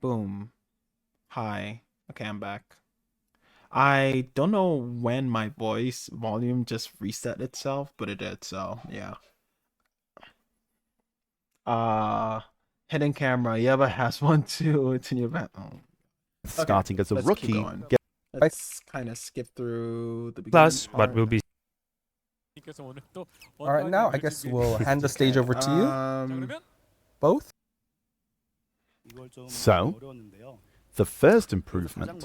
Boom. Hi. Okay, I'm back. I don't know when my voice volume just reset itself, but it did, so yeah. Uh Hidden camera. Yeah, but has one too. It's in your back. Oh. Okay, Starting as a let's keep rookie. going. Let's kind of skip through the beginning Plus, but part. will be All right, now I guess we'll hand the stage Okay, over to you both. So, the first improvement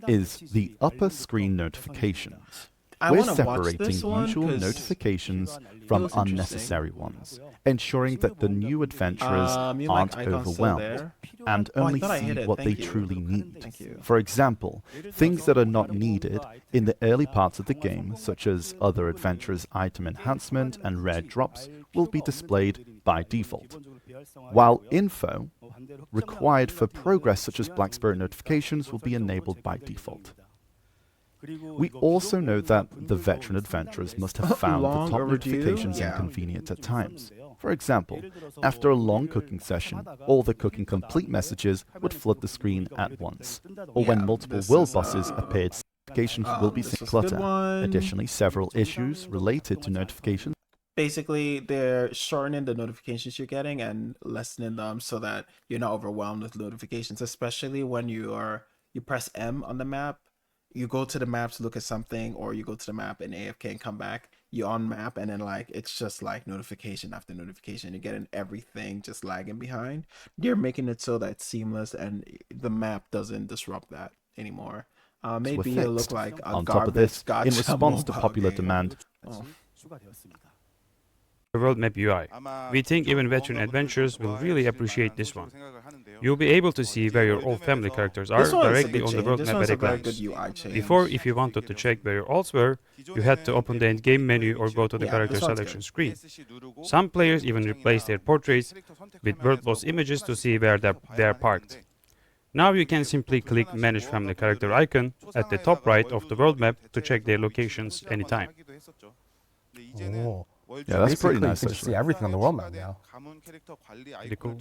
is the upper screen notifications. I We're want to watch separating this one usual because notifications it from looks interesting. unnecessary ones, ensuring that the new adventurers You aren't like icon still overwhelmed there? and Oh, I only thought I see hit it. what they Thank you. truly need. Thank you. For example, things that are not needed in the early parts of the game, such as other adventurers' item enhancement and rare drops, will be displayed by default, while info required for progress such as Black Spirit notifications will be enabled by default. We also know that the veteran adventurers must have found the Long top overdue? notifications Yeah. inconvenient at times. For example, after a long cooking session, all the cooking complete messages would flood the screen at once, or when Yeah, multiple this world is, bosses appeared, notifications will be this seen was a good clutter. one. Additionally, several issues related to notifications Basically, they're shortening the notifications you're getting and lessening them so that you're not overwhelmed with notifications, especially when you press M on the map. You go to the map to look at something, or you go to the map and AFK and come back. You on map, and then like it's just like notification after notification. You're getting everything just lagging behind. They're making it so that it's seamless and the map doesn't disrupt that anymore. were Maybe it'll look fixed. like a On top of this, garbage in gacha response to mobile popular game. demand, Oh. the world map UI. We think even veteran adventurers will really appreciate this one. You'll be able to see where your old family characters are This one is a directly good on the change. world This map one's at a a very good glance. UI change. Before, if you wanted to check where your alts were, you had to open the endgame menu or go to the Yeah, character this one's selection good. screen. Some players even replace their portraits with world boss images to see where they are parked. Now you can simply click Manage Family Character icon at the top right of the world map to check their locations anytime. Oh. yeah, that's pretty Basically, you nice can just see actually. everything on the world map now. Pretty cool.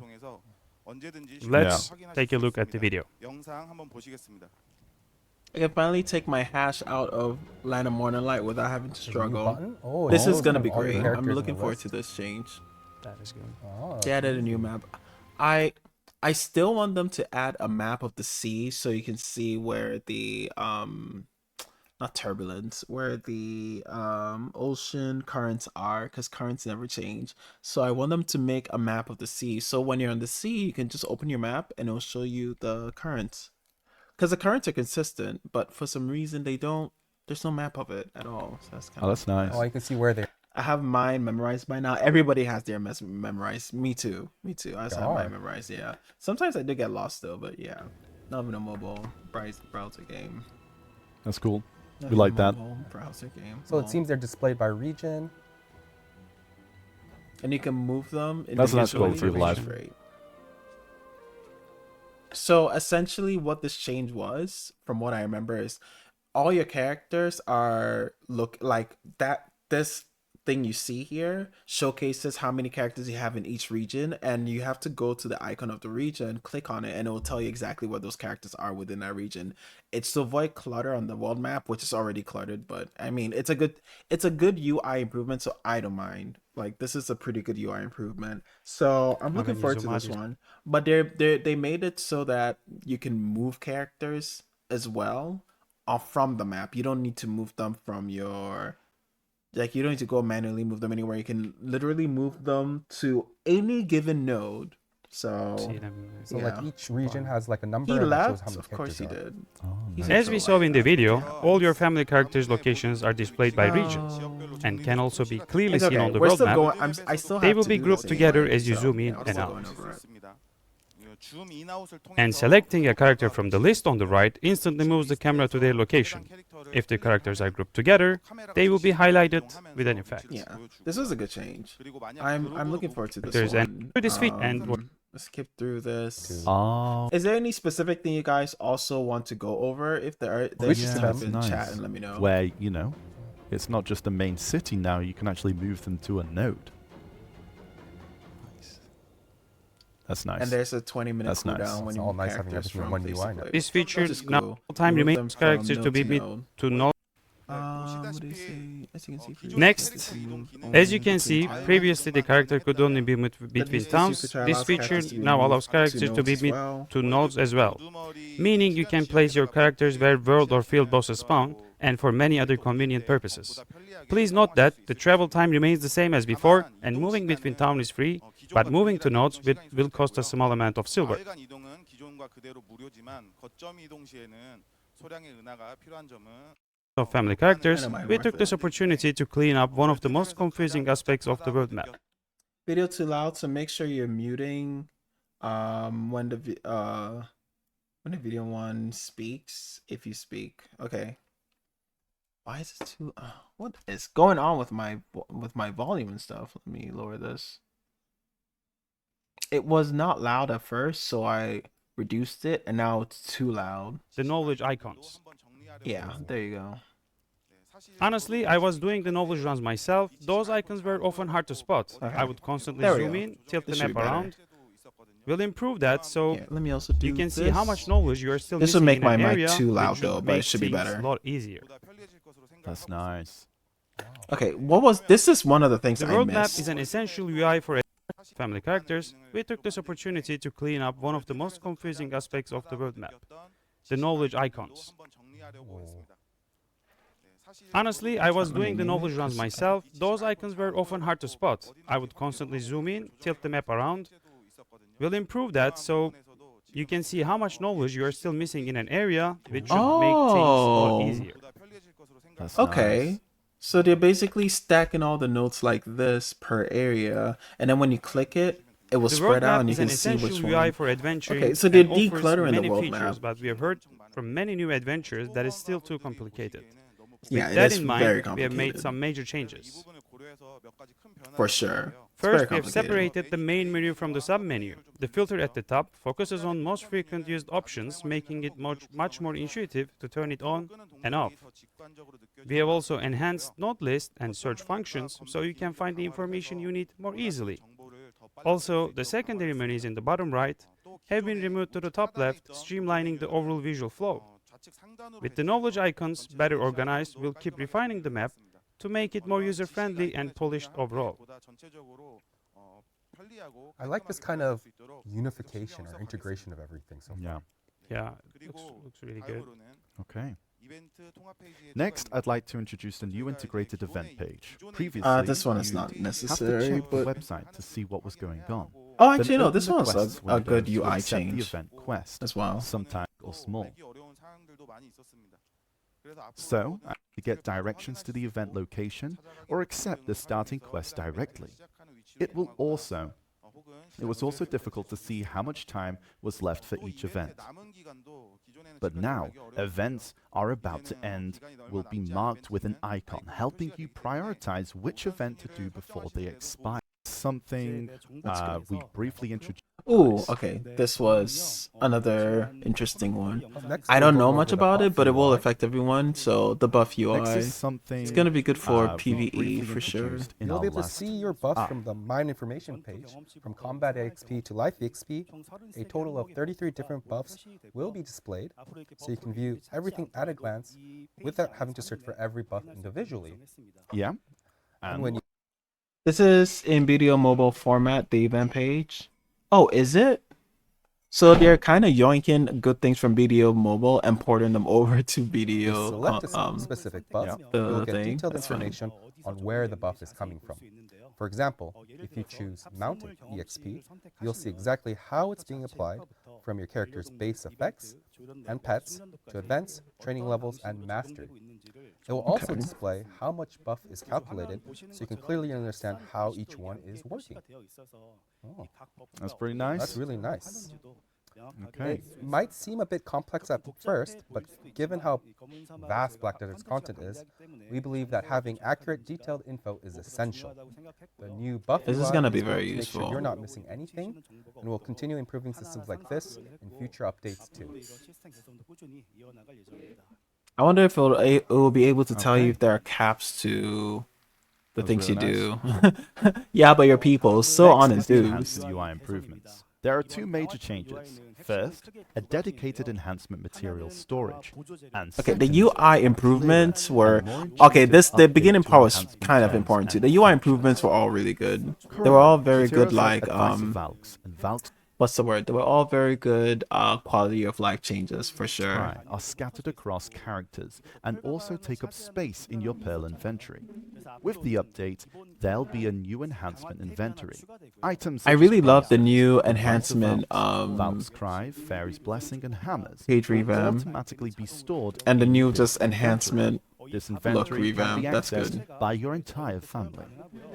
Let's take a look at the video. I can finally take my hash out of Land of Morning Light without having to There's a new struggle. button. Oh, This it is shows gonna kind be of all your great. I'm characters in looking the forward to list. this change. That is good. Oh, They added a new easy. map. I still want them to add a map of the sea so you can see where the not turbulence, where the ocean currents are, because currents never change. So I want them to make a map of the sea, so when you're on the sea you can just open your map and it'll show you the currents, because the currents are consistent, but for some reason they don't. There's no map of it at all, so that's kind Oh, of that's nice. Oh, you can see where they I have mine memorized by now. Everybody has their memorized. Me too. Me too. I just have mine are. memorized. Yeah. Sometimes I do get lost though, but yeah. Not even a mobile browser game. That's cool. Not We even like a that. mobile browser game. So Well, it seems they're displayed by region. and you can move them That's a nice individually, quality of which life. is great. So essentially, what this change was, from what I remember, is all your characters are look like that. This thing you see here showcases how many characters you have in each region, and you have to go to the icon of the region, click on it, and it will tell you exactly what those characters are within that region. It's to avoid clutter on the world map, which is already cluttered, but I mean it's a good UI improvement, so I don't mind. Like, this is a pretty good UI improvement. So I'm looking when you forward to zoom out, this one. But they made it so that you can move characters as well off from the map. You don't need to move them from your, like, you don't need to go manually move them anywhere. You can literally move them to any given node. So See them. So yeah. like each region has like a number He and it shows how left, many of course characters he are. did. Oh, He's nice. As we so saw in the like that. video, It all your happens. family characters' locations are displayed by region and can also be clearly It's seen okay. on the We're world still map. going. I still They have will to be do this grouped together anyway, as you so, zoom yeah, in we're and still out. going over it. And selecting a character from the list on the right instantly moves the camera to their location. If the characters are grouped together, they will be highlighted with an effect. Yeah, this is a good change. I'm looking forward to this Characters and one. to this feat and Let's skip through this. Oh, Is there any specific thing you guys also want to go over? If there are, then Which just to type them? in nice. chat and let me know. Where, you know, it's not just a main city now, you can actually move them to a node. That's nice. And there's a 20-minute That's nice. cooldown when It's you all move nice having characters everything in from one place UI to now. place. This feature Which is now cool. time Move remains them from characters to node be to bit node. to node. What do you say? As you can see, Next, as you can see, previously the character could only be moved between towns. This feature now allows characters to be moved to nodes as well, meaning you can place your characters where world or field bosses spawn, and for many other convenient purposes. Please note that the travel time remains the same as before, and moving between towns is free, but moving to nodes will cost a small amount of silver. Of family characters, we took this opportunity to clean up one of the most confusing aspects of the world map. Video too loud, so make sure you're muting when the video one speaks, if you speak. Okay. Why is it too what is going on with my volume and stuff? Let me lower this. It was not loud at first, so I reduced it, and now it's too loud. The knowledge icons. Yeah, there you go. Honestly, I was doing the knowledge runs myself. Those icons were often hard to spot. Okay. I would constantly There we zoom go. in, tilt the This should map be better. around. We'll improve that so Here, let me also do you can see this. how much knowledge you are still This missing would make in my an mic area, too loud which though, would but it make should be things better. a lot easier. That's nice. Okay, this is one of the things The I world map missed. is an essential UI for family characters. We took this opportunity to clean up one of the most confusing aspects of the world map, the knowledge icons. Honestly, I was doing the knowledge runs myself. Those icons were often hard to spot. I would constantly zoom in, tilt the map around. We'll improve that so you can see how much knowledge you are still missing in an area, which should make things a lot Oh. easier. That's Okay. nice. So they're basically stacking all the notes like this per area, and then when you click it, it will The world spread out map and you is an can see which essential UI one. for adventuring. Okay, so they're and offers decluttering the many world features, map. but we have heard from many new adventurers that is still too complicated. Yeah, With it that is in very mind, we have made complicated. some major changes. For sure. It's very First, we have complicated. separated the main menu from the sub-menu. The filter at the top focuses on most frequent used options, making it much more intuitive to turn it on and off. We have also enhanced node list and search functions, so you can find the information you need more easily. Also, the secondary menus in the bottom right have been removed to the top left, streamlining the overall visual flow. With the knowledge icons better organized, we'll keep refining the map to make it more user-friendly and polished overall. I like this kind of unification or integration of everything so far. Yeah. Yeah, it looks really good. Okay. Next, I'd like to introduce the new integrated event page. Previously, this one is you'd not have to necessary, check the but website to see what was going on. oh, Then actually no, open this the one's quests a window good to UI accept the change event quest, as well. sometimes or small. So, to get directions to the event location or accept the starting quest directly. It was also difficult to see how much time was left for each event. But now, events are about to end will be marked with an icon, helping you prioritize which event to do before they expire. Something we briefly introduced. Ooh, okay. This was another interesting one. Next, I we're don't going know over much the about it, buff but it will UI. affect everyone. So the buff UI, Next is something it's gonna be good for we PvE briefly for sure. introduced in You'll our be able to last see your buffs from the Mine Information page. From Combat XP to Life XP, a total of 33 different buffs will be displayed, so you can view everything at a glance without having to search for every buff individually. Yeah. And And when you This is in video mobile format, the event page. Oh, is it? So they're kind of yoinking good things from video mobile and porting them over to video select a specific buff, yeah. you'll get thing. detailed That's funny. information on where the buff is coming from. For example, if you choose Mounted EXP, you'll see exactly how it's being applied from your character's base effects and pets to events, training levels, and mastery. It will also Okay. display how much buff is calculated so you can clearly understand how each one is working. Oh, that's pretty nice. that's really nice. Okay. It might seem a bit complex at first, but given how vast Black Desert's content is, we believe that having accurate, detailed info is essential. The new buff This is UI gonna be going very to make sure useful. you're not missing anything, and we'll continue improving systems like this in future updates too. I wonder if it will be able to tell Okay. you if there are caps to the That was things you really do. Yeah, but your people, so Next honest is the dudes. enhanced UI improvements. There are two major changes. First, a dedicated enhancement material storage, and Okay, the second, UI a improvements clearer were and more okay. intuitive The update beginning to part was enhancement kind of terms important too. and The UI functions. improvements were all really good. They were all very good. Materials like Like Advice of Valks and Valks what's the word? They were all very good. Quality of life changes for sure. Cry are scattered across characters and also take up space in your Perl inventory. With the update, there'll be a new enhancement inventory. Items I such really as love the bracelets, new Advice of enhancement Valk's Cry, Fairy's Blessing, and Hammers page will revamp automatically be stored and the in new this just inventory. enhancement This look inventory can be revamp. That's accessed good. by your entire family,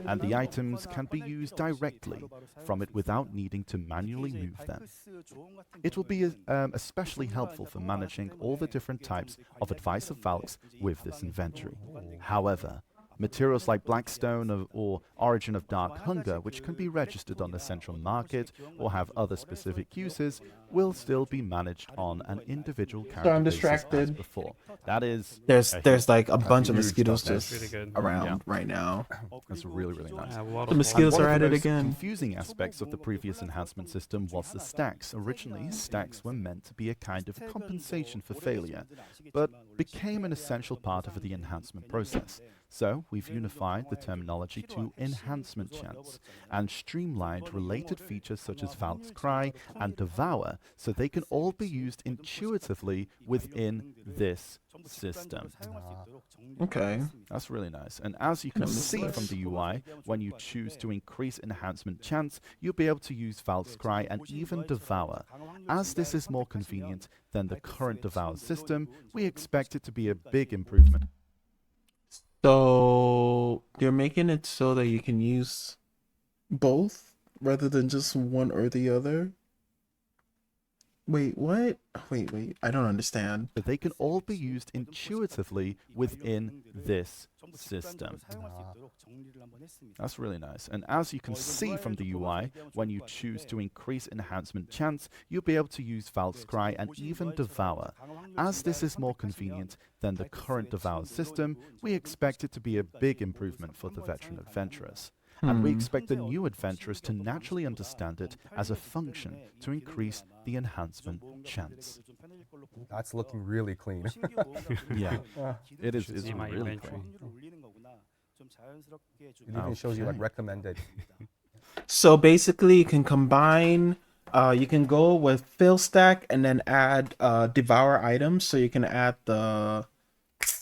and the items can be used directly from it without needing to manually move them. It will be especially helpful for managing all the different types of Advice of Valks with this inventory. However, materials like Blackstone or Origin of Dark Hunger, which can be registered on the central market or have other specific uses, will still be managed on an individual character basis as distracted. before. That is There's like a bunch of huge mosquitoes toughness. just Really good. around Yeah. right now. That's really, really nice. A lot The of mosquitoes One are of at the it most again. confusing aspects of the previous enhancement system was the stacks. Originally, stacks were meant to be a kind of compensation for failure, but became an essential part of the enhancement process. So, we've unified the terminology to enhancement chance and streamlined related features such as Valk's Cry and Devour so they can all be used intuitively within this system. Okay. That's really nice. And as you can Notice see this. from the UI, when you choose to increase enhancement chance, you'll be able to use Valk's Cry and even Devour. As this is more convenient than the current Devour system, we expect it to be a big improvement. So you're making it so that you can use both rather than just one or the other? Wait, what? Wait. I don't understand. So they can all be used intuitively within this system. That's really nice. And as you can see from the UI, when you choose to increase enhancement chance, you'll be able to use Valk's Cry and even Devour. As this is more convenient than the current Devour system, we expect it to be a big improvement for the veteran adventurers. And we expect the new adventurers to naturally understand it as a function to increase the enhancement chance. That's looking really clean. Yeah, it is see my really inventory. cool. It even shows you like Okay. recommended. So basically, you can combine. You can go with fill stack and then add devour items. So you can add the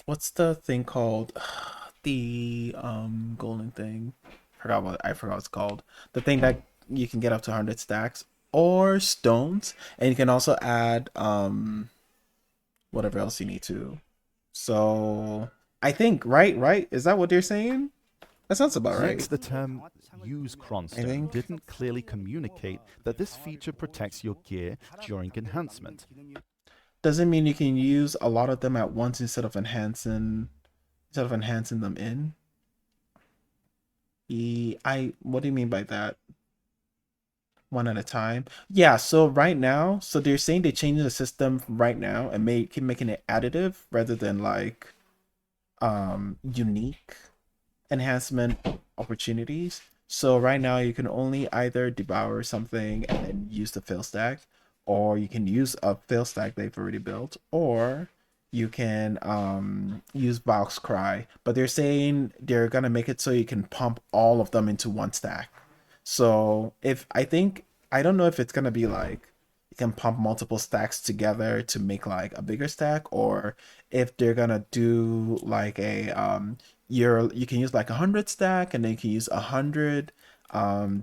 what's the thing called? The golden thing. I forgot what it's called. The thing that you can get up to 100 stacks or stones, and you can also add whatever else you need to. So I think right? Is that what they're saying? That sounds about right. Next, the term use Cronstone think. didn't clearly communicate that this feature protects your gear during enhancement. Doesn't mean you can use a lot of them at once instead of enhancing them in. What do you mean by that? One at a time? Yeah, so right now, so they're saying they're changing the system right now and making it additive rather than like unique enhancement opportunities. So right now you can only either devour something and then use the fill stack, or you can use a fill stack they've already built, or you can use Valk's Cry. But they're saying they're gonna make it so you can pump all of them into one stack. So I don't know if it's gonna be like you can pump multiple stacks together to make like a bigger stack, or if they're gonna do like a you can use like 100 stack, and then you can use 100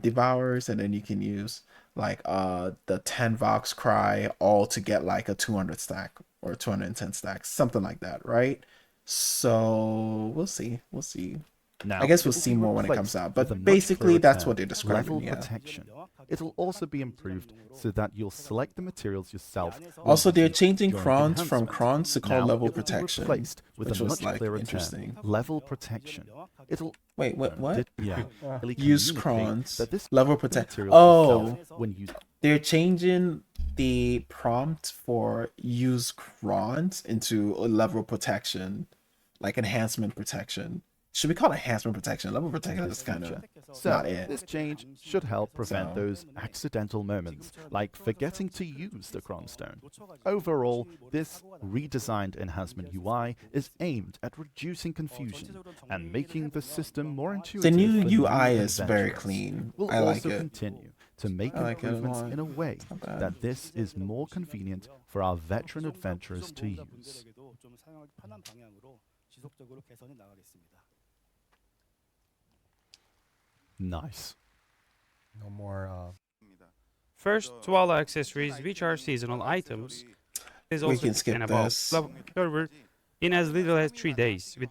devours, and then you can use like the 10 Vox Cry all to get like a 200 stack or 210 stacks, something like that, right? So we'll see. Now, I guess we'll it will see be more when it replaced comes out, with a but much basically clearer that's term, what they're describing. level Yeah. protection. It'll also be improved so that you'll select the materials yourself. when Also, they're using changing during crons from enhancement. crons to call Now, level it will be protection, replaced with which a was much like clearer interesting. term, level protection. It'll Wait, what? clearly Use communicate crons, that this level the protect. materials Oh, yourself when using. they're changing the prompt for use crons into a level protection, like enhancement protection. should we call it enhancement protection? Level protection this is kind feature. of So, not it. this change should help prevent So- those accidental moments, like forgetting to use the Cron Stone. Overall, this redesigned enhancement UI is aimed at reducing confusion and making the system more intuitive. The new for UI new is very adventurers. clean. We'll I like also it. continue to make I like it a improvements lot. in a way not bad. that this is more convenient for our veteran adventurers to use. Nice. No more. First, Tuala accessories, which are seasonal items, is We also can skip an above this. server in as little as 3 days, which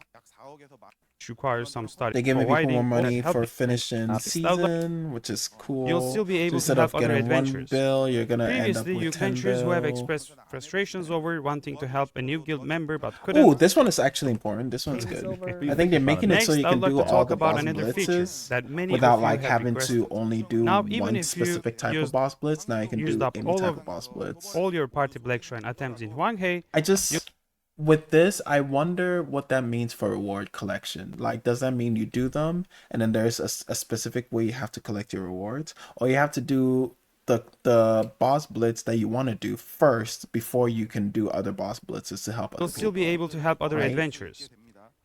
requires some study. They're giving people more providing that money help for finishing Style- season, which is cool. You'll still be So able to instead help of other getting one adventurers. bill, you're gonna end up Previously, you with 10 adventurers who have bill. expressed frustrations over wanting to help a new guild member but couldn't. Ooh, this one is actually important. This one's good. I think they're making it Next, so you I'd can like do to all talk the about boss another feature blitzes that many without of you like have having requested. to only do Now, even one if you specific type of used- boss blitz. Now you can used do up any all type of- of boss blitz. all your party Black Shrine attempts in Huanghe, I just with this, I wonder what that means for reward collection. Like, does that mean you do them and then there's a specific way you have to collect your rewards, or you have to do the boss blitz that you want to do first before you can do other boss blitzes to help other you'll still be people? able to help other Right. adventurers.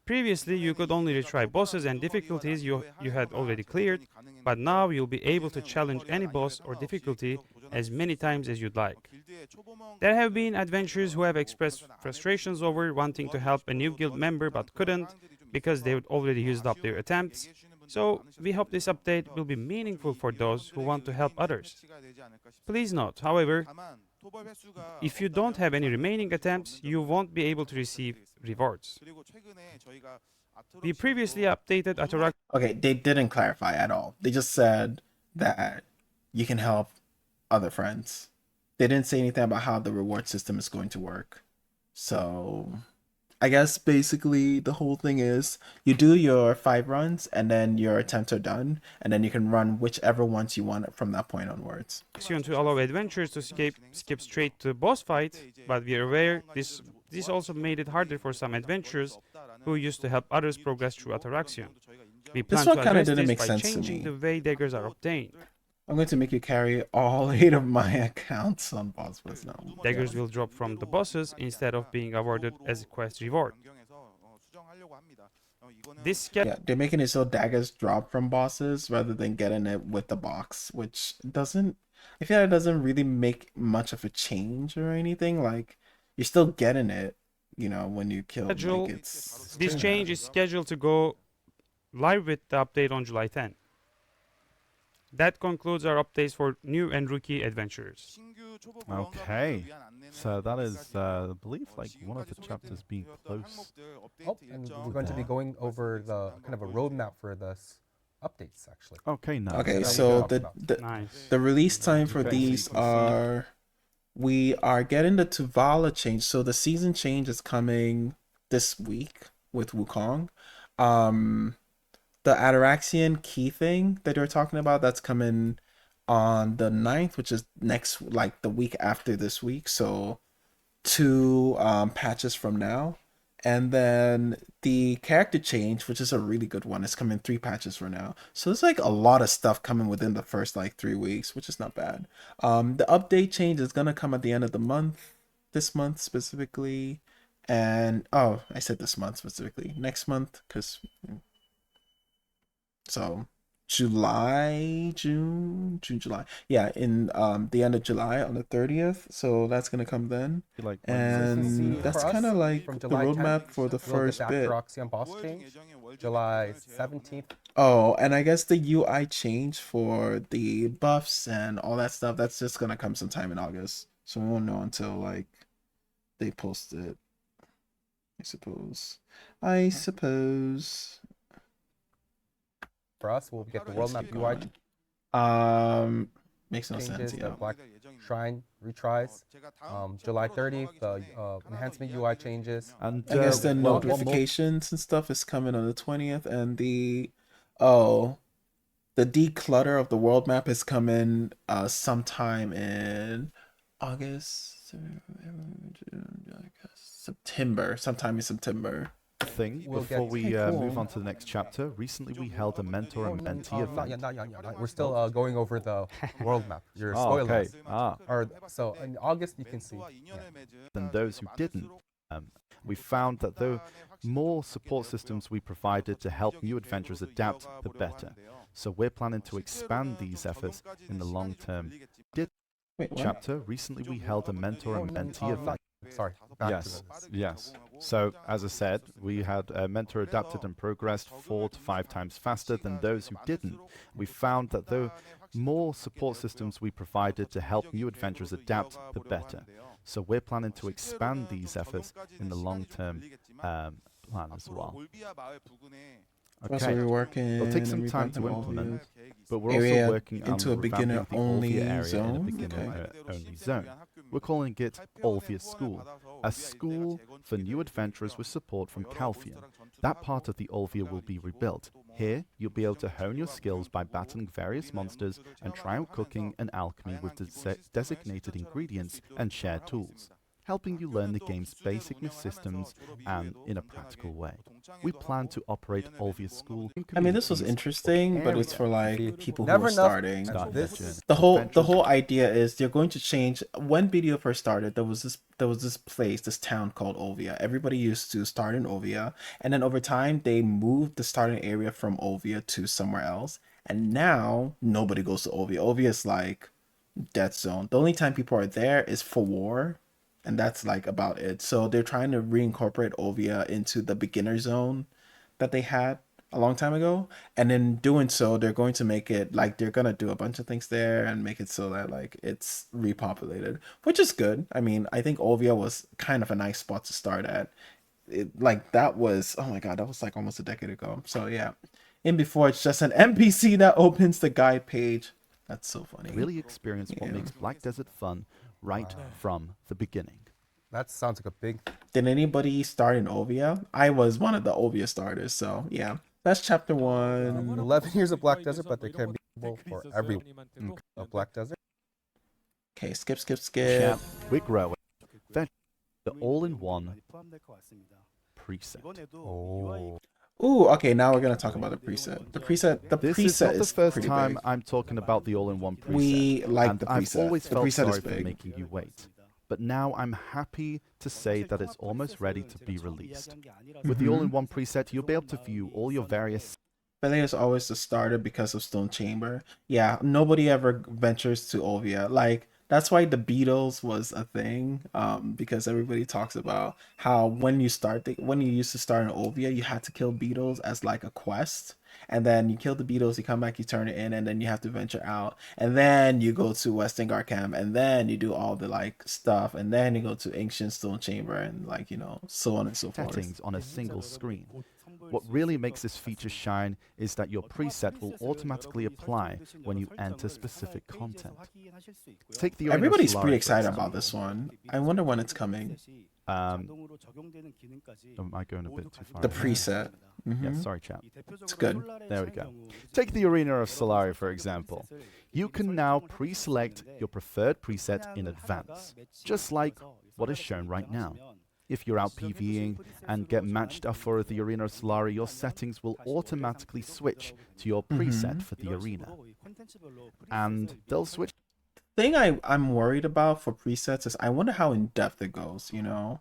Previously, you could only retry bosses and difficulties you had already cleared, but now you'll be able to challenge any boss or difficulty as many times as you'd like. There have been adventurers who have expressed frustrations over wanting to help a new guild member but couldn't because they had already used up their attempts. So, we hope this update will be meaningful for those who want to help others. Please note, however, if you don't have any remaining attempts, you won't be able to receive rewards. We previously updated Ataraxia Okay, they didn't clarify at all. They just said that you can help other friends. They didn't say anything about how the reward system is going to work. So, I guess basically the whole thing is you do your 5 runs and then your attempts are done, and then you can run whichever ones you want from that point onwards. to allow adventurers to skip straight to the boss fight, but we are aware this also made it harder for some adventurers who used to help others progress through Ataraxia. We plan one to kinda address didn't this make by sense to changing me. the way daggers are obtained. I'm going to make you carry all 8 of my accounts on boss blitz now. Daggers will drop from the bosses instead of being awarded as a quest reward. This schedule Yeah, they're making it so daggers drop from bosses rather than getting it with the box, which doesn't. I feel like it doesn't really make much of a change or anything. Like, you're still getting it, when you kill. Schedule- Like, it's This change is scheduled to go live with the update on July 10. That concludes our updates for new and rookie adventurers. Okay. So that is, I believe, like one of the chapters being close. Oh, and we're going to be going over the kind of a roadmap for this updates, actually. Okay, nice. Okay, That's so what we talked the Nice. the release time for Okay, so these you can see- are we are getting the Tuvala change. So the season change is coming this week with Wukong. The Ataraxian key thing that you're talking about, that's coming on the 9th, which is next, like the week after this week. So 2 patches from now. And then the character change, which is a really good one, is coming 3 patches from now. So there's like a lot of stuff coming within the first like 3 weeks, which is not bad. The update change is gonna come at the end of the month, this month specifically. And I said this month specifically, next month, because so June, July. Yeah, in the end of July on the 30th. So that's gonna come then. Like, And Consistency that's for us kind of like from the July 10th, roadmap for the we'll get first the bit. Ataraxian boss change, July 17th. Oh, and I guess the UI change for the buffs and all that stuff, that's just gonna come sometime in August. So we won't know until like they post it. I suppose. For us, we'll get the world map UI Makes no changes, sense. the Yeah. Black Shrine retries. July 30th, the enhancement UI changes. and I guess the one more- notifications and stuff is coming on the 20th, and the declutter of the world map is coming sometime in August, sometime in September. thing we'll before get- we Okay, move cool. on to the next chapter. Recently, we held a mentor and mentee not event. yet. We're still going over the world map. Your Oh, okay. spoilers. So in August, you can see. Than those who didn't. We found that the more support systems we provided to help new adventurers adapt, the better. So we're planning to expand these efforts in the long term. Wait, what? Chapter, recently we held a mentor and mentee event. Sorry. Back Yes, to this. yes. So, as I said, we had a mentor adapted and progressed 4 to 5 times faster than those who didn't. We found that the more support systems we provided to help new adventurers adapt, the better. So we're planning to expand these efforts in the long-term plan as well. Also, Okay, we're working. it'll take some and time to revamping implement, Olvia but we're area also working on into a revamping beginner-only the Olvia area in a zone? beginner-only zone. We're calling it Olvia School, a school for new adventurers with support from Calphian. That part of the Olvia will be rebuilt. Here, you'll be able to hone your skills by battling various monsters and try out cooking and alchemy with designated ingredients and shared tools, helping you learn the game's basic systems and in a practical way. We plan to operate Olvia School. I mean, this was communities interesting, but it's area. for like people who Never are enough. starting. Start This- their journey. The Adventurers whole idea is they're going to change. When BDO first started, there was this place, this town called Olvia. Everybody used to start in Olvia, and then over time they moved the starting area from Olvia to somewhere else. And now nobody goes to Olvia. Olvia is like death zone. The only time people are there is for war, and that's like about it. So they're trying to reincorporate Olvia into the beginner zone that they had a long time ago, and in doing so they're going to make it like they're gonna do a bunch of things there and make it so that like it's repopulated, which is good. I mean, I think Olvia was kind of a nice spot to start at. Like that was, oh my god, that was like almost a decade ago. So yeah, in before it's just an NPC that opens the guide page. That's so funny. really experience what Yeah. makes Black Desert fun right from the beginning. That sounds like a big. Did anybody start in Olvia? I was one of the Olvia starters, so yeah. That's chapter 1. 11 years of Black Desert, but they can be for every of Black Desert. Okay, skip. Chap, we're growing. Then the all-in-one preset. Oh. Ooh, okay, now we're gonna talk about the preset. The This preset is not the first pretty time big. I'm talking about the all-in-one preset. We like and the I've preset. always The felt preset is sorry for big. making you wait. But now I'm happy to say that it's almost ready to be released. With the all-in-one preset, you'll be able to view all your various Failure is always the starter because of Stone Chamber. Yeah, nobody ever ventures to Olvia. Like that's why the Beatles was a thing. Because everybody talks about how when you used to start in Olvia, you had to kill beetles as like a quest. And then you kill the beetles, you come back, you turn it in, and then you have to venture out. And then you go to Westingard Camp, and then you do all the like stuff, and then you go to Ancient Stone Chamber, and like, so on and so forth. settings on a single screen. What really makes this feature shine is that your preset will automatically apply when you enter specific content. Take the Arena of Everybody's Solari, pretty for excited example. about this one. I wonder when it's coming. Am I going a bit too far? The ahead? preset. Yeah, Mhm. sorry, chap. It's good. There we go. Take the Arena of Solari, for example. You can now pre-select your preferred preset in advance, just like what is shown right now. If you're out PvEing and get matched up for the Arena of Solari, your settings will automatically switch to your preset for the arena. And they'll switch Thing I'm worried about for presets is I wonder how in depth it goes, No,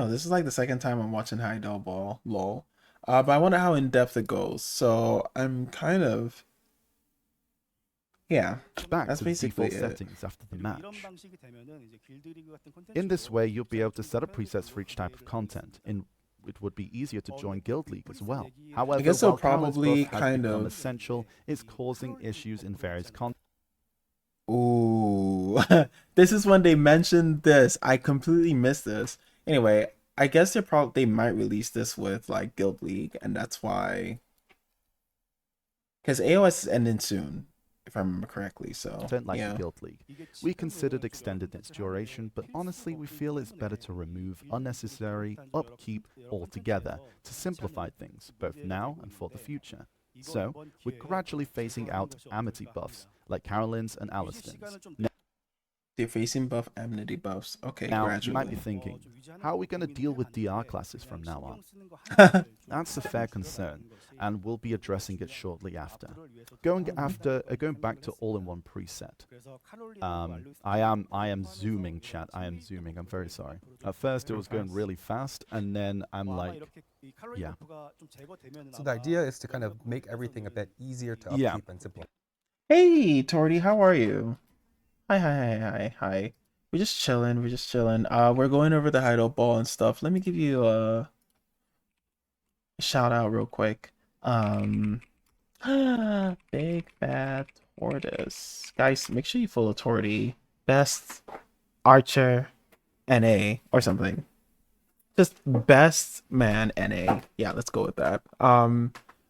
this is like the second time I'm watching Heidel Ball, lol. But I wonder how in depth it goes. So I'm kind of, yeah, back that's to the basically default it. settings after the match. In this way, you'll be able to set up presets for each type of content. It would be easier to join Guild League as well. However, guess they'll while Carol's probably buff has kind become of- essential, it's causing issues in various content. Ooh, this is when they mentioned this. I completely missed this. Anyway, I guess they might release this with like Guild League, and that's why. Because AOS is ending soon, if I remember correctly. So Content like yeah. the Guild League. We considered extending its duration, but honestly, we feel it's better to remove unnecessary upkeep altogether to simplify things, both now and for the future. So, we're gradually phasing out Amity buffs, like Carolyn's and Aliston's. Defacing buff, amenity buffs. Okay, Now, you might be gradually. thinking, how are we going to deal with DR classes from now on? That's a fair concern, and we'll be addressing it shortly after. Going back to all-in-one preset. I am zooming, chat. I am zooming. I'm very sorry. At first, it was going really fast, and then I'm like, yeah. So the idea is to kind of make everything a bit easier to upkeep Yeah. and simple. Hey, Torty, how are you? Hi. We're just chilling. We're just chilling. We're going over the Heidel Ball and stuff. Let me give you a shout out real quick. Big Bad Tortoise. Guys, make sure you follow Torty. Best Archer NA or something. Just best man NA. Yeah, let's go with that.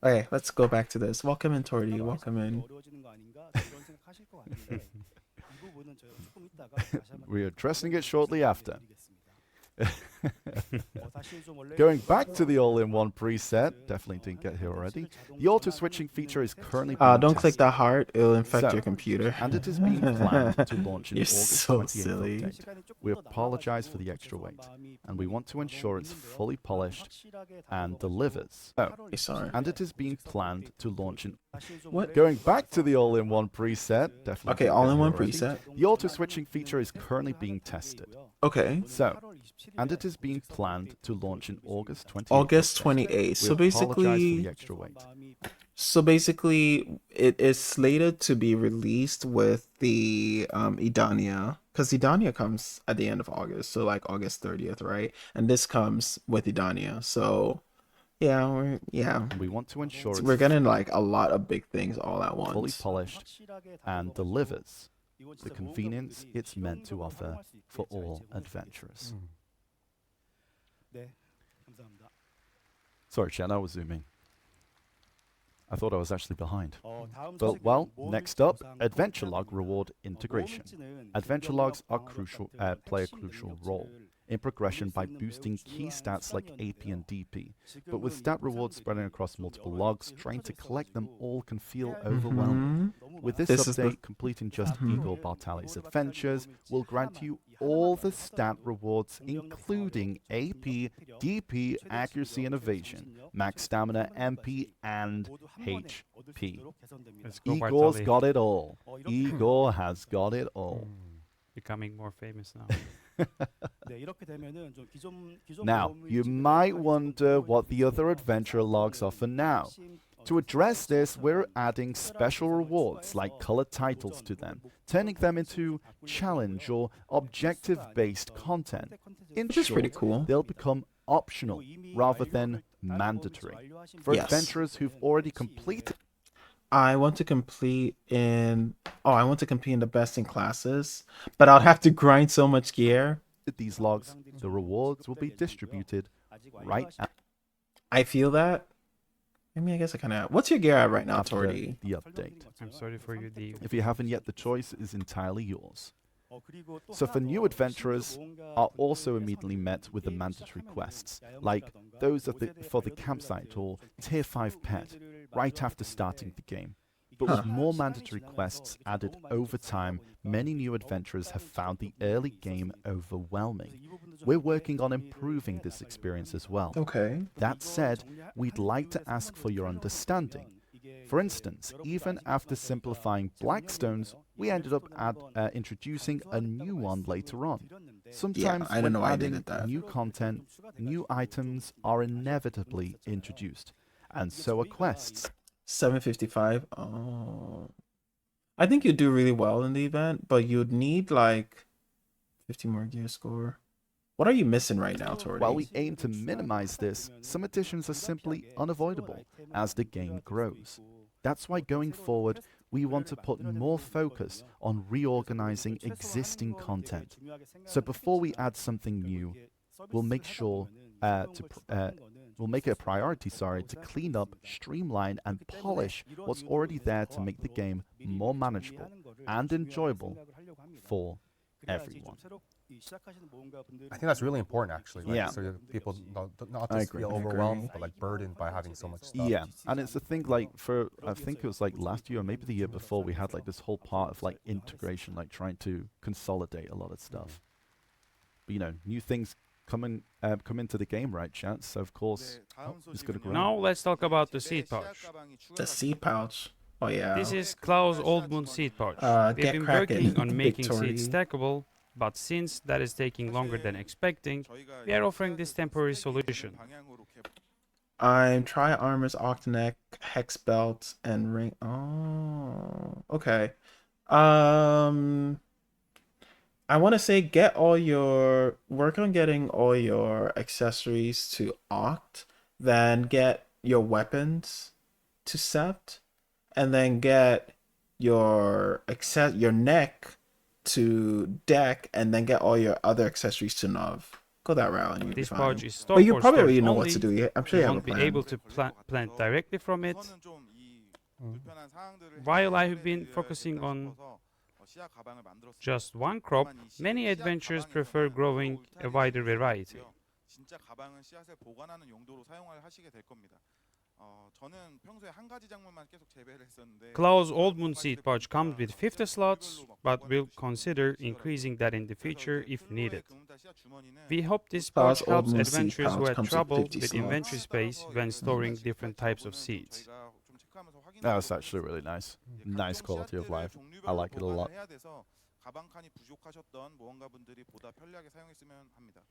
Okay, let's go back to this. Welcome in, Torty. Welcome in. We're addressing it shortly after. Going back to the all-in-one preset, definitely didn't get here already. The auto-switching feature is currently being Don't click tested. that heart, it'll infect So, your computer. And it is being planned to launch in You're August so 28th silly. update. We apologize for the extra wait, and we want to ensure it's fully polished and delivers. Oh, Sorry. and it is being planned to launch in... What? Going back to the all-in-one preset, definitely... Okay, didn't get all-in-one here already. preset. The auto-switching feature is currently being tested. Okay. So, and it is being planned to launch in August 28th. August update. 28th. We So apologize for basically, the extra wait. it is slated to be released with the Idania, because Idania comes at the end of August, so like August 30th, right? And this comes with Idania, so yeah, We want to ensure So it's we're getting like a lot of big things all at fully once. polished and delivers the convenience it's meant to offer for all adventurers. Sorry, Chen, I was zooming. I thought I was actually behind. But, well, next up, Adventure Log Reward Integration. Adventure Logs are play a crucial role in progression by boosting key stats like AP and DP. But with stat rewards spreading across multiple logs, trying to collect them all can feel overwhelming. With this This is the- update, completing just Igor Bartali's adventures will grant you all the stat rewards, including AP, DP, accuracy and evasion, max stamina, MP, and HP. Let's go, Igor's Bartali. got it all. Igor has got it all. Becoming more famous now. Now, you might wonder what the other adventure logs offer now. To address this, we're adding special rewards like colored titles to them, turning them into challenge or objective-based content. In Which is pretty short, cool. they'll become optional rather than mandatory. For Yes. adventurers who've already completed I want to compete in the best in classes, but I'll have to grind so much gear. these logs, the rewards will be distributed right I feel that. I mean, I guess I kind of. What's your gear at right now, after Torty? the update. I'm sorry for you, Dave. If you haven't yet, the choice is entirely yours. So for new adventurers are also immediately met with the mandatory quests, like those for the campsite or tier 5 pet, right after starting the game. But with more mandatory quests added over time, many new adventurers have found the early game overwhelming. We're working on improving this experience as well. Okay. That said, we'd like to ask for your understanding. For instance, even after simplifying Blackstones, we ended up introducing a new one later on. Sometimes I don't when know why they adding did that. new content, new items are inevitably introduced, and so are quests. 755. Oh, I think you'd do really well in the event, but you'd need like 50 more gear score. What are you missing right now, Torty? While we aim to minimize this, some additions are simply unavoidable as the game grows. That's why going forward, we want to put more focus on reorganizing existing content. So before we add something new, we'll make sure we'll make it a priority, to clean up, streamline, and polish what's already there to make the game more manageable and enjoyable for everyone. I think that's really important, actually. Like, Yeah. so people not I just agree, feel I overwhelmed, agree. but like burdened by having so much stuff. Yeah, and it's the thing, like, for, I think it was like last year or maybe the year before, we had like this whole part of like integration, like trying to consolidate a lot of stuff. But, you know, new things come into the game, right, chat? So of course, it's gonna grow. Now let's talk about the seed pouch. The seed pouch. Oh yeah. This is Klaus Oldmund seed pouch. We've Get been cracking, working on making Victory. seeds stackable, but since that is taking longer than expecting, we are offering this temporary solution. I'm Tri Armor's Octaneck, Hex Belt, and Ring. Oh, okay. I want to say work on getting all your accessories to Oct, then get your weapons to Sept, and then get your neck to Deck, and then get all your other accessories to Nov. Go that route and you'll be This fine. pouch is But stored you for probably storage already know what only. to do. I'm sure You you have a won't be plan. able to plant directly from it. While I have been focusing on just one crop, many adventurers prefer growing a wider variety. 진짜 가방은 씨앗을 보관하는 용도로 사용을 하시게 될 겁니다. 저는 평소에 한 가지 작물만 계속 재배를 했었는데 Klaus Oldmund seed pouch comes with 50 slots, but we'll consider increasing that in the future if needed. We hope this pouch Klaus helps Oldmund seed adventurers who pouch had comes with trouble 50 with slots. inventory space when storing different types of seeds. That's actually really nice. Nice quality of life. I like it a lot. 가방 칸이 부족하셨던 모험가분들이 보다 편리하게 사용했으면 합니다.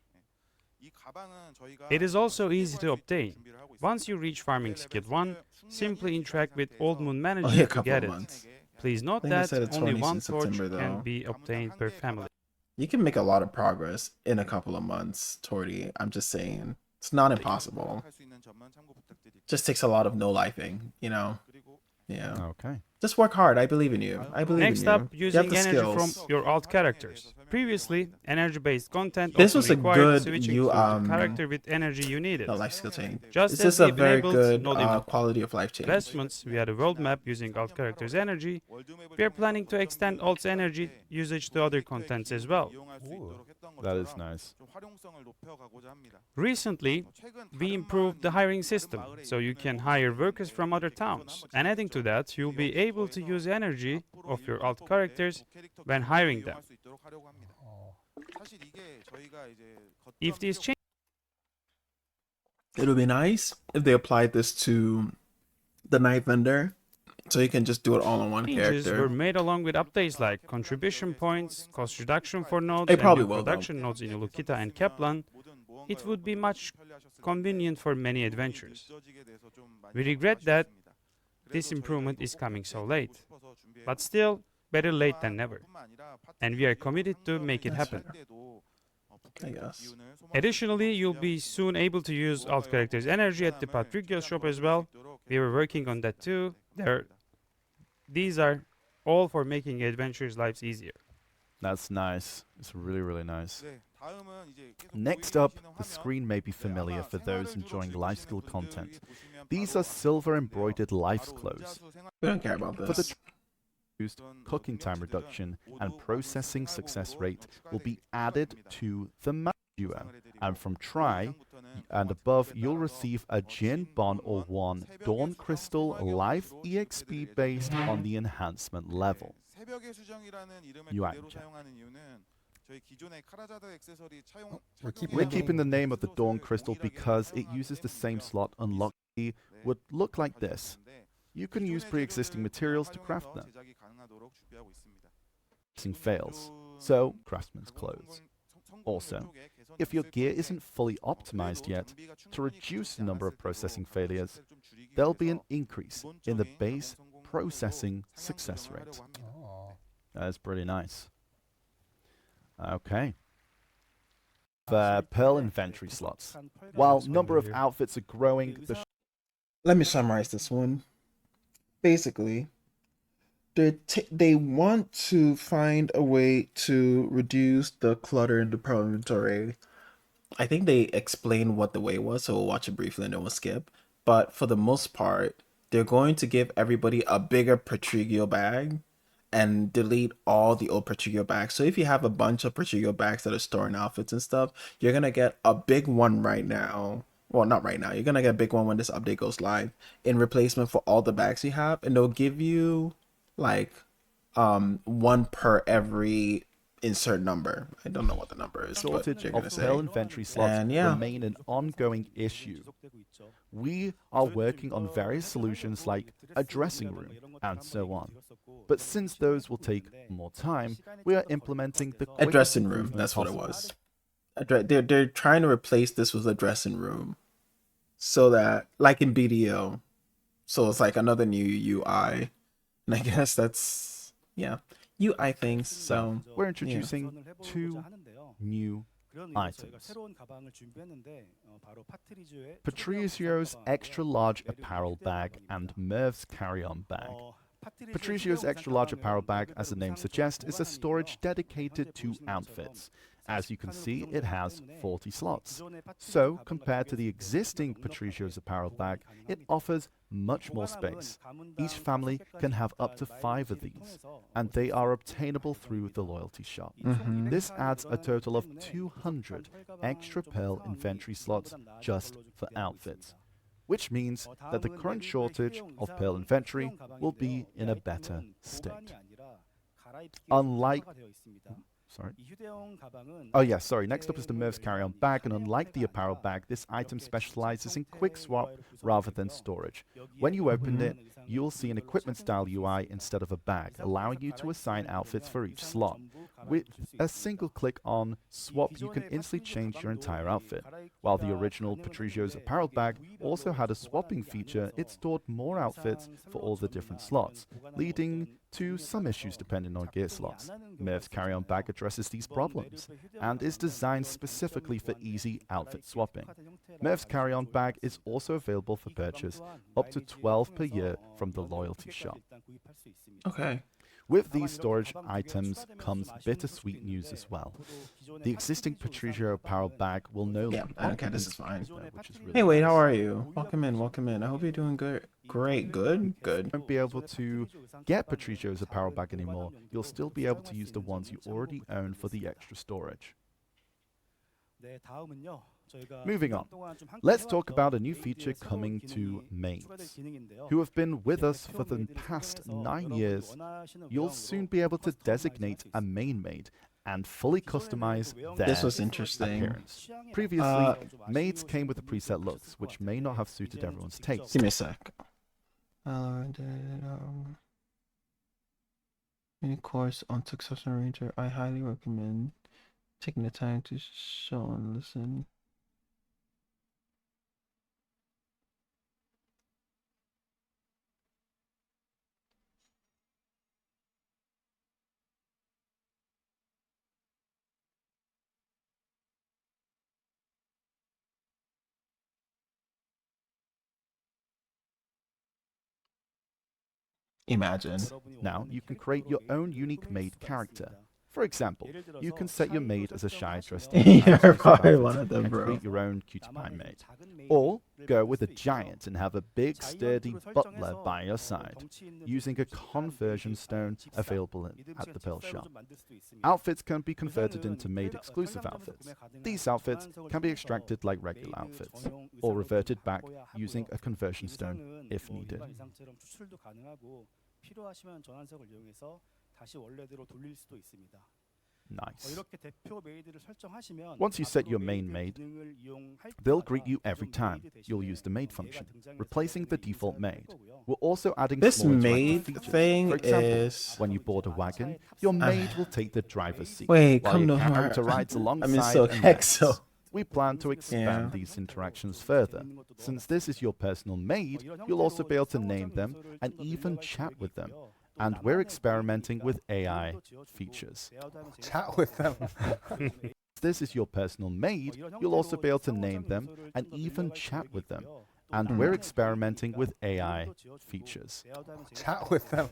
It is also easy to obtain. Once you reach farming skill 1, simply interact with Oldmund Manager Only a to couple get of it. months. Please note I think they that said it's only 20 one since torch September, can though. be obtained per family. You can make a lot of progress in a couple of months, Torty. I'm just saying. It's not impossible. Just takes a lot of no-lifing, you know? Yeah. Okay. Just work hard. I believe in you. I believe Next in you. up, You have using the energy skills. from your alt characters. Previously, energy-based content This often was a required good switching you, to the character with energy you needed. No life skill change. Just This as is a we've very enabled good node quality of life change. investments via the world map using alt character's energy, we are planning to extend alt's energy usage to other contents as well. Ooh, That is nice. Recently, we improved the hiring system, so you can hire workers from other towns. And adding to that, you'll be able to use energy of your alt characters when hiring them. If these changes It would be nice if they applied this to the night vendor, so you can just do it all on one were character. made along with updates like contribution points, cost reduction for nodes, They and probably new will, though. production nodes in Ulukita and Kaplan, it would be much convenient for many adventurers. We regret that this improvement is coming so late, but still, better late than never. And we are committed to make it happen. I guess. Additionally, you'll be soon able to use alt characters' energy at the Patricio shop as well. We were working on that too. These are all for making adventurers' lives easier. That's nice. It's really, really nice. Next up, the screen may be familiar for those enjoying life skill content. These are silver embroidered life clothes. We don't care about For the this. used, cooking time reduction and processing success rate will be added to the map duo. And from Try and above, you'll receive a Jin Bon or 1 Dawn Crystal Life EXP based on the enhancement level. We're keeping the name of the Dawn Crystal because it uses the same slot unlocked key would look like this. You can use pre-existing materials to craft them. Fails, so craftsman's clothes. Also, if your gear isn't fully optimized yet, to reduce the number of processing failures, there'll be an increase in the base processing success rate. That's pretty nice. Okay. The Pearl inventory slots. While number of outfits are growing, the Let me summarize this one. Basically, they want to find a way to reduce the clutter in the Pearl inventory. I think they explained what the way was, so we'll watch it briefly and then we'll skip. But for the most part, they're going to give everybody a bigger Patrigio bag, and delete all the old Patricio bags. So if you have a bunch of Patricio bags that are storing outfits and stuff, you're gonna get a big one right now. Well, not right now. You're gonna get a big one when this update goes live in replacement for all the bags you have, and they'll give you like one per every insert number. I don't know what the number is, but Shortage you're of gonna say. Pearl inventory slots And yeah. remain an ongoing issue. We are working on various solutions like a dressing room and so on. But since those will take more time, we are implementing the A quickest dressing room, improvement that's what it possible. was. They're trying to replace this with a dressing room, so that like in BDO, so it's like another new UI, and I guess that's UI things. So We're introducing two new items. Patricio's extra large apparel bag and Merv's carry-on bag. Patricio's extra large apparel bag, as the name suggests, is a storage dedicated to outfits. As you can see, it has 40 slots. So, compared to the existing Patricio's apparel bag, it offers much more space. Each family can have up to 5 of these, and they are obtainable through the loyalty shop. This adds a total of 200 extra Pearl inventory slots just for outfits, which means that the current shortage of Pearl inventory will be in a better state. Next up is the Merv's carry-on bag, and unlike the apparel bag, this item specializes in quick swap rather than storage. When you open it, you will see an equipment-style UI instead of a bag, allowing you to assign outfits for each slot. With a single click on swap, you can instantly change your entire outfit. While the original Patricio's apparel bag also had a swapping feature, it stored more outfits for all the different slots, leading to some issues depending on gear slots. Merv's carry-on bag addresses these problems and is designed specifically for easy outfit swapping. Merv's carry-on bag is also available for purchase up to 12 per year from the loyalty shop. okay. With these storage items comes bittersweet news as well. The existing Patricio apparel bag will no longer. Okay, this is fine. Which is really Hey, Wade, nice. how are you? Welcome in, welcome in. I hope you're doing good. Great, good. Won't be able to get Patricio's apparel bag anymore. You'll still be able to use the ones you already own for the extra storage. Moving on, let's talk about a new feature coming to maids, who have been with us for the past 9 years. You'll soon be able to designate a main maid and fully customize their This was interesting. appearance. Previously, maids came with the preset looks, which may not have suited everyone's taste. Give me a sec. Any course on Succession Ranger, I highly recommend taking the time to show and listen. Imagine. Now, you can create your own unique maid character. For example, you can set your maid as a shy dressed You're probably one of them, and bro. create your own cutie pie maid. Or go with a giant and have a big sturdy butler by your side, using a conversion stone available at the Pearl shop. Outfits can be converted into maid exclusive outfits. These outfits can be extracted like regular outfits, or reverted back using a conversion stone if needed. Nice. Once you set your main maid, they'll greet you every time. You'll use the maid function, replacing the default maid. We're also adding This small interactive maid features. thing For example, is. when you board a wagon, your maid will take the driver's seat. Wait, while come your to character her. rides alongside I'm so and hex. rests. We plan to expand Yeah. these interactions further. Since this is your personal maid, you'll also be able to name them and even chat with them. And we're experimenting with AI features. Chat with them. This is your personal maid, you'll also be able to name them and even chat with them. And we're experimenting with AI features. Chat with them.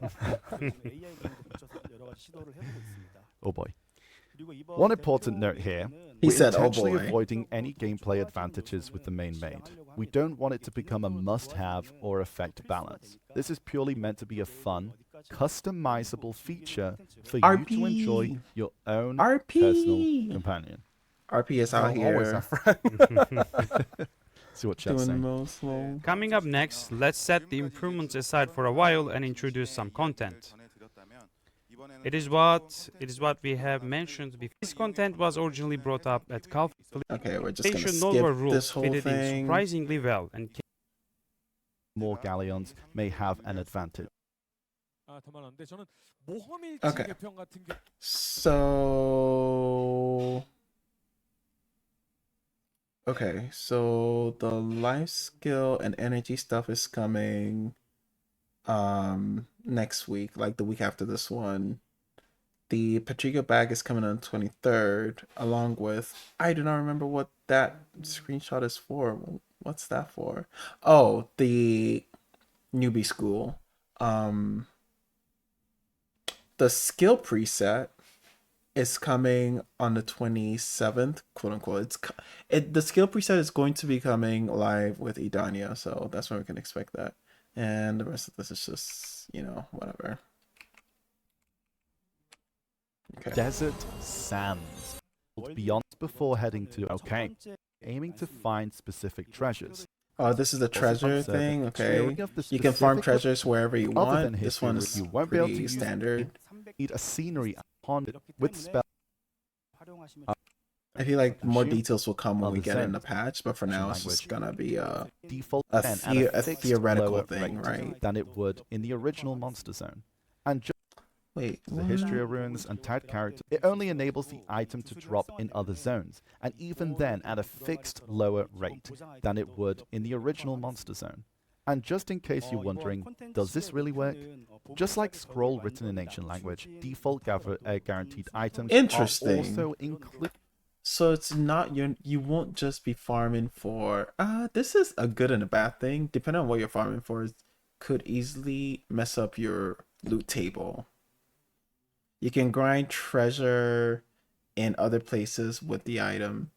Oh boy. One important note here, He we're said, "Oh intentionally boy." avoiding any gameplay advantages with the main maid. We don't want it to become a must-have or affect balance. This is purely meant to be a fun, customizable feature for you RP. to enjoy your own RP. personal companion. RP is out I'll always here have friends. See what chat's doing the saying. most slow. Coming up next, let's set the improvements aside for a while and introduce some content. It is what we have mentioned before. This content was originally brought up at Okay, we're just gonna Calculation skip Nova this rules whole fitted in thing. surprisingly well and More galleons may have an advantage. Okay. So okay, so the life skill and energy stuff is coming next week, like the week after this one. The Patrico bag is coming on 23rd, along with I do not remember what that screenshot is for. What's that for? Oh, the newbie school. The skill preset is coming on the 27th, quote unquote. The skill preset is going to be coming live with Idania, so that's when we can expect that. And the rest of this is just, whatever. Okay. Desert sands. Beyond before heading to aiming to find specific treasures. Oh, this is the treasure observing thing. Okay, clearing of the you can farm specific treasures wherever you other than want. This history, one's you won't be able to pretty use standard. Need a scenery upon with spell. I feel like more Assume details will come when we other get in the zones. patch, but for now it's just gonna be Default a, 10 the- at a fixed theoretical lower thing, rate right? than it would in the original Monster Zone. And just Wait, the history of runes and tagged characters, it only enables the item to drop in other zones, and even then at a fixed lower rate than it would in the original Monster Zone. And just in case you're wondering, does this really work? Just like scroll written in ancient language, default guaranteed items Interesting. are also included. So it's not you won't just be farming for this is a good and a bad thing. Depending on what you're farming for, could easily mess up your loot table. You can grind treasure in other places with the item.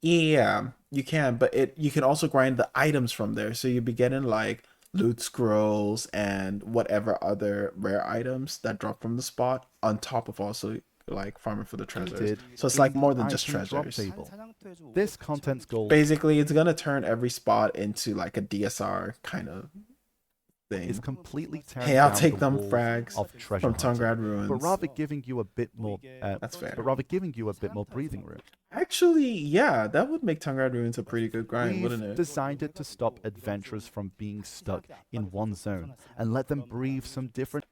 Yeah, you can, but you can also grind the items from there. So you'll be getting like loot scrolls and whatever other rare items that drop from the spot on top of also like farming for the treasures. So it's like more than just Item drop treasures. table. This content's goal Basically, it's gonna turn every spot into like a DSR kind of thing. is completely tearing Hey, I'll down take the them walls frags of treasure from hunting, Tungrad Ruins. but rather giving you a bit more. That's fair. But rather giving you a bit more breathing room. Actually, yeah, that would make Tungrad Ruins a pretty good grind, We've wouldn't it? designed it to stop adventurers from being stuck in one zone and let them breathe some different.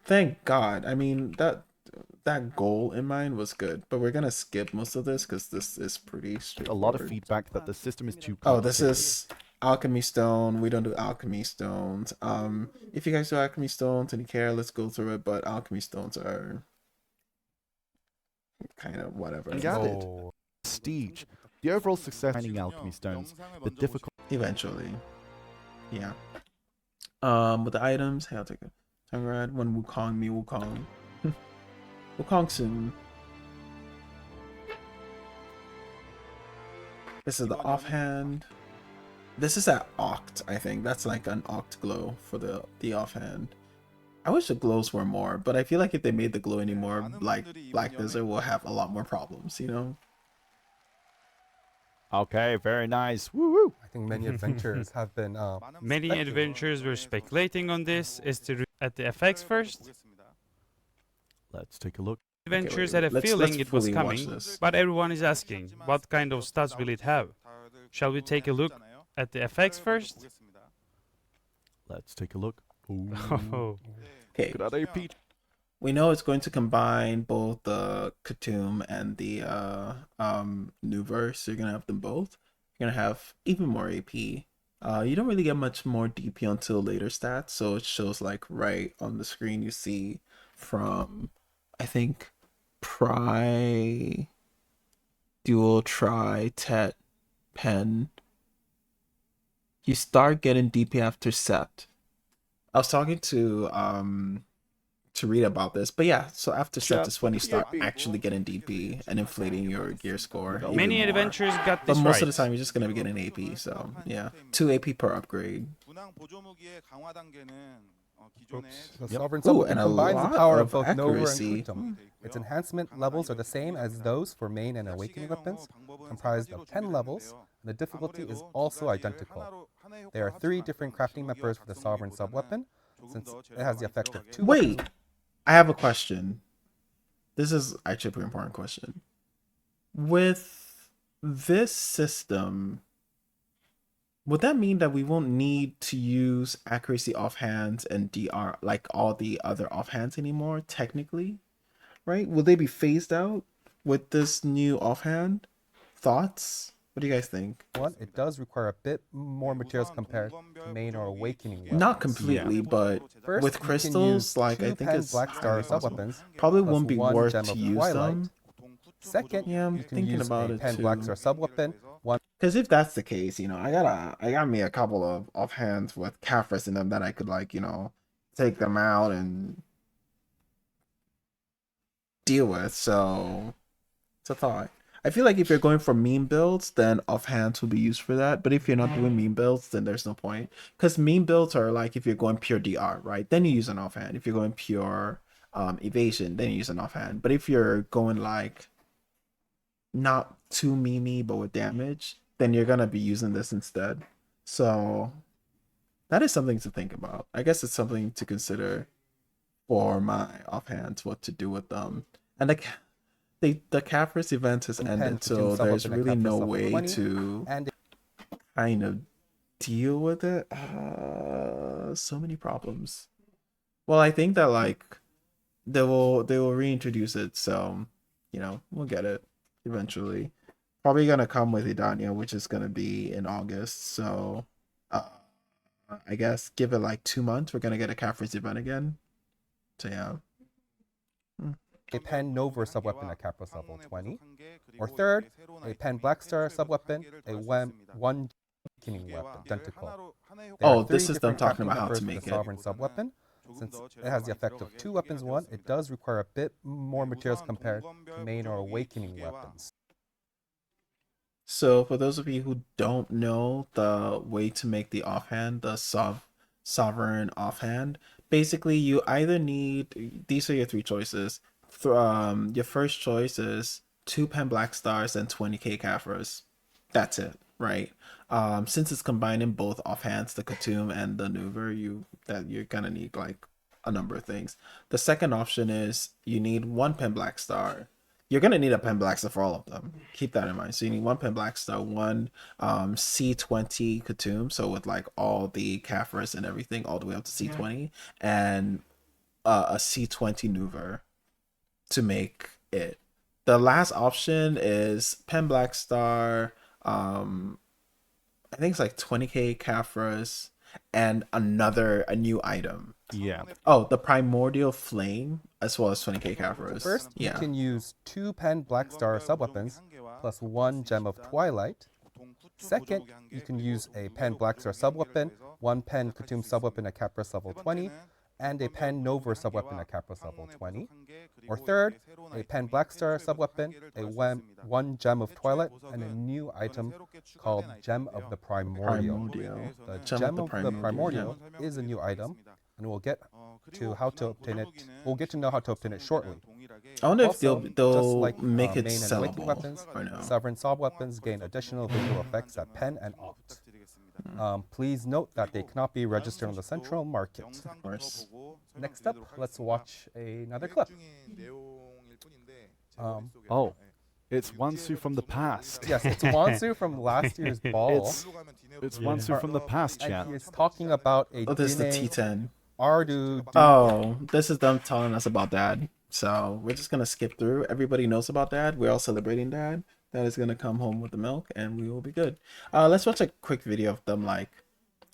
Thank God. I mean, that goal in mind was good, but we're gonna skip most of this because this is pretty A straightforward. lot of feedback that the system is too Oh, this complicated. is alchemy stone. We don't do alchemy stones. If you guys do alchemy stones and you care, let's go through it. But alchemy stones are kind of whatever. Got it. Oh, Prestige. The overall success of finding alchemy stones, the difficult. Eventually, yeah. With the items, hey, I'll take it. Tungrad, when Wukong me Wukong. Wukong soon. This is the offhand. This is at Oct, I think. That's like an Oct glow for the offhand. I wish the glows were more, but I feel like if they made the glow anymore, like Black Desert will have a lot more problems, you know? Okay, very nice. Woo woo. I think many adventurers have been. many adventurers were speculating on this. Is to at the FX first. Let's take a look. Adventurers wait, had a let's feeling it was fully watch coming, this. but everyone is asking, what kind of stats will it have? Shall we take a look at the FX first? Let's take a look. Ooh. Oh, Okay, Good at AP. we know it's going to combine both the Khatum and the new verse. So you're gonna have them both. You're gonna have even more AP. You don't really get much more DP until later stats, so it shows like right on the screen. You see from I think Dual, Tri, Tet, Pen. You start getting DP after Sept. I was talking to read about this, but yeah, so after Sept is when you start actually getting DP and inflating your gear score. even many more. adventurers got But this most right. of the time, you're just gonna be getting AP. So yeah, 2 AP per upgrade. 분황 보조무기의 강화 단계는 The Yep. Sovereign Ooh, Subweapon and a combines the lot power of of both Nova and accuracy. Kutum. Its enhancement levels are the same as those for main and awakening weapons, comprised of 10 levels, and the difficulty is also identical. There are 3 different crafting members for the Sovereign Subweapon, since it has the effect of 2 Wait, weapons. I have a question. This is actually a pretty important question. With this system, would that mean that we won't need to use accuracy offhands and DR like all the other offhands anymore, technically? Right? Will they be phased out with this new offhand? Thoughts? What do you guys think? One, it does require a bit more materials compared to main or awakening weapons. Not completely, but First, with you can crystals, use like I 2 think pen it's Black Star highly possible. subweapons, Probably plus won't be 1 worth gem to of use Twilight. them. Second, Yeah, I'm you can thinking use about a it pen too. Black Star subweapon, 1 Because if that's the case, I got me a couple of offhands with Caphras in them that I could like, take them out and deal with. So it's a thought. I feel like if you're going for meme builds, then offhands will be used for that. But if you're not doing meme builds, then there's no point. Because meme builds are like if you're going pure DR, right? Then you use an offhand. If you're going pure evasion, then you use an offhand. But if you're going like not too memey but with damage, then you're gonna be using this instead. So that is something to think about. I guess it's something to consider for my offhands, what to do with them. And the Caphras event has pen ended, Kutum so there's subweapon at really Caphras no level way 20, to and kind of deal with it. So many problems. Well, I think that like they will reintroduce it, so we'll get it eventually. Probably gonna come with Idania, which is gonna be in August. So I guess give it like 2 months. We're gonna get a Caphras event again. So yeah. a pen Nova subweapon at Caphras level 20. Or third, a pen Black Star subweapon, a 1 awakening weapon, identical. There Oh, are 3 this is them different talking crafting about how members to for the make it. Sovereign subweapon. Since it has the effect of 2 weapons 1, it does require a bit more materials compared to main or awakening weapons. So for those of you who don't know the way to make the offhand, the sovereign offhand, basically you either need, these are your 3 choices. Your first choice is 2 pen black stars and 20k Caphras. That's it, right? Since it's combining both offhands, the Khatum and the Nuver, you're gonna need like a number of things. The second option is you need 1 pen black star. You're gonna need a pen black star for all of them. Keep that in mind. So you need 1 pen black star, 1 C20 Khatum, so with like all the Caphras and everything, all the way up to C20, and a C20 Nuver to make it. The last option is pen black star. I think it's like 20k Caphras and a new item. Yeah. Oh, the primordial flame as well as 20k Caphras. First, you can use 2 pen Black Star subweapons plus 1 gem of Twilight. Second, you can use a pen Black Star subweapon, 1 pen Khatum subweapon at Caphras level 20, and a pen Nova subweapon at Caphras level 20. Or third, a pen Black Star subweapon, a 1 gem of Twilight, and a new item called Gem of the Primordial. The Gem of the Primordial is a new item, and we'll get to how to obtain it. We'll get to know how to obtain it shortly. I wonder if Also, they'll just like make it main and awakening sellable weapons, or no. sovereign sub weapons gain additional visual effects at pen and opt. Please note that they cannot be registered on the central market. Of course. Next up, let's watch another clip. Oh, it's Wansu from the past. Yes, it's Wansu from last year's ball. It's Wansu from the past, chat. And he's talking about a Oh, this is the Dine T10. Ardu. Oh, this is them telling us about Dad. So we're just gonna skip through. Everybody knows about Dad. We're all celebrating Dad. Dad is gonna come home with the milk, and we will be good. Let's watch a quick video of them like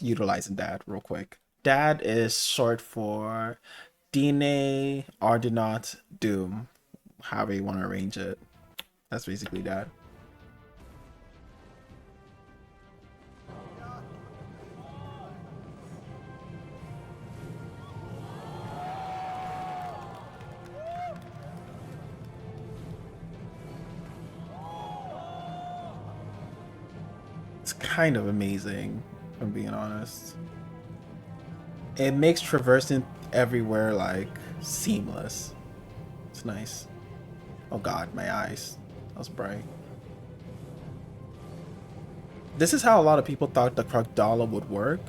utilizing Dad real quick. Dad is short for Dine Ardinot Doom. However you want to arrange it. That's basically Dad. It's kind of amazing, if I'm being honest. It makes traversing everywhere like seamless. It's nice. Oh god, my eyes. That was bright. This is how a lot of people thought the Crocodile would work,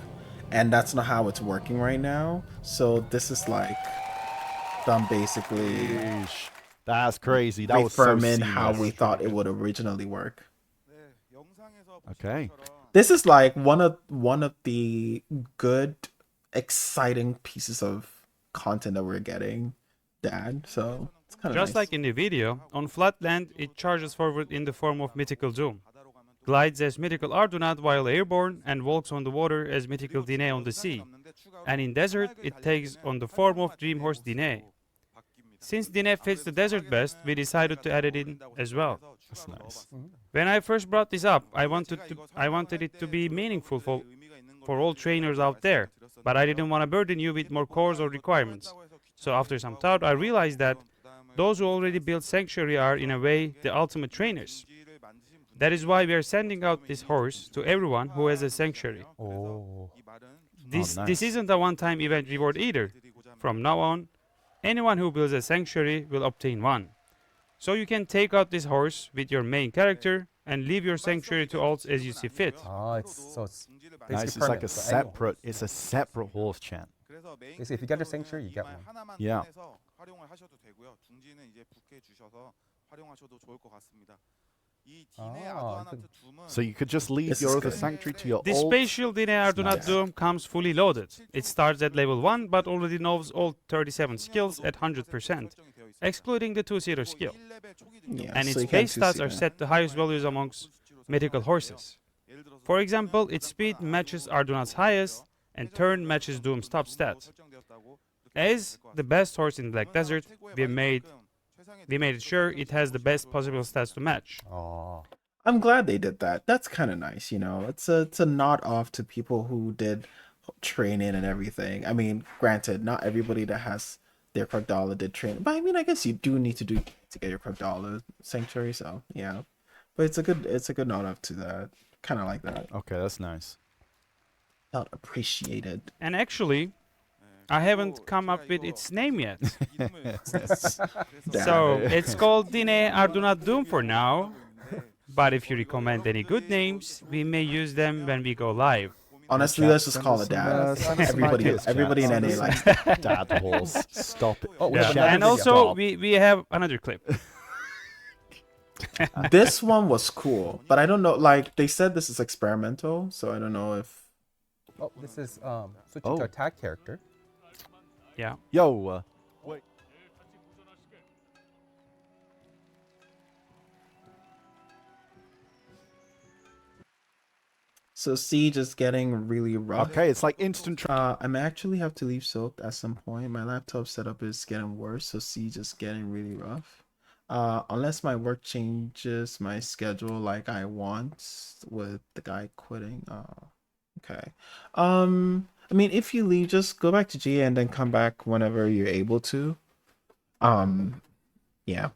and that's not how it's working right now. So this is like them basically Yeesh. That's crazy. That was so reaffirming how seamless. we thought it would originally work. 네, 영상에서 Okay. 보신 것처럼 This is like one of the good, exciting pieces of content that we're getting, Dad. So it's kind of Just nice. like in the video, on Flatland it charges forward in the form of Mythical Doom, glides as Mythical Ardunat while airborne, and walks on the water as Mythical Dine on the sea. And in desert, it takes on the form of Dreamhorse Dine. Since Dine fits the desert best, we decided to add it in as well. That's nice. When I first brought this up, I wanted it to be meaningful for all trainers out there, but I didn't want to burden you with more cores or requirements. So after some thought, I realized that those who already built Sanctuary are, in a way, the ultimate trainers. That is why we are sending out this horse to everyone who has a Sanctuary. Oh. This nice. isn't a one-time event reward either. From now on, anyone who builds a Sanctuary will obtain one. So you can take out this horse with your main character and leave your Sanctuary to alts as you see fit. Ah, it's basically Nice. It's like permanent a for anyone. separate. It's a separate horse chant. Basically, if you get a sanctuary, you get one. Yeah. 활용을 하셔도 되고요. 둥지는 이제 부캐 주셔서 활용하셔도 좋을 것 같습니다. 이 딘의 아, 아두아나트 둠은 So you could just leave This your is other good. sanctuary to your The old. spatial Dine Ardunat nice. Doom comes fully loaded. It starts at level 1 but already knows all 37 skills at 100%, excluding the 2-seater skill. Yeah, And so its you can't base stats two-seat are it. set to highest values amongst mythical horses. For example, its speed matches Ardunat's highest, and turn matches Doom's top stats. As the best horse in Black Desert, we made it sure it has the best possible stats to match. Oh. I'm glad they did that. That's kind of nice, you know. It's a nod off to people who did training and everything. I mean, granted, not everybody that has their Crocodile did training, but I mean, I guess you do need to do to get your Crocodile Sanctuary. So yeah, but it's a good nod off to that. Kind of like that. Okay, that's nice. Felt appreciated. And actually, I haven't come up with its name yet. So it's called Dine Ardunat Doom for now. But if you recommend any good names, we may use them when we go live. Honestly, let's just call it that. Everybody in NA likes that. Dad horse. Stop it. Oh, we have Yeah. another And video. also, Stop. we have another clip. This one was cool, but I don't know. Like they said, this is experimental, so I don't know if. Oh, this is switching Oh. to attack character. Yeah. Yo. Wait. So Siege is getting really rough. Okay, it's like instant. I'm actually have to leave Soaked at some point. My laptop setup is getting worse, so Siege is getting really rough. Unless my work changes my schedule like I want with the guy quitting. Okay. I mean, if you leave, just go back to GA and then come back whenever you're able to. Yeah.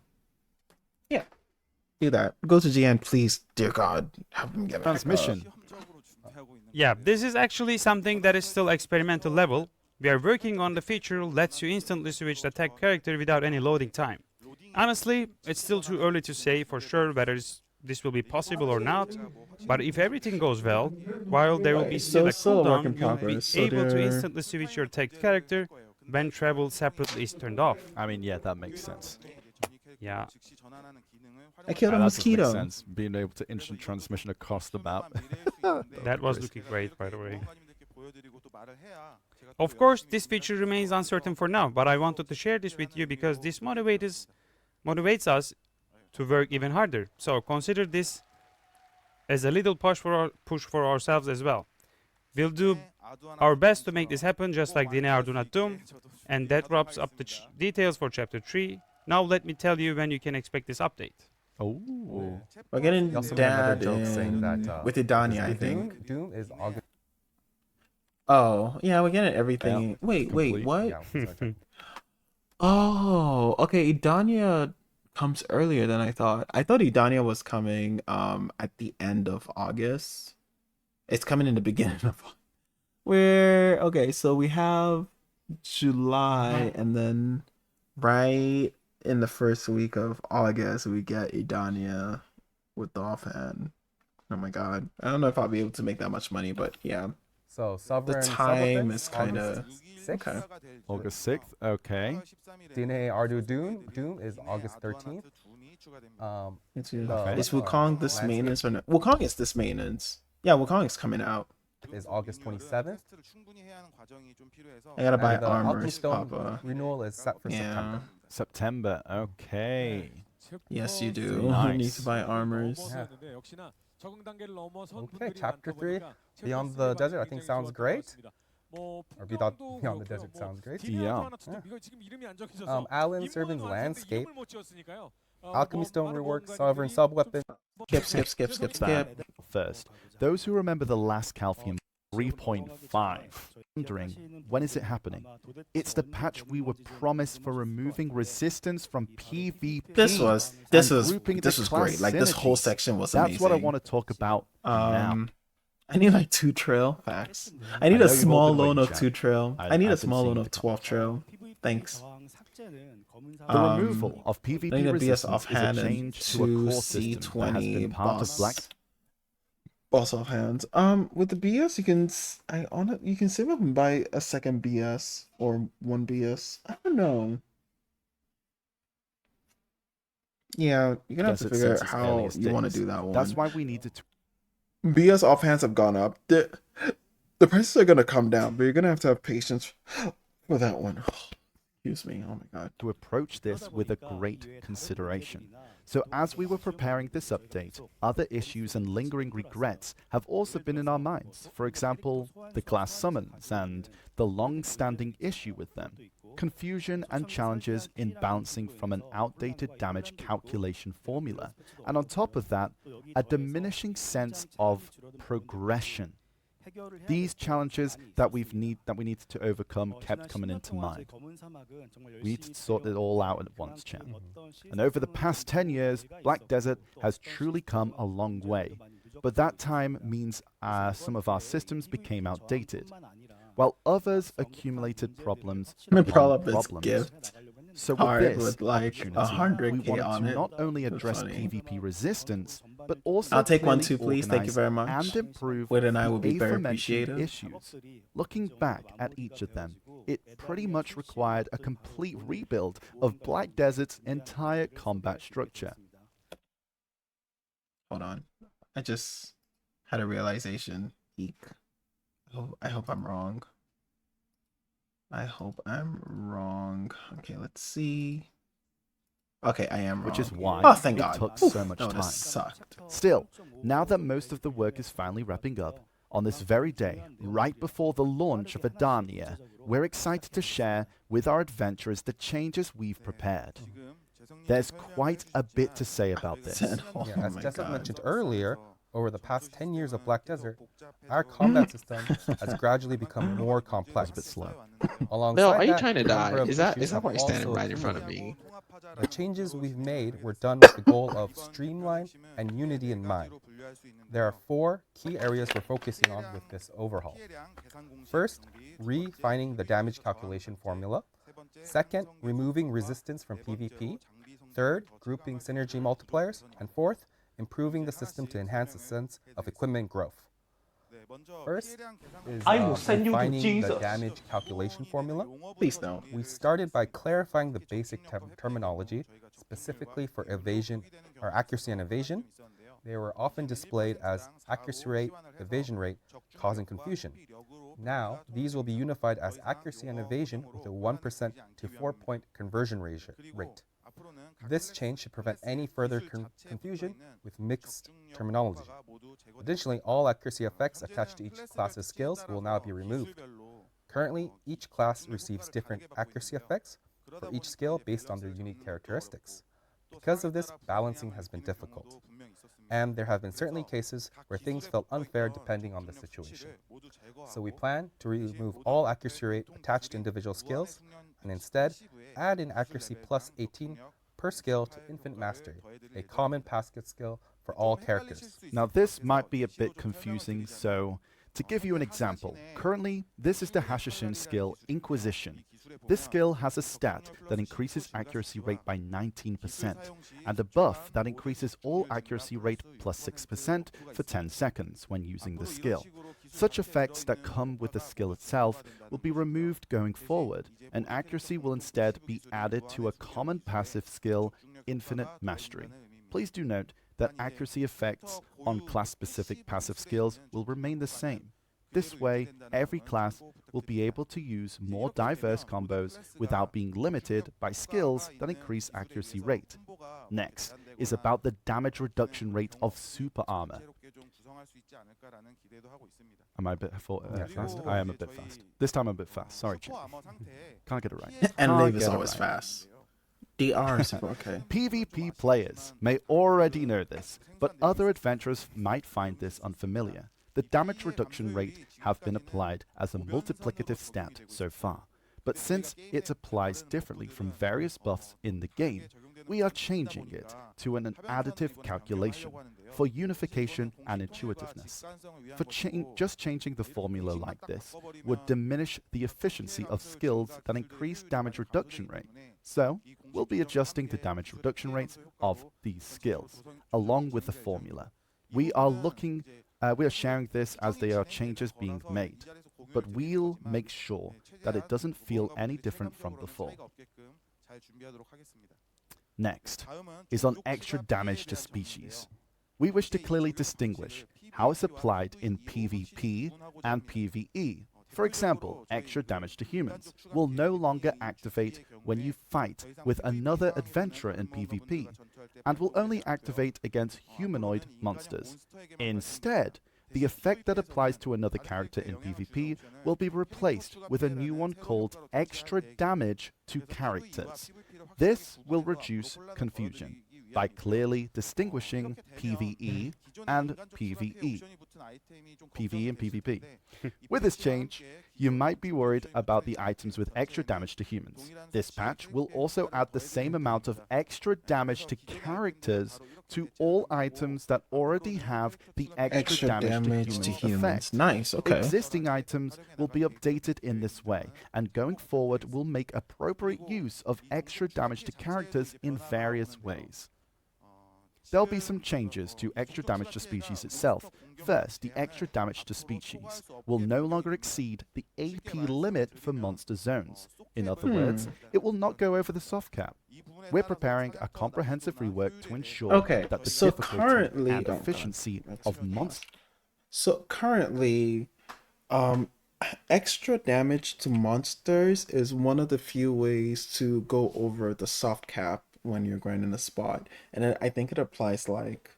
Yeah. Do that. Go to GA and please, dear God, have him get back up. Transmission. Yeah, this is actually something that is still experimental level. We are working on the feature lets you instantly switch the attack character without any loading time. Honestly, it's still too early to say for sure whether this will be possible or not, but if everything goes well, while there will be still a still a work in cooldown, you'll be progress, so able to they're- instantly switch your attack character when travel separately is turned off. I mean, yeah, that makes sense. Yeah. I killed a That does make mosquito. sense. Being able to instant transmission across the map. That was looking great, by the way. Of course, this feature remains uncertain for now, but I wanted to share this with you because this motivates us to work even harder. So consider this as a little push for ourselves as well. We'll do our best to make this happen, just like Dine Ardunat Doom, and that wraps up the details for Chapter 3. Now let me tell you when you can expect this update. Oh. We're getting You also made another Dad joke saying in that with Idania, I the think. Doom is August. Oh, yeah, we're getting everything. Yeah, Wait, complete. what? Yeah, something like that. Oh, okay. Idania comes earlier than I thought. I thought Idania was coming at the end of August. It's coming in the beginning of. We're okay, so we have July, and then right in the first week of August, we get Idania with the offhand. Oh my god. I don't know if I'll be able to make that much money, but yeah. So The Sovereign time Suburbs, is kind August of 6th. okay. August 6th, okay. DNA Ardu Doom is August 13th. The Is Wukong this landscape maintenance or no? Wukong is this maintenance. Yeah, Wukong is coming out. is August 27th. I gotta buy And the armors, Alchemy Stone Papa. renewal is set for Yeah. September. September, okay. Yes, you do. Nice. You need to buy armors. Yeah. Okay, Chapter 3, Beyond the Desert, I think sounds great. Or Beyond the Desert sounds great. Yeah. Alan Servan's Landscape, Alchemy Stone rework, Sovereign Subweapon. Skip. That first. Those who remember the last Calcium 3.5, wondering, when is it happening? It's the patch we were promised for removing resistance from PvP. This was grouping the class great. Like this whole synergies. section was amazing. That's what I want to talk about now. I need like 2 trail facts. I need I know a you've small all been loan waiting, of chat. 2 trail. I need a I've been small loan seeing of the 12 trail. Thanks. The removal of I need PvP a BS resistance is a offhand and change to a 2 core system that has C20 been part of Black. boss offhands. With the BS, you can save up and buy a second BS or 1 BS. I don't know. Yeah, you're gonna have to Desert figure out since its how earliest you want to days. do that one. That's why we needed to BS offhands have gone up. The prices are gonna come down, but you're gonna have to have patience for that one. Excuse me. Oh my god. approach this with a great consideration. So as we were preparing this update, other issues and lingering regrets have also been in our minds. For example, the class summons and the long-standing issue with them, confusion and challenges in balancing from an outdated damage calculation formula, and on top of that, a diminishing sense of progression. These challenges that we needed to overcome kept coming into mind. We need to sort it all out at once, chat. And over the past 10 years, Black Desert has truly come a long way. But that time means some of our systems became outdated, while others accumulated problems I'm gonna upon pull up this problems. gift. So with Art this with like opportunity, we 100K wanted on to it. not only That's address funny. PvP resistance, but also I'll take one clearly too, please. Thank you organize very much. and improve Wait, and I the will be very aforementioned appreciative. issues. Looking back at each of them, it pretty much required a complete rebuild of Black Desert's entire combat structure. Hold on. I just had a realization. Eek. I hope I'm wrong. Okay, let's see. Okay, I am wrong. Which is why Oh, thank it God. took Oof, so much that would've time. sucked. Still, now that most of the work is finally wrapping up, on this very day, right before the launch of Adania, we're excited to share with our adventurers the changes we've prepared. There's quite a bit to say about this. Oh Yeah, as my Jessup God. mentioned earlier, over the past 10 years of Black Desert, our combat system has gradually become more complex. A bit slow. Alongside Bill, are you that, trying to a number die? of Is that issues have why you're standing also right in front of accumulated. me? The changes we've made were done with the goal of streamline and unity in mind. There are 4 key areas we're focusing on with this overhaul. First, refining the damage calculation formula. Second, removing resistance from PvP. Third, grouping synergy multipliers. And fourth, improving the system to enhance a sense of equipment growth. First is I will send you to refining the Jesus. damage calculation formula. Please don't. We started by clarifying the basic terminology, specifically for evasion or accuracy and evasion. They were often displayed as accuracy rate, evasion rate, causing confusion. Now, these will be unified as accuracy and evasion with a 1% to 4-point conversion rate. This change should prevent any further confusion with mixed terminology. Additionally, all accuracy effects attached to each class's skills will now be removed. Currently, each class receives different accuracy effects for each skill based on their unique characteristics. Because of this, balancing has been difficult. And there have been certainly cases where things felt unfair depending on the situation. So we plan to remove all accuracy rate attached to individual skills and instead add in accuracy plus 18 per skill to Infinite Mastery, a common basket skill for all characters. Now this might be a bit confusing, so To give you an example, currently this is the Hashishun skill Inquisition. This skill has a stat that increases accuracy rate by 19% and a buff that increases all accuracy rate plus 6% for 10 seconds when using the skill. Such effects that come with the skill itself will be removed going forward, and accuracy will instead be added to a common passive skill, Infinite Mastery. Please do note that accuracy effects on class-specific passive skills will remain the same. This way, every class will be able to use more diverse combos without being limited by skills that increase accuracy rate. Next is about the damage reduction rate of super armor. Am I a bit fast? I am a bit fast. This time I'm a bit fast. Sorry, Jim. Can't get it right. And Can't Lave is get it always right. fast. DR is super okay. PvP players may already know this, but other adventurers might find this unfamiliar. The damage reduction rate have been applied as a multiplicative stat so far, but since it applies differently from various buffs in the game, we are changing it to an additive calculation for unification and intuitiveness. Just changing the formula like this would diminish the efficiency of skills that increase damage reduction rate. So, we'll be adjusting the damage reduction rates of these skills, along with the formula. We are sharing this as there are changes being made, but we'll make sure that it doesn't feel any different from before. Next is on extra damage to species. We wish to clearly distinguish how it's applied in PvP and PvE. For example, extra damage to humans will no longer activate when you fight with another adventurer in PvP, and will only activate against humanoid monsters. Instead, the effect that applies to another character in PvP will be replaced with a new one called extra damage to characters. This will reduce confusion by clearly distinguishing PvE and PvE. PvE and PvP. With this change, you might be worried about the items with extra damage to humans. This patch will also add the same amount of extra damage to characters to all items that already have the extra damage to humans effect. Nice, okay. Existing items will be updated in this way, and going forward will make appropriate use of extra damage to characters in various ways. There'll be some changes to extra damage to species itself. First, the extra damage to species will no longer exceed the AP limit for monster zones. In other words, it will not go over the soft cap. We're preparing a comprehensive rework to ensure that the difficulty and efficiency of monsters. So currently, extra damage to monsters is one of the few ways to go over the soft cap when you're grinding a spot, and I think it applies like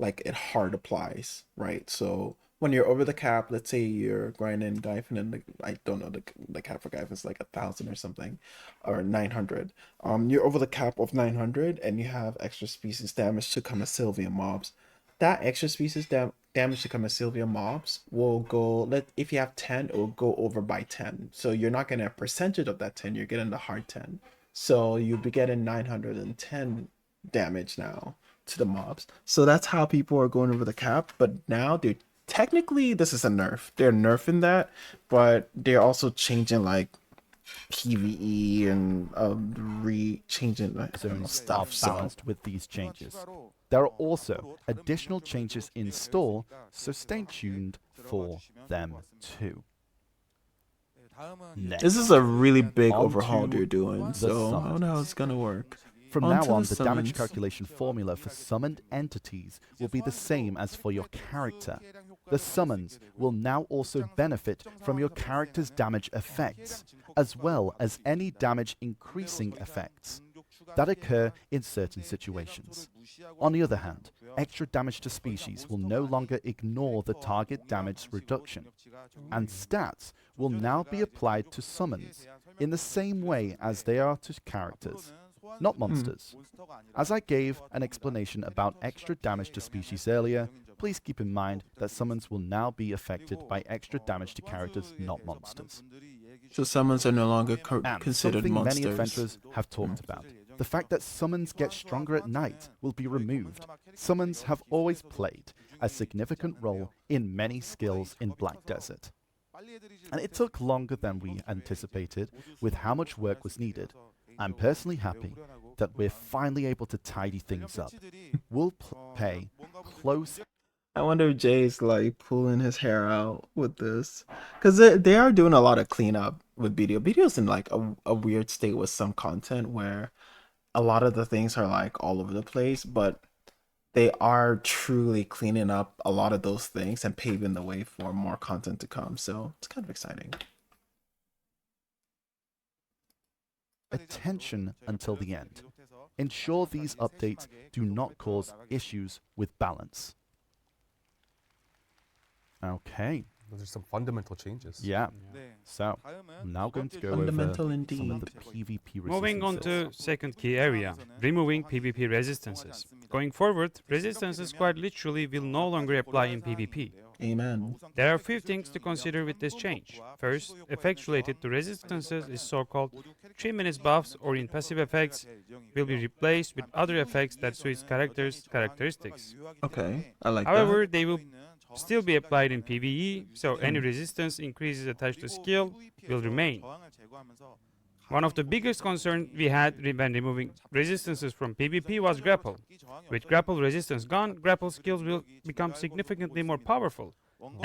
it hard applies, right? So when you're over the cap, let's say you're grinding Gaifen, and I don't know, the cap for Gaifen is like 1,000 or something, or 900. You're over the cap of 900, and you have extra species damage to Sylvia mobs. That extra species damage to Sylvia mobs will go, if you have 10, it will go over by 10. So you're not getting a percentage of that 10, you're getting the hard 10. So you'll be getting 910 damage now to the mobs. So that's how people are going over the cap. But now technically this is a nerf. They're nerfing that, but they're also changing like PvE and changing stuff. Balanced with these changes. There are also additional changes in store, so stay tuned for them too. Next, this is a really big overhaul to you're doing, so I don't know how it's gonna work. From On now to on, the the damage summons. calculation formula for summoned entities will be the same as for your character. The summons will now also benefit from your character's damage effects, as well as any damage increasing effects that occur in certain situations. On the other hand, extra damage to species will no longer ignore the target damage reduction, and stats will now be applied to summons in the same way as they are to characters, not monsters. As I gave an explanation about extra damage to species earlier, please keep in mind that summons will now be affected by extra damage to characters, not monsters. So summons are no longer And considered something monsters. many adventurers have talked about, The fact that summons get stronger at night will be removed. Summons have always played a significant role in many skills in Black Desert. And it took longer than we anticipated with how much work was needed. I'm personally happy that we're finally able to tidy things up. We'll pay close. I wonder if Jay's like pulling his hair out with this, because they are doing a lot of cleanup with BDO. BDO's in like a weird state with some content where a lot of the things are like all over the place, but they are truly cleaning up a lot of those things and paving the way for more content to come. So it's kind of exciting. Attention until the end. Ensure these updates do not cause issues with balance. Okay. Those are some fundamental changes. Yeah. So I'm now going to go over Fundamental some indeed. of the PvP resistances. Moving on to second key area, removing PvP resistances. Going forward, resistances quite literally will no longer apply in PvP. Amen. There are a few things to consider with this change. First, effects related to resistances is so-called 3 minutes buffs or in passive effects will be replaced with other effects that suits characters' characteristics. Okay, I like However, that. they will still be applied in PvE, so any resistance increases attached to skill will remain. One of the biggest concerns we had when removing resistances from PvP was grapple. With grapple resistance gone, grapple skills will become significantly more powerful,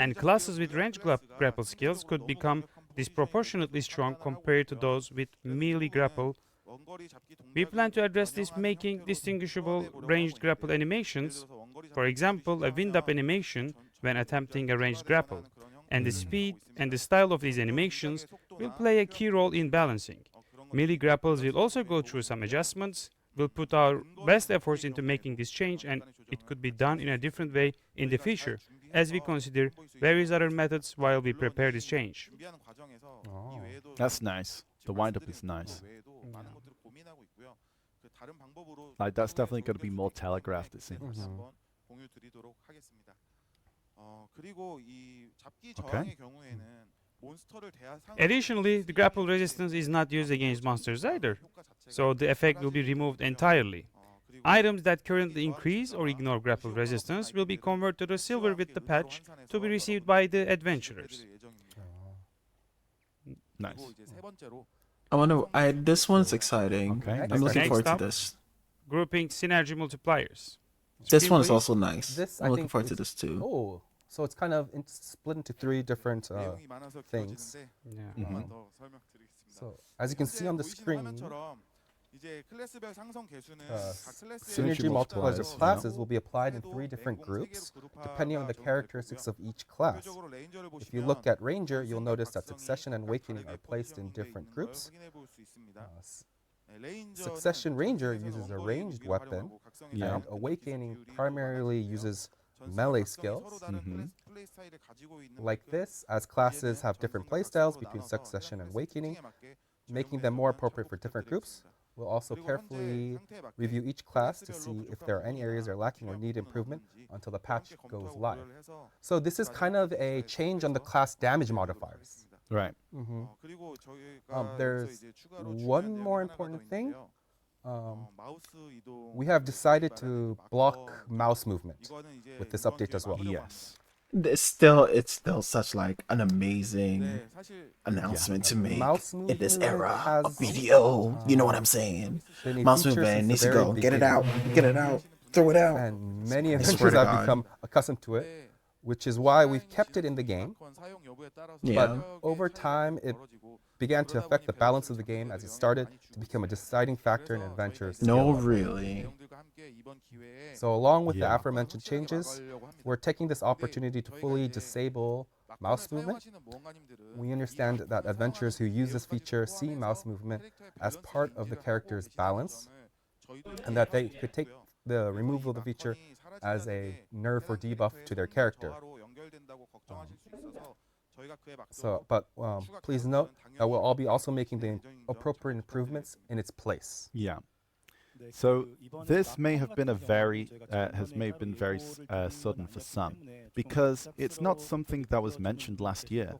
and classes with ranged grapple skills could become disproportionately strong compared to those with melee grapple. We plan to address this making distinguishable ranged grapple animations, for example, a wind-up animation when attempting a ranged grapple, and the speed and the style of these animations will play a key role in balancing. Melee grapples will also go through some adjustments. We'll put our best efforts into making this change, and it could be done in a different way in the future, as we consider various other methods while we prepare this change. Oh. That's nice. The wind-up is nice. Like, that's definitely going to be more telegraphed, it seems. Okay. Additionally, the grapple resistance is not used against monsters either, so the effect will be removed entirely. Items that currently increase or ignore grapple resistance will be converted to silver with the patch to be received by the adventurers. Nice. I wonder. This one's exciting. Okay, I'm looking next forward to up. this. Grouping synergy multipliers. This Screen, one's please. also nice. This, I'm I looking think forward to it's- this too. Oh, so it's kind of split into 3 different things. Yeah. Mhm. So as you can see on the screen, synergy multipliers of multipliers, classes will be applied in 3 different groups, depending on the characteristics of each class. If you look at Ranger, you'll notice that Succession and Awakening are placed in different groups. Succession Ranger uses a ranged weapon, Yeah. and Awakening primarily uses melee skills. Mhm. Like this, as classes have different playstyles between Succession and Awakening, making them more appropriate for different groups. We'll also carefully review each class to see if there are any areas that are lacking or need improvement until the patch goes live. So this is kind of a change on the class damage modifiers. Right. There's one more important thing. We have decided to block mouse movement with this update as well. Yes. It's still such like an amazing announcement to make Mouse in this movement era has, of video. You know what I'm saying? been a Mouse feature movement since needs the to very go. Get it beginning. out, throw it out. And many I swear adventurers to have God. become accustomed to it, which is why we've kept it in the game. Yeah. But over time, it began to affect the balance of the game as it started to become a deciding factor in adventure's skill No, level. really. So along with the Yeah. aforementioned changes, we're taking this opportunity to fully disable mouse movement. We understand that adventurers who use this feature see mouse movement as part of the character's balance, and that they could take the removal of the feature as a nerf or debuff to their character. But please note that we'll all be also making the appropriate improvements in its place. Yeah. So this may have been very sudden for some, because it's not something that was mentioned last year.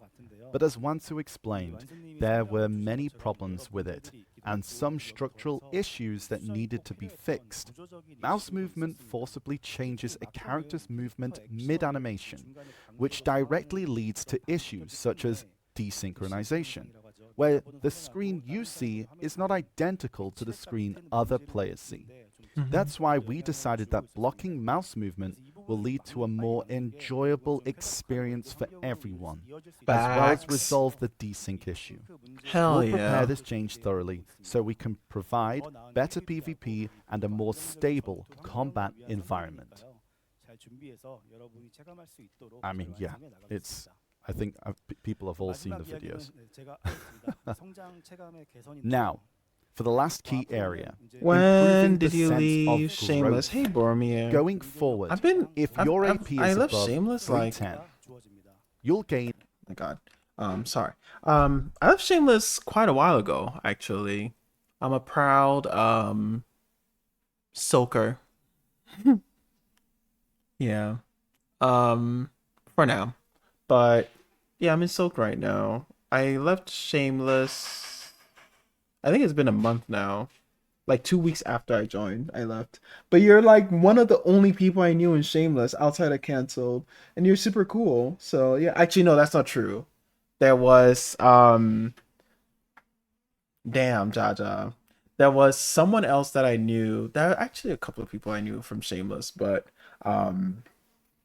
But as Wansu explained, there were many problems with it, and some structural issues that needed to be fixed. Mouse movement forcibly changes a character's movement mid-animation, which directly leads to issues such as desynchronization, where the screen you see is not identical to the screen other players see. That's why we decided that blocking mouse movement will lead to a more enjoyable experience for everyone, as well as Facts. resolve the desync issue. Hell We'll prepare yeah. this change thoroughly so we can provide better PvP and a more stable combat environment. I mean, yeah, I think people have all seen the videos. Now, for the last key area, When improving did the you sense leave of Shameless? growth. Hey, Boromir. Going forward, if I've- your I've- AP I is left above Shameless, like- 310, you'll gain My God. Sorry. I left Shameless quite a while ago, actually. I'm a proud soaker. Yeah. For now. But yeah, I'm in soak right now. I left Shameless. I think it's been a month now. Like 2 weeks after I joined, I left. But you're like one of the only people I knew in Shameless outside of Cancelled, and you're super cool. So yeah, actually no, that's not true. There was damn Jaja. There was someone else that I knew. There are actually a couple of people I knew from Shameless, but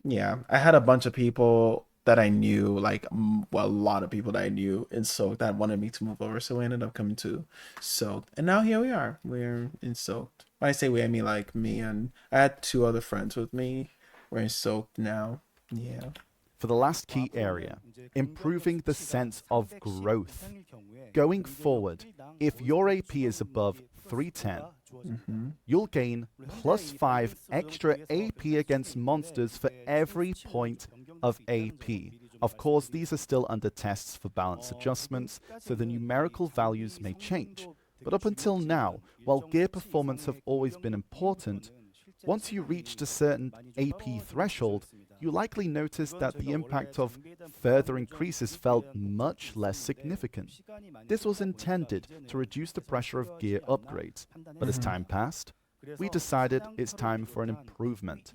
yeah, I had a bunch of people that I knew, like well, a lot of people that I knew in Soaked that wanted me to move over, so we ended up coming to Soaked, and now here we are. We're in Soaked. When I say we, I mean like me and I had 2 other friends with me. We're in Soaked now. Yeah. for the last key area, improving the sense of growth. Going forward, if your AP is above 310, you'll gain +5 extra AP against monsters for every point of AP. Of course, these are still under tests for balance adjustments, so the numerical values may change. But up until now, while gear performance have always been important, once you reached a certain AP threshold, you likely noticed that the impact of further increases felt much less significant. This was intended to reduce the pressure of gear upgrades, but as time passed, we decided it's time for an improvement.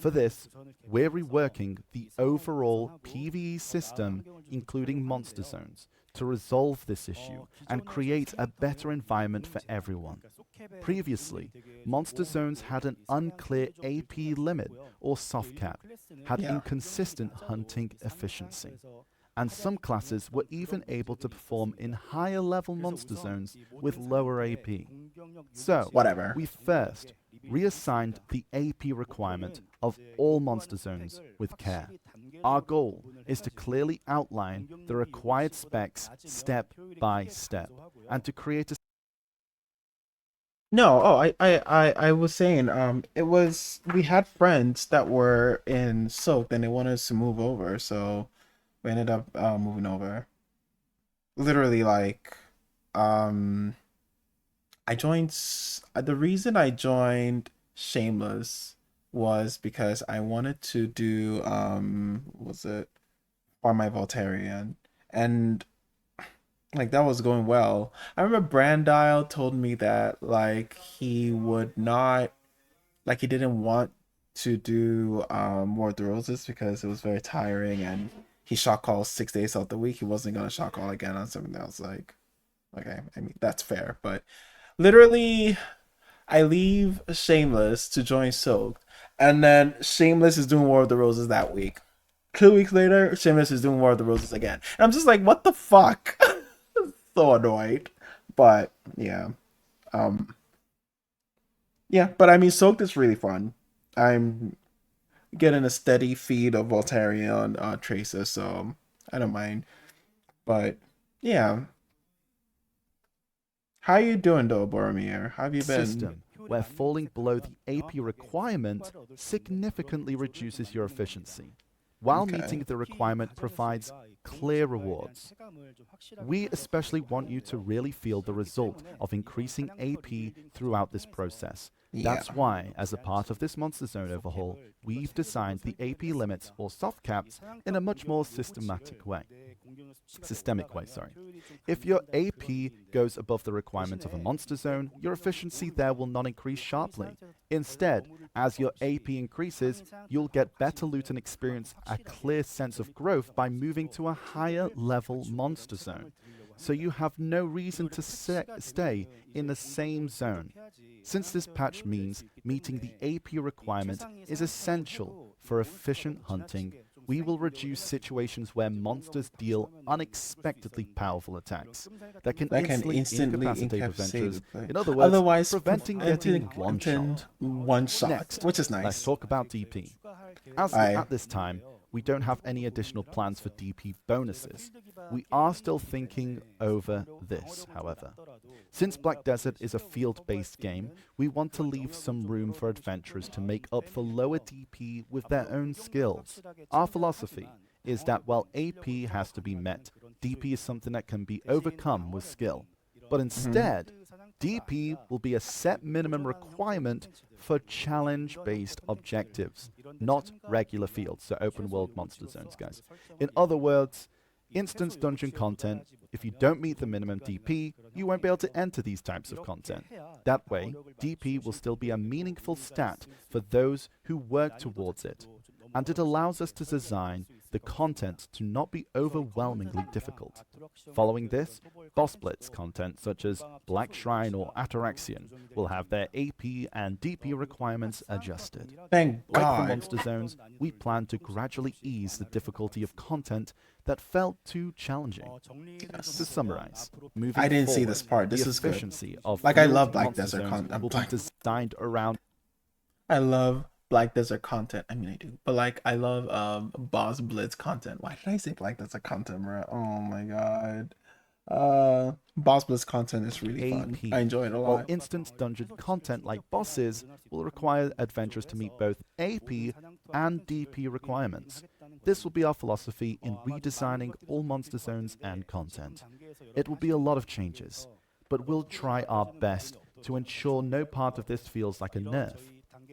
For this, we're reworking the overall PvE system, including monster zones, to resolve this issue and create a better environment for everyone. Previously, monster zones had an unclear AP limit or soft cap, had inconsistent hunting efficiency, and some classes were even able to perform in higher level monster zones with lower AP. So, Whatever. we first reassigned the AP requirement of all monster zones with care. Our goal is to clearly outline the required specs step by step, and to create a No, I was saying, it was we had friends that were in Soaked and they wanted us to move over, so we ended up moving over. Literally, like, I joined. The reason I joined Shameless was because I wanted to do what was it, Farm My Voltarian, and like that was going well. I remember Brandile told me that like he would not, like he didn't want to do War of the Roses because it was very tiring, and he shot calls 6 days out the week. He wasn't gonna shot call again on something else. Like, okay, I mean that's fair, but literally I leave Shameless to join Soaked, and then Shameless is doing War of the Roses that week. 2 weeks later, Shameless is doing War of the Roses again. And I'm just like, what the fuck? So annoyed. But yeah. Yeah, but I mean Soaked is really fun. I'm getting a steady feed of Voltarion Tracer, so I don't mind. But yeah. How you doing though, Boromir? How have you been? system where falling below the AP requirement significantly reduces your efficiency, while Okay. meeting the requirement provides clear rewards. We especially want you to really feel the result of increasing AP throughout this process. That's why, as a part of this Monster Zone overhaul, we've designed the AP limits or soft caps in a much more systemic way. If your AP goes above the requirement of a Monster Zone, your efficiency there will not increase sharply. Instead, as your AP increases, you'll get better loot and experience a clear sense of growth by moving to a higher level Monster Zone. So you have no reason to stay in the same zone. Since this patch means meeting the AP requirement is essential for efficient hunting, we will reduce situations where monsters deal unexpectedly powerful attacks that can instantly incapacitate adventurers. In other words, otherwise preventing getting one-shot. Next, which is nice. let's talk about DP. As at this time, we don't have any additional plans for DP bonuses. We are still thinking over this, however. Since Black Desert is a field-based game, we want to leave some room for adventurers to make up for lower DP with their own skills. Our philosophy is that while AP has to be met, DP is something that can be overcome with skill. But instead, DP will be a set minimum requirement for challenge-based objectives, not regular fields, so open world monster zones, guys. In other words, instance dungeon content, if you don't meet the minimum DP, you won't be able to enter these types of content. That way, DP will still be a meaningful stat for those who work towards it, and it allows us to design the content to not be overwhelmingly difficult. Following this, boss blitz content such as Black Shrine or Ataraxian will have their AP and DP requirements adjusted. Thank Like God. for monster zones, we plan to gradually ease the difficulty of content that felt too challenging. To summarize, moving I didn't see forward, this part. This the is good. efficiency of Like, I field love Black monster Desert zones content. will be designed around I love Black Desert content. I mean, I do, but like, I love Boss Blitz content. Why did I say Black Desert content, bro? Oh my God. Boss Blitz content is really fun. AP. I enjoy it a While lot. instance dungeon content like bosses will require adventurers to meet both AP and DP requirements. This will be our philosophy in redesigning all monster zones and content. It will be a lot of changes, but we'll try our best to ensure no part of this feels like a nerf.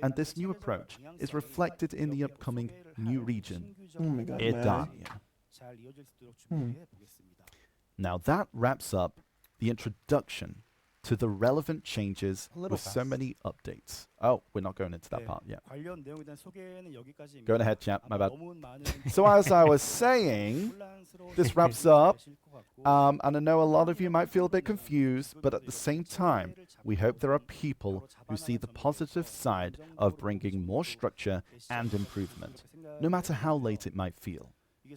And this new approach is reflected in the upcoming new region, Oh my God, man. Edania. Now that wraps up the introduction to the relevant changes with so many updates. Oh, we're not going into that part yet. Going ahead, chat, my bad. So as I was saying, this wraps up, and I know a lot of you might feel a bit confused, but at the same time, we hope there are people who see the positive side of bringing more structure and improvement, no matter how late it might feel.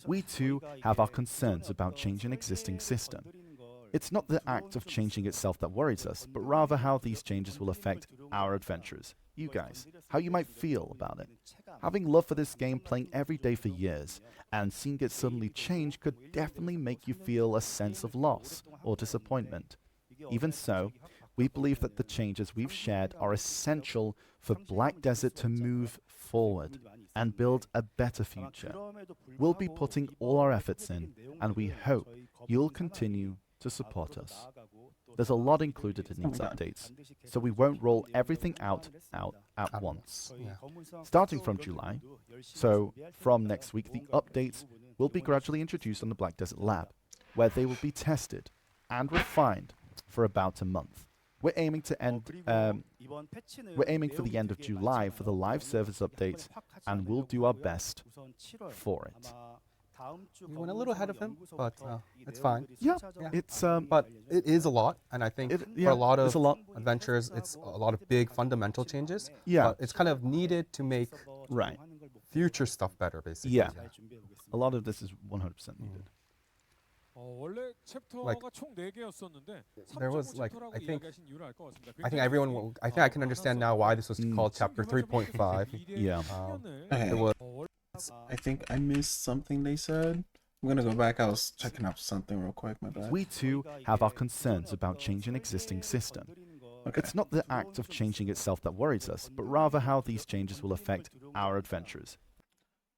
We too have our concerns about changing existing system. It's not the act of changing itself that worries us, but rather how these changes will affect our adventurers, you guys, how you might feel about it. Having love for this game playing every day for years, and seeing it suddenly change could definitely make you feel a sense of loss or disappointment. Even so, we believe that the changes we've shared are essential for Black Desert to move forward and build a better future. We'll be putting all our efforts in, and we hope you'll continue to support us. There's a lot included in these updates, so we won't roll everything out at once. Starting from July, so from next week, the updates will be gradually introduced on the Black Desert Lab, where they will be tested and refined for about a month. We're aiming to end. We're aiming for the end of July for the live service updates, and we'll do our best for it. We went a little ahead of him, but it's fine. Yeah, it's But it is a lot, and I think for a lot of adventures, it's a lot of big fundamental changes. Yeah. But it's kind of needed to make right. future stuff better, basically. Yeah, a lot of this is 100% needed. 원래 챕터가 Like, 총 4개였었는데 there was like I think I think I can understand now why this was called chapter 3.5. Yeah. It was I think I missed something they said. I'm gonna go back. I was checking up something real quick. My bad. We too have our concerns about changing existing system. Okay. It's not the act of changing itself that worries us, but rather how these changes will affect our adventurers.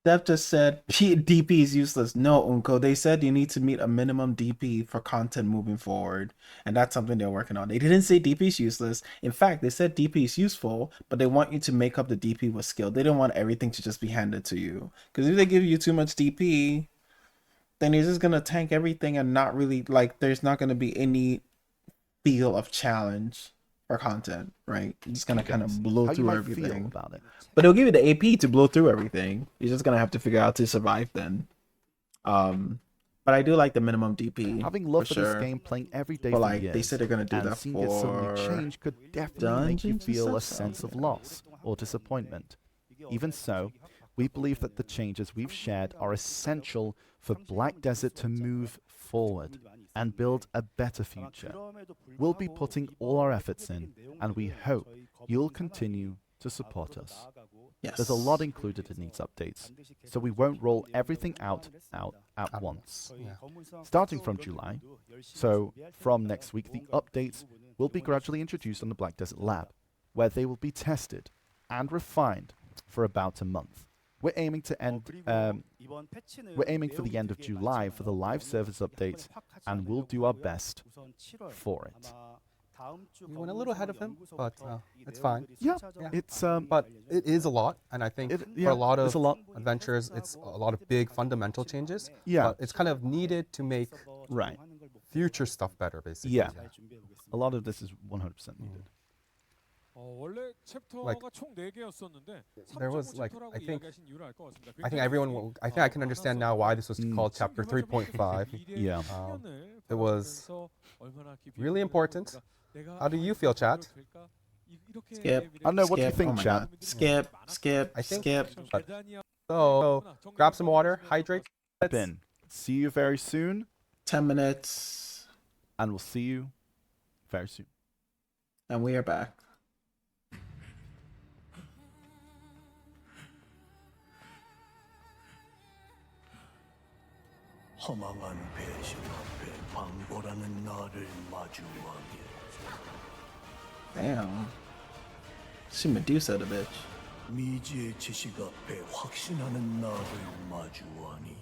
Dev just said DP is useless. No, Unko. They said you need to meet a minimum DP for content moving forward, and that's something they're working on. They didn't say DP is useless. In fact, they said DP is useful, but they want you to make up the DP with skill. They don't want everything to just be handed to you. Because if they give you too much DP, then you're just gonna tank everything and not really like. There's not gonna be any feel of challenge for content, right? You're just gonna kind of blow How you through might feel everything. about it. But they'll give you the AP to blow through everything. You're just gonna have to figure out to survive then. But I do like the minimum DP. Having love for sure. this game, playing every day But for like years, they said they're gonna do and that seeing it suddenly for change could definitely make you dungeons and feel a stuff, sense so of yeah. loss or disappointment. Even so, we believe that the changes we've shared are essential for Black Desert to move forward and build a better future. We'll be putting all our efforts in, and we hope you'll continue to support us. Yes. There's a lot included in these updates, so we won't roll everything out at once. Yeah. Starting from July, so from next week, the updates will be gradually introduced on the Black Desert Lab, where they will be tested and refined for about a month. We're aiming to end. We're aiming for the end of July for the live service updates, and we'll do our best for it. We went a little ahead of him, but it's fine. Yeah, Yeah. it's But it is a lot, and I think for a lot it's of a lot. adventures, it's a lot of big fundamental changes. Yeah. But it's kind of needed to make Right. future stuff better, basically. Yeah. A lot of this is 100% needed. 원래 챕터가 Like, 총 4개였었는데 there was, like, I think 이유를 알것 같습니다. I think everyone will, I think I can understand now why this was called chapter 3.5. Yeah. It was really important. How do you feel, chat? Skip. I don't know, what do you Skip. think, Oh my chat? God. Skip. I think- Skip. So grab some water, hydrate. Ben, see you very soon, 10 minutes, and we'll see you very soon. and we are back. 허망한 배신 앞에 방보라는 나를 마주하게. Damn. She Medusa the bitch. 미지의 지식 앞에 확신하는 나를 마주하니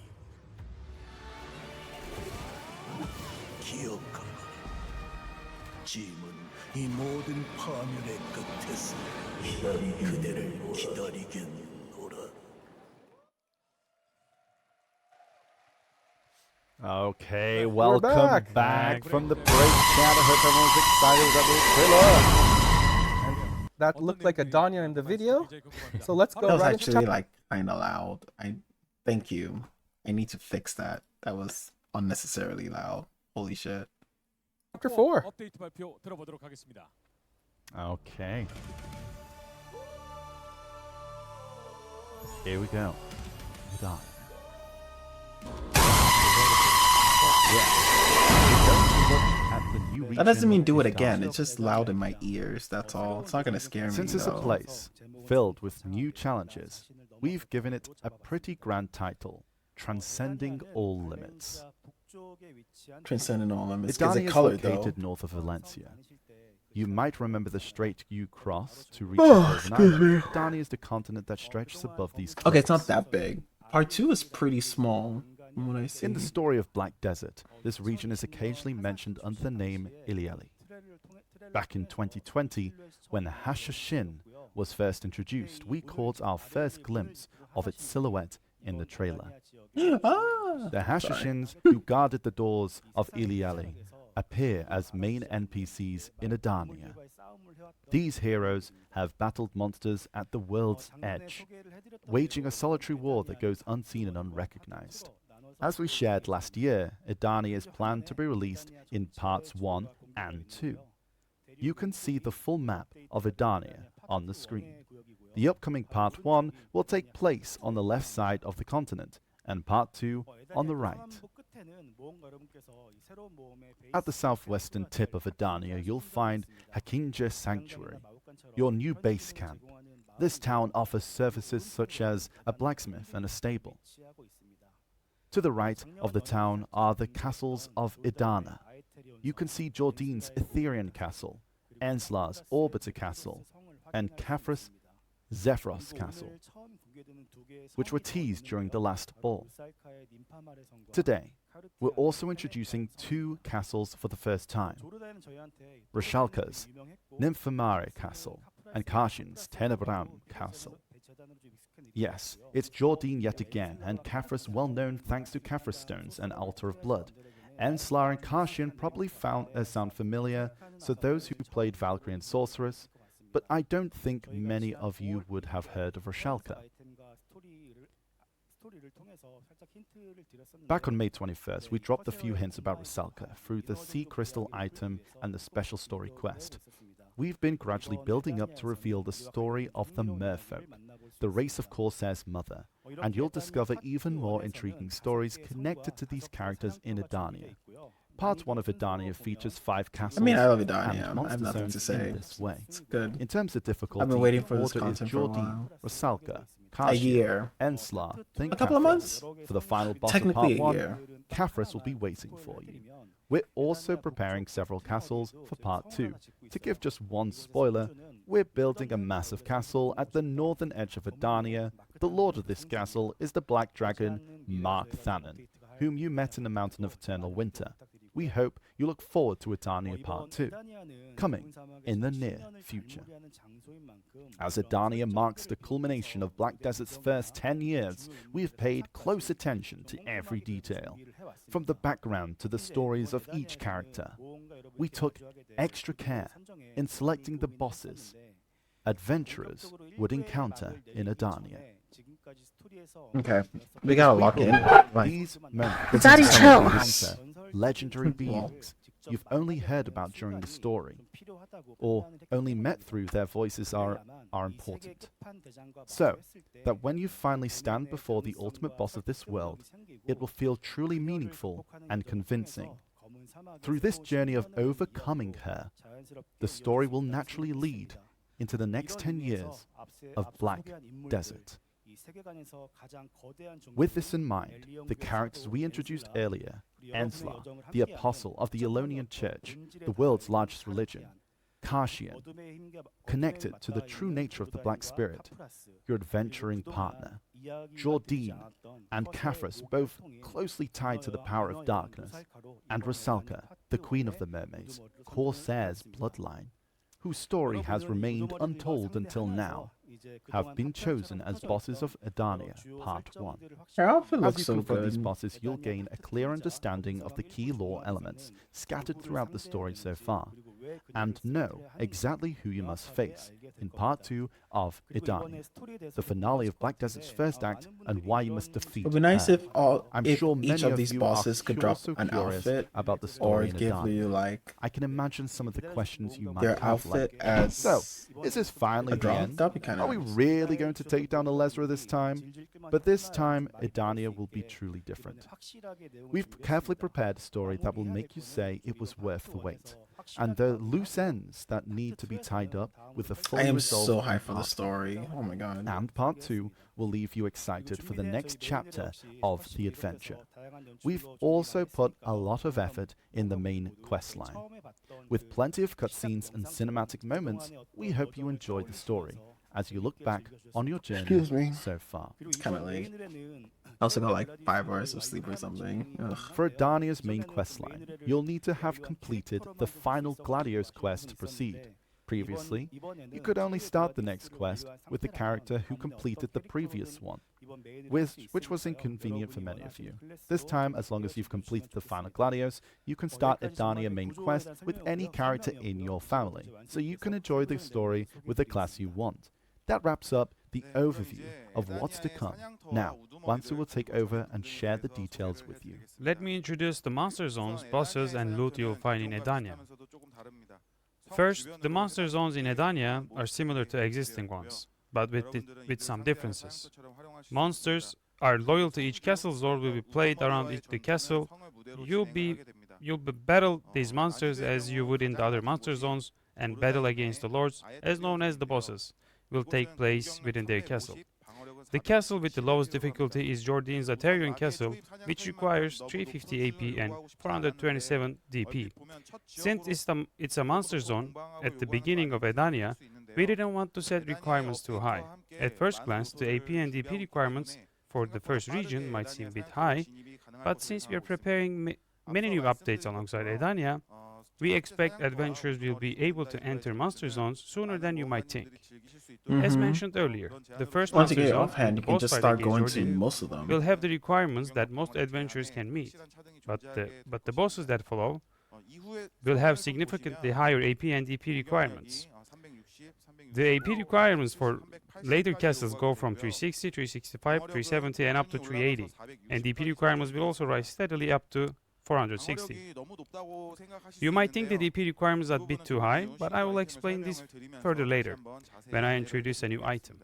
기억하거라. 짐은 이 모든 파멸의 끝에서 그대를 기다리겠노라. Okay, We're welcome back. back from the break, chat. I hope everyone's excited with that little trailer. That looked like Adania in the video. So let's go That was right into actually chapter. like kind of loud. Thank you. I need to fix that. That was unnecessarily loud. Holy shit. Chapter 4. 업데이트 발표 들어보도록 하겠습니다. Okay. Here we go. Done. That doesn't mean do it again. It's just loud in my ears. That's all. It's not gonna scare me. Since it's a though. place filled with new challenges, we've given it a pretty grand title, Transcending All Limits. Transcending all limits. Is Idani it is colored though? located north of Valencia. You might remember the strait you cross to reach Oh, the Golden excuse me. Island. Idani is the continent that stretches above these cliffs. Okay, it's not that big. Part 2 is pretty small from what I see. In the story of Black Desert, this region is occasionally mentioned under the name Iliali. Back in 2020, when the Hashashin was first introduced, we caught our first glimpse of its silhouette in the trailer. Ah, The Hashashins, who guarded the doors of Iliali, appear as main NPCs in Adania. These heroes have battled monsters at the world's edge, waging a solitary war that goes unseen and unrecognized. As we shared last year, Adania is planned to be released in parts 1 and 2. You can see the full map of Adania on the screen. The upcoming part 1 will take place on the left side of the continent, and part 2 on the right. At the southwestern tip of Adania, you'll find Hakinja Sanctuary, your new base camp. This town offers services such as a blacksmith and a stable. To the right of the town are the castles of Idana. You can see Jordine's Etherian Castle, Enslar's Orbiter Castle, and Kafris Zephyros Castle, which were teased during the last ball. Today, we're also introducing 2 castles for the first time. Rushalka's Nymphomare Castle and Kashin's Tenebram Castle. Yes, it's Jordine yet again, and Caphras well known thanks to Caphras stones and Altar of Blood. Enslar and Kashin probably sound familiar, so those who played Valkyrie and Sorceress, but I don't think many of you would have heard of Rushalka. Back on May 21st, we dropped a few hints about Rushalka through the Sea Crystal item and the special story quest. We've been gradually building up to reveal the story of the Merfolk, the race of Corsair's mother, and you'll discover even more intriguing stories connected to these characters in Edania. Part 1 of Edania features 5 castles. I mean, I love and Edania. I monster have nothing to zones say. in this way. It's good. In terms of difficulty, I've been waiting for the this order is content for a Jordine, while. Rushalka, A Kashin, year. Enslar, then A couple of Caphras. months? For the final boss of Technically Part a 1, year. Caphras will be waiting for you. We're also preparing several castles for Part 2. To give just one spoiler, we're building a massive castle at the northern edge of Edania. The lord of this castle is the Black Dragon, Mark Thanon, whom you met in the Mountain of Eternal Winter. We hope you look forward to Edania Part 2, coming in the near future. As Edania marks the culmination of Black Desert's first 10 years, we have paid close attention to every detail. From the background to the stories of each character, we took extra care in selecting the bosses adventurers would encounter in Edania. Okay, we gotta lock in. Like, These moments Daddy, chill. encounter legendary beings you've only heard about during the story, or only met through their voices are important. So that when you finally stand before the ultimate boss of this world, it will feel truly meaningful and convincing. Through this journey of overcoming her, the story will naturally lead into the next 10 years of Black Desert. With this in mind, the characters we introduced earlier, Enslar, the apostle of the Ionian Church, the world's largest religion, Kashian, connected to the true nature of the Black Spirit, your adventuring partner, Jordine and Caphras, both closely tied to the power of darkness, and Rushalka, the queen of the mermaids, Corsair's bloodline, whose story has remained untold until now, have been chosen as bosses of Edania Part 1. her outfit As looks you so confront these good. bosses, you'll gain a clear understanding of the key lore elements scattered throughout the story so far, and know exactly who you must face in Part 2 of Edania, the finale of Black Desert's first act, and why you must defeat It would be nice her. if I'm sure each many of of these you bosses are could drop also an curious outfit about the or story in give Edania. you like I can imagine some of the questions you might their have, outfit like, as so, is this finally a the drop. end? That'd be kind Are of we nice. really going to take down Alezra this time? But this time, Edania will be truly different. We've carefully prepared a story that will make you say it was worth the wait, and the loose ends that need to be tied up with the full I am resolve so in hyped for the Part story. Oh my god. and Part 2 will leave you excited for the next chapter of the adventure. We've also put a lot of effort in the main quest line. With plenty of cutscenes and cinematic moments, we hope you enjoy the story as you look back on your journey Excuse me. so far. It's kind of late. I also got like 5 hours of sleep or something. Ugh. For Edania's main questline, you'll need to have completed the final Gladios quest to proceed. Previously, you could only start the next quest with the character who completed the previous one, which was inconvenient for many of you. This time, as long as you've completed the final Gladios, you can start Edania main quest with any character in your family, so you can enjoy the story with the class you want. That wraps up the overview of what's to come. Now, Wansu will take over and share the details with you. Let me introduce the monster zones, bosses, and loot you'll find in Edania. First, the monster zones in Edania are similar to existing ones, but with some differences. Monsters are loyal to each castle zone will be played around the castle. You'll battle these monsters as you would in the other monster zones, and battle against the lords, as known as the bosses, will take place within their castle. The castle with the lowest difficulty is Jordine's Atarian Castle, which requires 350 AP and 427 DP. Since it's a monster zone at the beginning of Edania, We didn't want to set requirements too high. At first glance, the AP and DP requirements for the first region might seem a bit high, but since we are preparing many new updates alongside Edania, we expect adventurers will be able to enter monster zones sooner than you might think. As mentioned earlier, the first Once you monster get it zone offhand, and you the can boss just fight start against going to Jordan most of them. will have the requirements that most adventurers can meet, but the bosses that follow will have significantly higher AP and DP requirements. The AP requirements for later castles go from 360, 365, 370 and up to 380, and DP requirements will also rise steadily up to 460. You might think the DP requirements are a bit too high, but I will explain this further later, when I introduce a new item.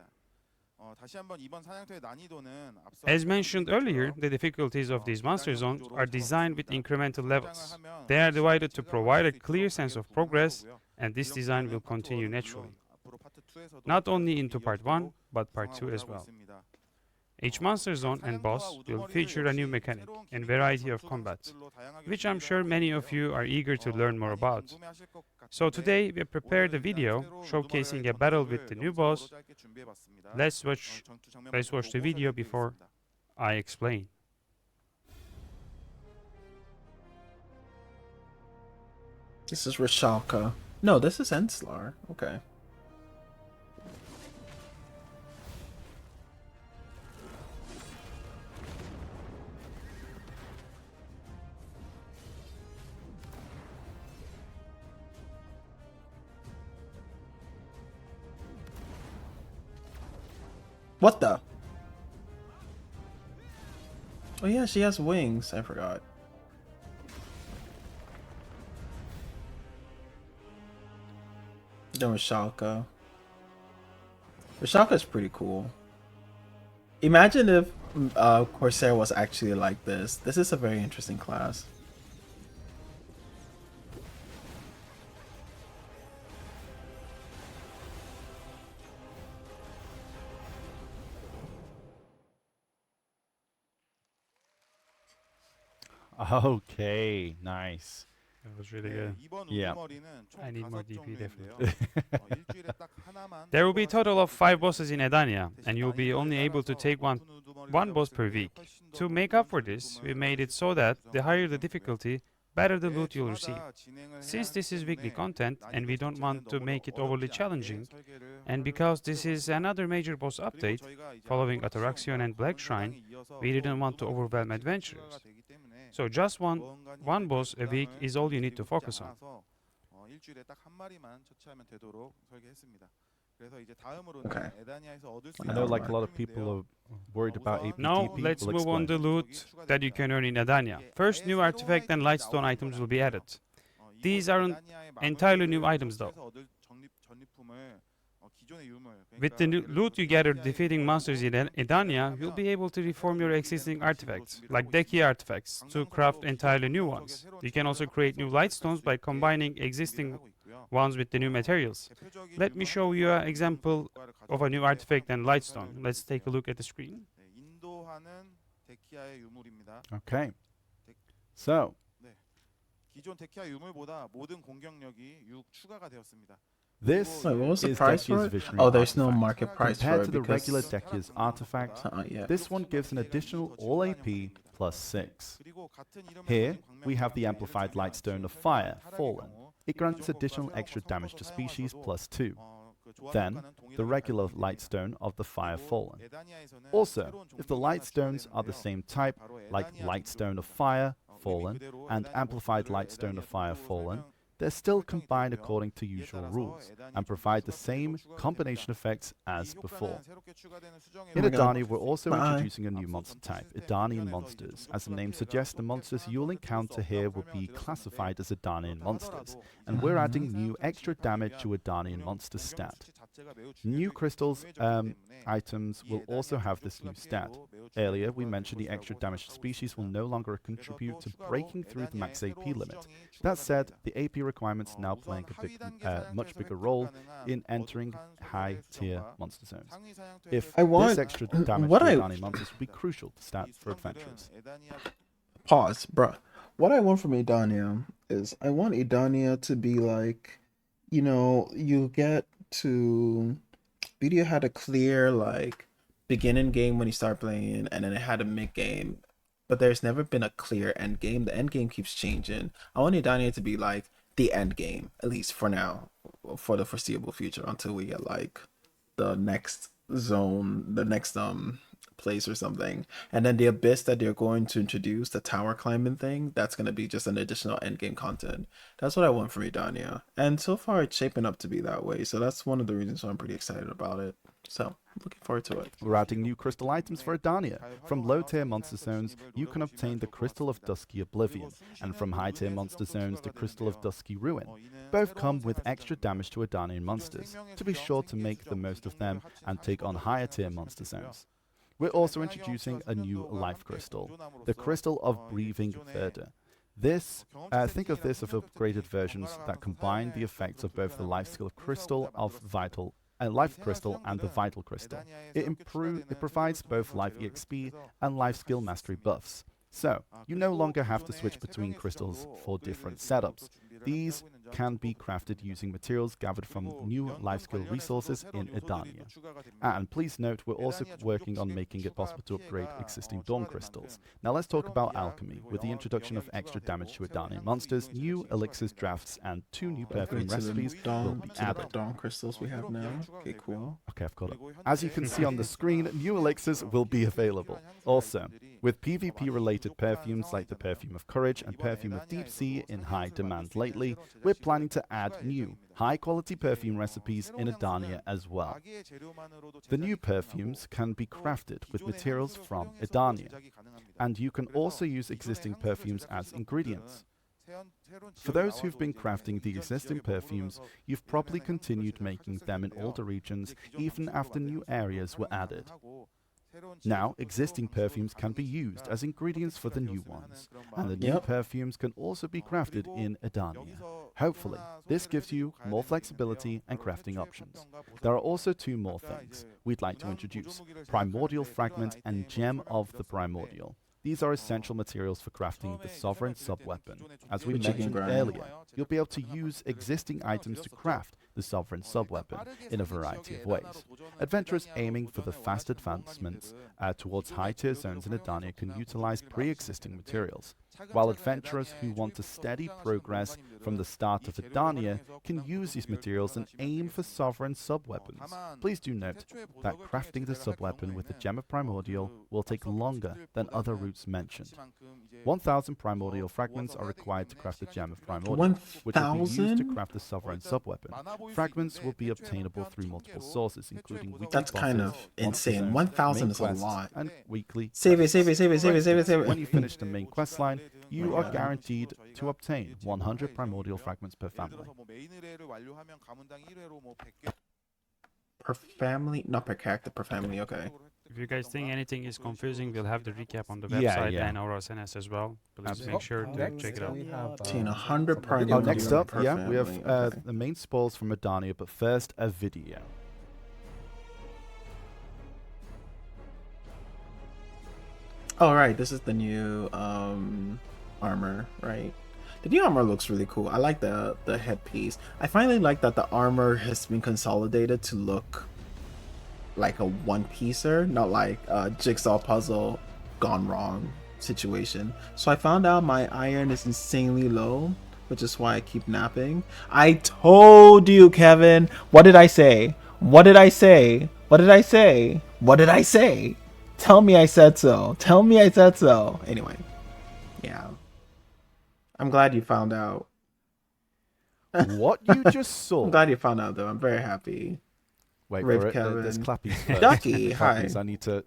As mentioned earlier, the difficulties of these monster zones are designed with incremental levels. They are divided to provide a clear sense of progress, and this design will continue naturally. Not only into Part 1, but Part 2 as well. Each monster zone and boss will feature a new mechanic and variety of combat, which I'm sure many of you are eager to learn more about. So today we prepared a video showcasing a battle with the new boss. Let's watch the video before I explain. This is Rishalka. No, this is Enslar. Okay. What the? Oh yeah, she has wings. I forgot. Then Rishalka. Rishalka is pretty cool. Imagine if Corsair was actually like this. This is a very interesting class. Okay, nice. That was really good. Yeah. I need more DP definitely. There will be a total of 5 bosses in Edania, and you'll be only able to take one boss per week. To make up for this, we made it so that the higher the difficulty, better the loot you'll receive. Since this is weekly content and we don't want to make it overly challenging, and because this is another major boss update following Ataraxion and Black Shrine, we didn't want to overwhelm adventurers. So just one boss a week is all you need to focus on. Okay. I know like a lot of people are worried about APTP. Now let's move on to loot that you can earn in Edania. First, new artifact and lightstone items will be added. These aren't entirely new items though. With the new loot you gather defeating monsters in Edania, you'll be able to reform your existing artifacts, like Deki artifacts, to craft entirely new ones. You can also create new lightstones by combining existing ones with the new materials. Let me show you an example of a new artifact and lightstone. Let's take a look at the screen. Okay. So, this Wait, what was the is price for Dekia's it? visionary Oh, there's no artifact. market price Compared for it to the because regular Dekia's artifact, yeah. this one gives an additional all AP plus 6. Here, we have the amplified lightstone of fire, Fallen. It grants additional extra damage to species plus 2. Then, the regular lightstone of the fire Fallen. Also, if the lightstones are the same type, like lightstone of fire, Fallen, and amplified lightstone of fire, Fallen, they're still combined according to usual rules, and provide the same combination effects as before. In Edania, we're also introducing a new monster type, Edanian monsters. As the name suggests, the monsters you'll encounter here will be classified as Edanian monsters, and we're adding new extra damage to Edanian monster stat. New crystals items will also have this new stat. Earlier, we mentioned the extra damage to species will no longer contribute to breaking through the max AP limit. That said, the AP requirements now playing a much bigger role in entering high-tier monster zones. If this extra damage to Edanian monsters will be crucial to stat for adventurers. Pause, bruh. What I want from Edania is I want Edania to be like, you know, you get to video had a clear like beginning game when you start playing, and then it had a mid game, but there's never been a clear end game. The end game keeps changing. I want Idania to be like the end game, at least for now, for the foreseeable future, until we get like the next zone, the next place or something. And then the abyss that they're going to introduce, the tower climbing thing, that's going to be just an additional end game content. That's what I want from Idania, and so far it's shaping up to be that way, so that's one of the reasons why I'm pretty excited about it. So looking forward to it. We're adding new crystal items for Edania. From low-tier monster zones, you can obtain the Crystal of Dusky Oblivion, and from high-tier monster zones, the Crystal of Dusky Ruin. Both come with extra damage to Edanian monsters, to be sure to make the most of them and take on higher-tier monster zones. We're also introducing a new life crystal, the Crystal of Breathing Verdure. Think of this as upgraded versions that combine the effects of both the life skill crystal of vital life crystal and the vital crystal. It provides both life EXP and life skill mastery buffs. So, you no longer have to switch between crystals for different setups. These can be crafted using materials gathered from new life skill resources in Edania. And please note, we're also working on making it possible to upgrade existing Dawn crystals. Now let's talk about alchemy. With the introduction of extra damage to Edania monsters, new elixirs drafts and 2 new perfume recipes will be added. Dawn crystals we have now. Okay, cool. Okay, I've got it. As you can see on the screen, new elixirs will be available. Also, with PvP-related perfumes like the Perfume of Courage and Perfume of Deep Sea in high demand lately, we're planning to add new, high-quality perfume recipes in Edania as well. The new perfumes can be crafted with materials from Edania, and you can also use existing perfumes as ingredients. For those who've been crafting the existing perfumes, you've probably continued making them in older regions even after new areas were added. Now, existing perfumes can be used as ingredients for the new ones, and the new perfumes can also be crafted in Edania. Hopefully, this gives you more flexibility and crafting options. There are also 2 more things we'd like to introduce: Primordial Fragment and Gem of the Primordial. These are essential materials for crafting the Sovereign Sub-Weapon. As we mentioned earlier, you'll be able to use existing items to craft the Sovereign Sub-Weapon in a variety of ways. Adventurers aiming for the fast advancements towards high-tier zones in Edania can utilize pre-existing materials, while adventurers who want to steady progress from the start of Edania can use these materials and aim for Sovereign Sub-Weapons. Please do note that crafting the sub-weapon with the Gem of Primordial will take longer than other routes mentioned. 1,000 Primordial Fragments are required to craft the Gem of Primordial, which will be used to craft the Sovereign Sub-Weapon. Fragments will be obtainable through multiple sources, including weekly That's kind of insane. 1,000 is a lot. And weekly Save it. When you finish the main quest line, you are guaranteed to obtain 100 Primordial Fragments per family. Per family? Not per character, per family, okay. If you guys think anything is confusing, we'll have the recap on the Yeah, website yeah. and our SNS as well. Please make sure to check it out. We have, 100 primordial Next up, per we have family, okay. the main spoils from Edania, but first, a video. Oh, right, this is the new armor, right? The new armor looks really cool. I like the headpiece. I finally like that the armor has been consolidated to look like a one-piecer, not like a jigsaw puzzle gone wrong situation. So I found out my iron is insanely low, which is why I keep napping. I told you, Kevin. What did I say? What did I say? What did I say? What did I say? Tell me I said so. Tell me I said so. Anyway, yeah. I'm glad you found out. What you just saw. I'm glad you found out, though. I'm very happy. Wait Rip for it. Kevin. There's clappies first. Ducky, hi. Clappies. I need to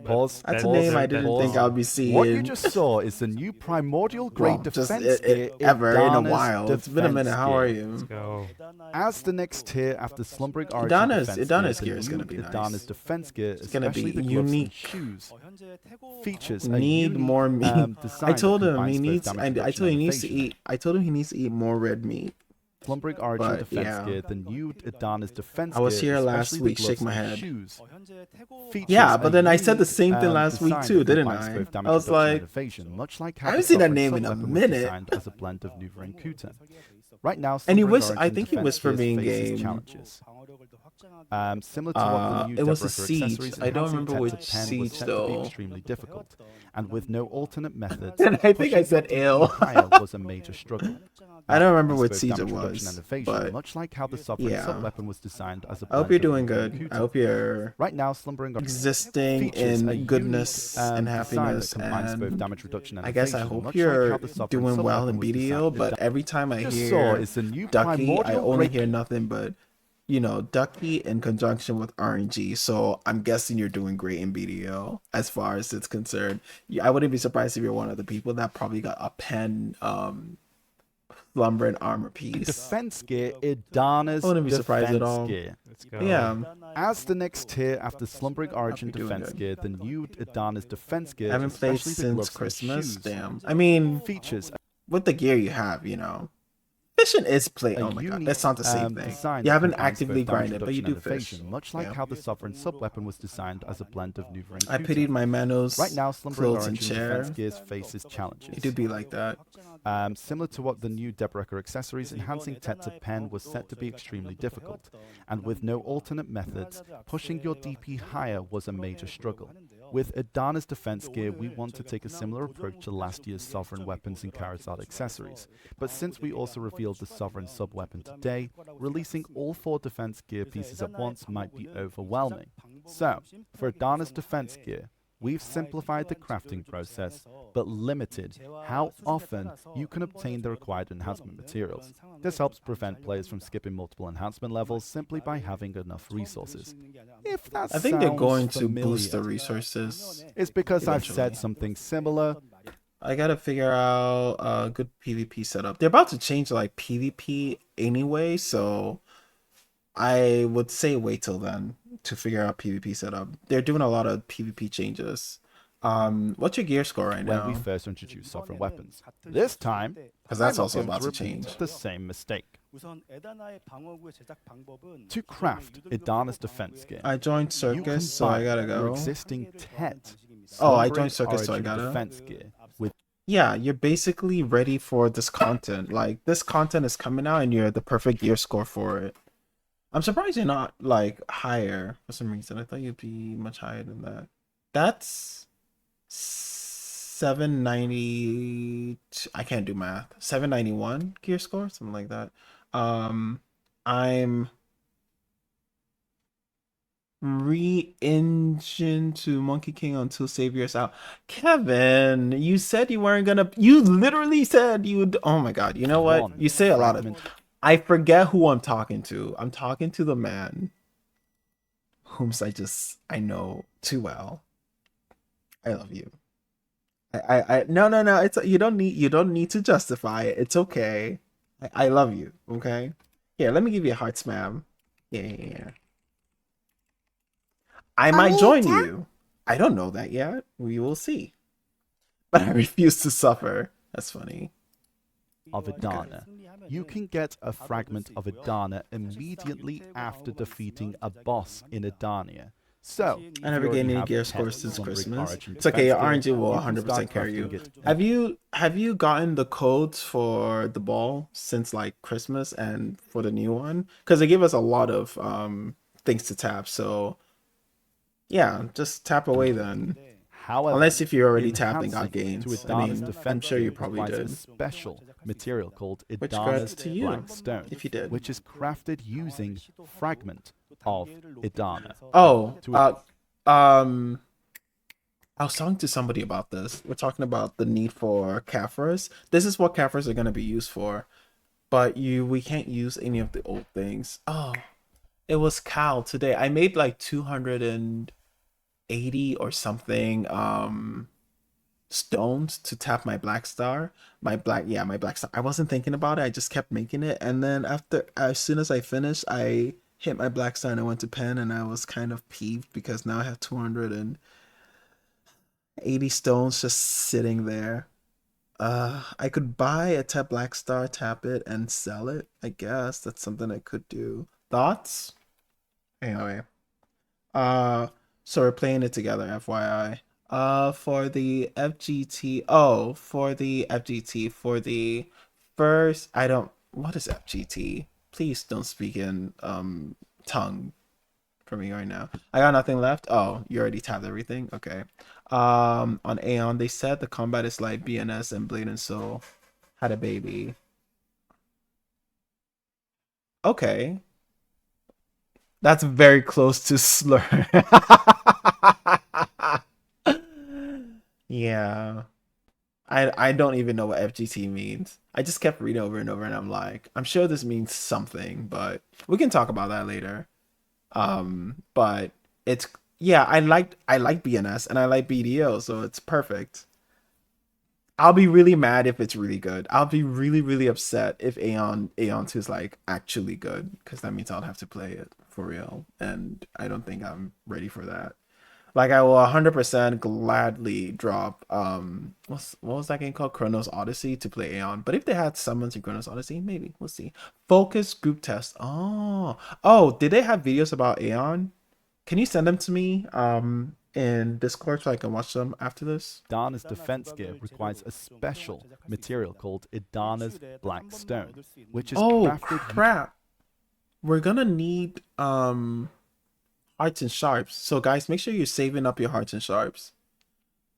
pause. That's a pause, name I didn't pause. think I'd be seeing. What you just saw is the new primordial grade just defense gear ever in a Idana's while. It's been a minute. defense How are gear. you? Go. As the next tier after Slumbering Origin Idana's defense gear is the gonna new be nice. Idana's defense gear, It's gonna especially be the gloves and unique. shoes, features a Need unique, more meat. design I told that him he combines both needs. damage I reduction told him he and needs to evasion. eat. I told him he needs to eat more red meat. Slumbering Origin But, defense yeah. gear, the new Idana's defense I was gear, here last especially the week, shake gloves my and head. shoes, Yeah, features but a then I said the unique, same thing last week design too, that didn't combines I? both damage I was reduction and like, evasion, much like I how haven't the seen that Sovereign name in a Sub-Weapon was minute. designed as a blend of Nuva and Kuta. Right now, And Slumbering I Origin think he Defense was for Gears being faces game. challenges. Similar to what the new It was a Deborah accessories, siege. I don't enhancing remember Tet to which Pen was siege set to be though. extremely difficult, and with no alternate methods, And I think I pushing your said DP ill. higher was a major struggle. I don't remember Against what both siege it damage reduction was, and evasion, but much like how the Sovereign yeah. sub-weapon was designed as a I hope blend you're of doing Nuka and good. I Kuta. hope you're Right now, Slumbering existing features a in goodness unique, and design that happiness, combines both and damage reduction and I guess I evasion, hope much like how you're the Sovereign doing well sub-weapon in was BDO. designed. But every time I Just saw hear is the new Ducky, I primordial only break. hear nothing but, you know, Ducky in conjunction with RNG. So I'm guessing you're doing great in BDO as far as it's concerned. I wouldn't be surprised if you're one of the people that probably got a pen lumber and armor piece. Defense gear, Idana's I wouldn't be surprised at defense all. gear. Let's go. Yeah, As the next tier after Slumbering Origin you're doing defense good. gear, the new Idana's defense gear, I haven't played especially the since gloves and Christmas. shoes, Damn. I mean, features with the gear you have, you know, fishing is play. a Oh my god, unique that's not the same thing. design You that haven't combines actively both damage grinded, but you do reduction and fish. evasion, much like Yeah. how the Sovereign sub-weapon was designed as a blend of Nuva and I Kuta. pitied my Manos Right now, Slumbering clothes and Origin chair. defense gears faces challenges. It do be like that. Similar to what the new Deborah accessories, enhancing Tet to Pen was set to be extremely difficult, and with no alternate methods, pushing your DP higher was a major struggle. With Idana's defense gear, we want to take a similar approach to last year's Sovereign weapons and Charizard accessories, but since we also revealed the Sovereign sub-weapon today, releasing all 4 defense gear pieces at once might be overwhelming. So, for Idana's defense gear, we've simplified the crafting process, but limited how often you can obtain the required enhancement materials. This helps prevent players from skipping multiple enhancement levels simply by having enough resources. If that I think they're sounds going to familiar, boost the resources. it's because I've eventually. said something similar. I gotta figure out a good PvP setup. They're about to change like PvP anyway, so I would say wait till then to figure out PvP setup. They're doing a lot of PvP changes. What's your gear score right When now? we first introduced sovereign weapons. This time, Because that's I'm not also going about to repeat change. the same mistake. To craft Idana's defense gear, I joined you Circus, so I combine gotta your go. existing Tet Oh, I Slumbering joined Circus, so I Origin gotta. defense gear with Yeah, you're basically ready for this content. Like, this content is coming out and you're the perfect gear score for it. I'm surprised you're not like higher for some reason. I thought you'd be much higher than that. That's 790. I can't do math. 791 gear score, something like that. I'm re-engine to Monkey King until Savior's out. Kevin, you said you weren't gonna. You literally said you'd. Oh my god! You know what? one You say a lot of. fragment. I forget who I'm talking to. I'm talking to the man whom I know too well. I love you. No. It's you don't need to justify it. It's okay. I love you. Okay. Here, let me give you a heart spam. Yeah. I might join you. I don't know that yet. We will see. But I refuse to suffer. That's funny. Of Idana. You can get a fragment of Idana immediately after defeating a boss in Idania. So, I never if you gained already any have gear Tet scores since Slumbering Christmas. Origin It's okay. Your defense gear, RNG will you can 100% start carry you. crafting it. Have you gotten the codes for the ball since like Christmas and for the new one? Because they give us a lot of things to tap. So yeah, just tap away then. However, Unless if you already tapped and got enhancing gains. to I Idana's mean, defense I'm sure you gear probably provides did. a special material called Which Idana's congrats to you, Black Stone, if you did. which is crafted using fragment of Idana. Oh, To I was talking to somebody about this. We're talking about the need for Caphras. This is what Caphras are gonna be used for, but we can't use any of the old things. Oh, it was Cal today. I made like 280 or something stones to tap my black star. My black star. I wasn't thinking about it. I just kept making it, and then as soon as I finished, I hit my black star and I went to pen, and I was kind of peeved because now I have 280 stones just sitting there. I could buy a tap black star, tap it, and sell it. I guess that's something I could do. Thoughts? Anyway, so we're playing it together, FYI. For the FGT, for the first, I don't. what is FGT? Please don't speak in tongue for me right now. I got nothing left. Oh, you already tabbed everything. Okay. On Aeon, they said the combat is like BNS and Blade and Soul had a baby. Okay. That's very close to slur. Yeah. I don't even know what FGT means. I just kept reading over and over and I'm like, I'm sure this means something, but we can talk about that later. But it's yeah, I like BNS and I like BDO, so it's perfect. I'll be really mad if it's really good. I'll be really, really upset if Aeon 2 is like actually good, because that means I'll have to play it for real. And I don't think I'm ready for that. Like I will 100% gladly drop what was that game called? Chronos Odyssey to play Aeon. But if they had summons in Chronos Odyssey, maybe. We'll see. Focus group test. Oh, did they have videos about Aeon? Can you send them to me in Discord so I can watch them after this? Idana's defense gear requires a special material called Idana's Black Stone, which is crafted. Crap. We're gonna need hearts and sharps. So guys, make sure you're saving up your hearts and sharps.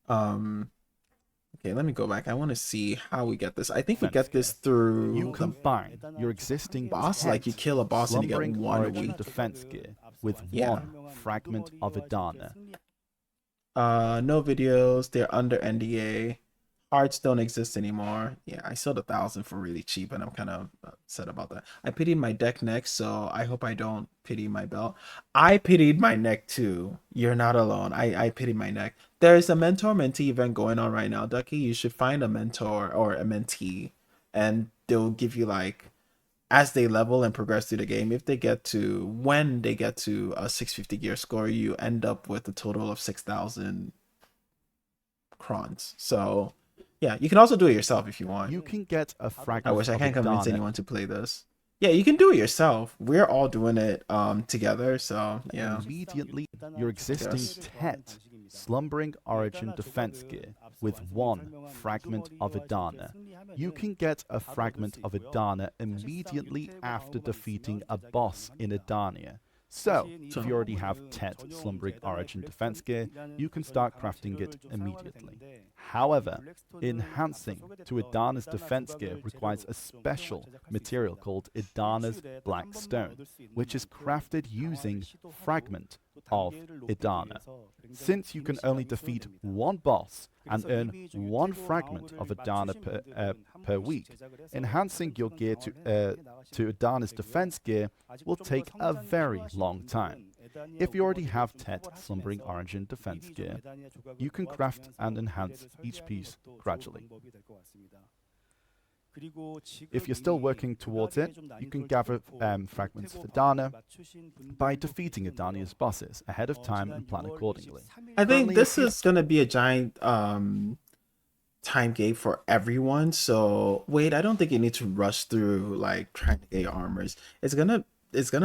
Okay, let me go back. I want to see how we get this. I think we get this through You combine your existing boss, like you kill a boss and you get slumbering one a origin week. defense gear with Yeah. one fragment of Idana. No videos. They're under NDA. Hearts don't exist anymore. Yeah, I sold 1,000 for really cheap, and I'm kind of upset about that. I pitied my deck next, so I hope I don't pity my belt. I pitied my neck too. You're not alone. I pitied my neck. There's a mentor-mentee event going on right now, Ducky. You should find a mentor or a mentee, and they'll give you like, as they level and progress through the game, when they get to a 650 gear score, you end up with a total of 6,000 crons. So yeah, you can also do it yourself if you want. You can get a fragment. I wish I of can't convince Idana anyone to play this. Yeah, you can do it yourself. We're all doing it together, so yeah. immediately your existing Yes. Tet slumbering origin defense gear with one fragment of Idana. You can get a fragment of Idana immediately after defeating a boss in Idania. So, if you already have Tet slumbering origin defense gear, you can start crafting it immediately. However, enhancing to Idana's defense gear requires a special material called Idana's Black Stone, which is crafted using fragment of Idana. Since you can only defeat one boss and earn one fragment of Idana per week, enhancing your gear to Idana's defense gear will take a very long time. If you already have Tet slumbering origin defense gear, you can craft and enhance each piece gradually. If you're still working towards it, you can gather fragments of Idana by defeating Idania's bosses ahead of time and plan accordingly. I think Currently, this if you- is gonna be a giant time gate for everyone. So wait, I don't think you need to rush through like trying to get your armors. It's gonna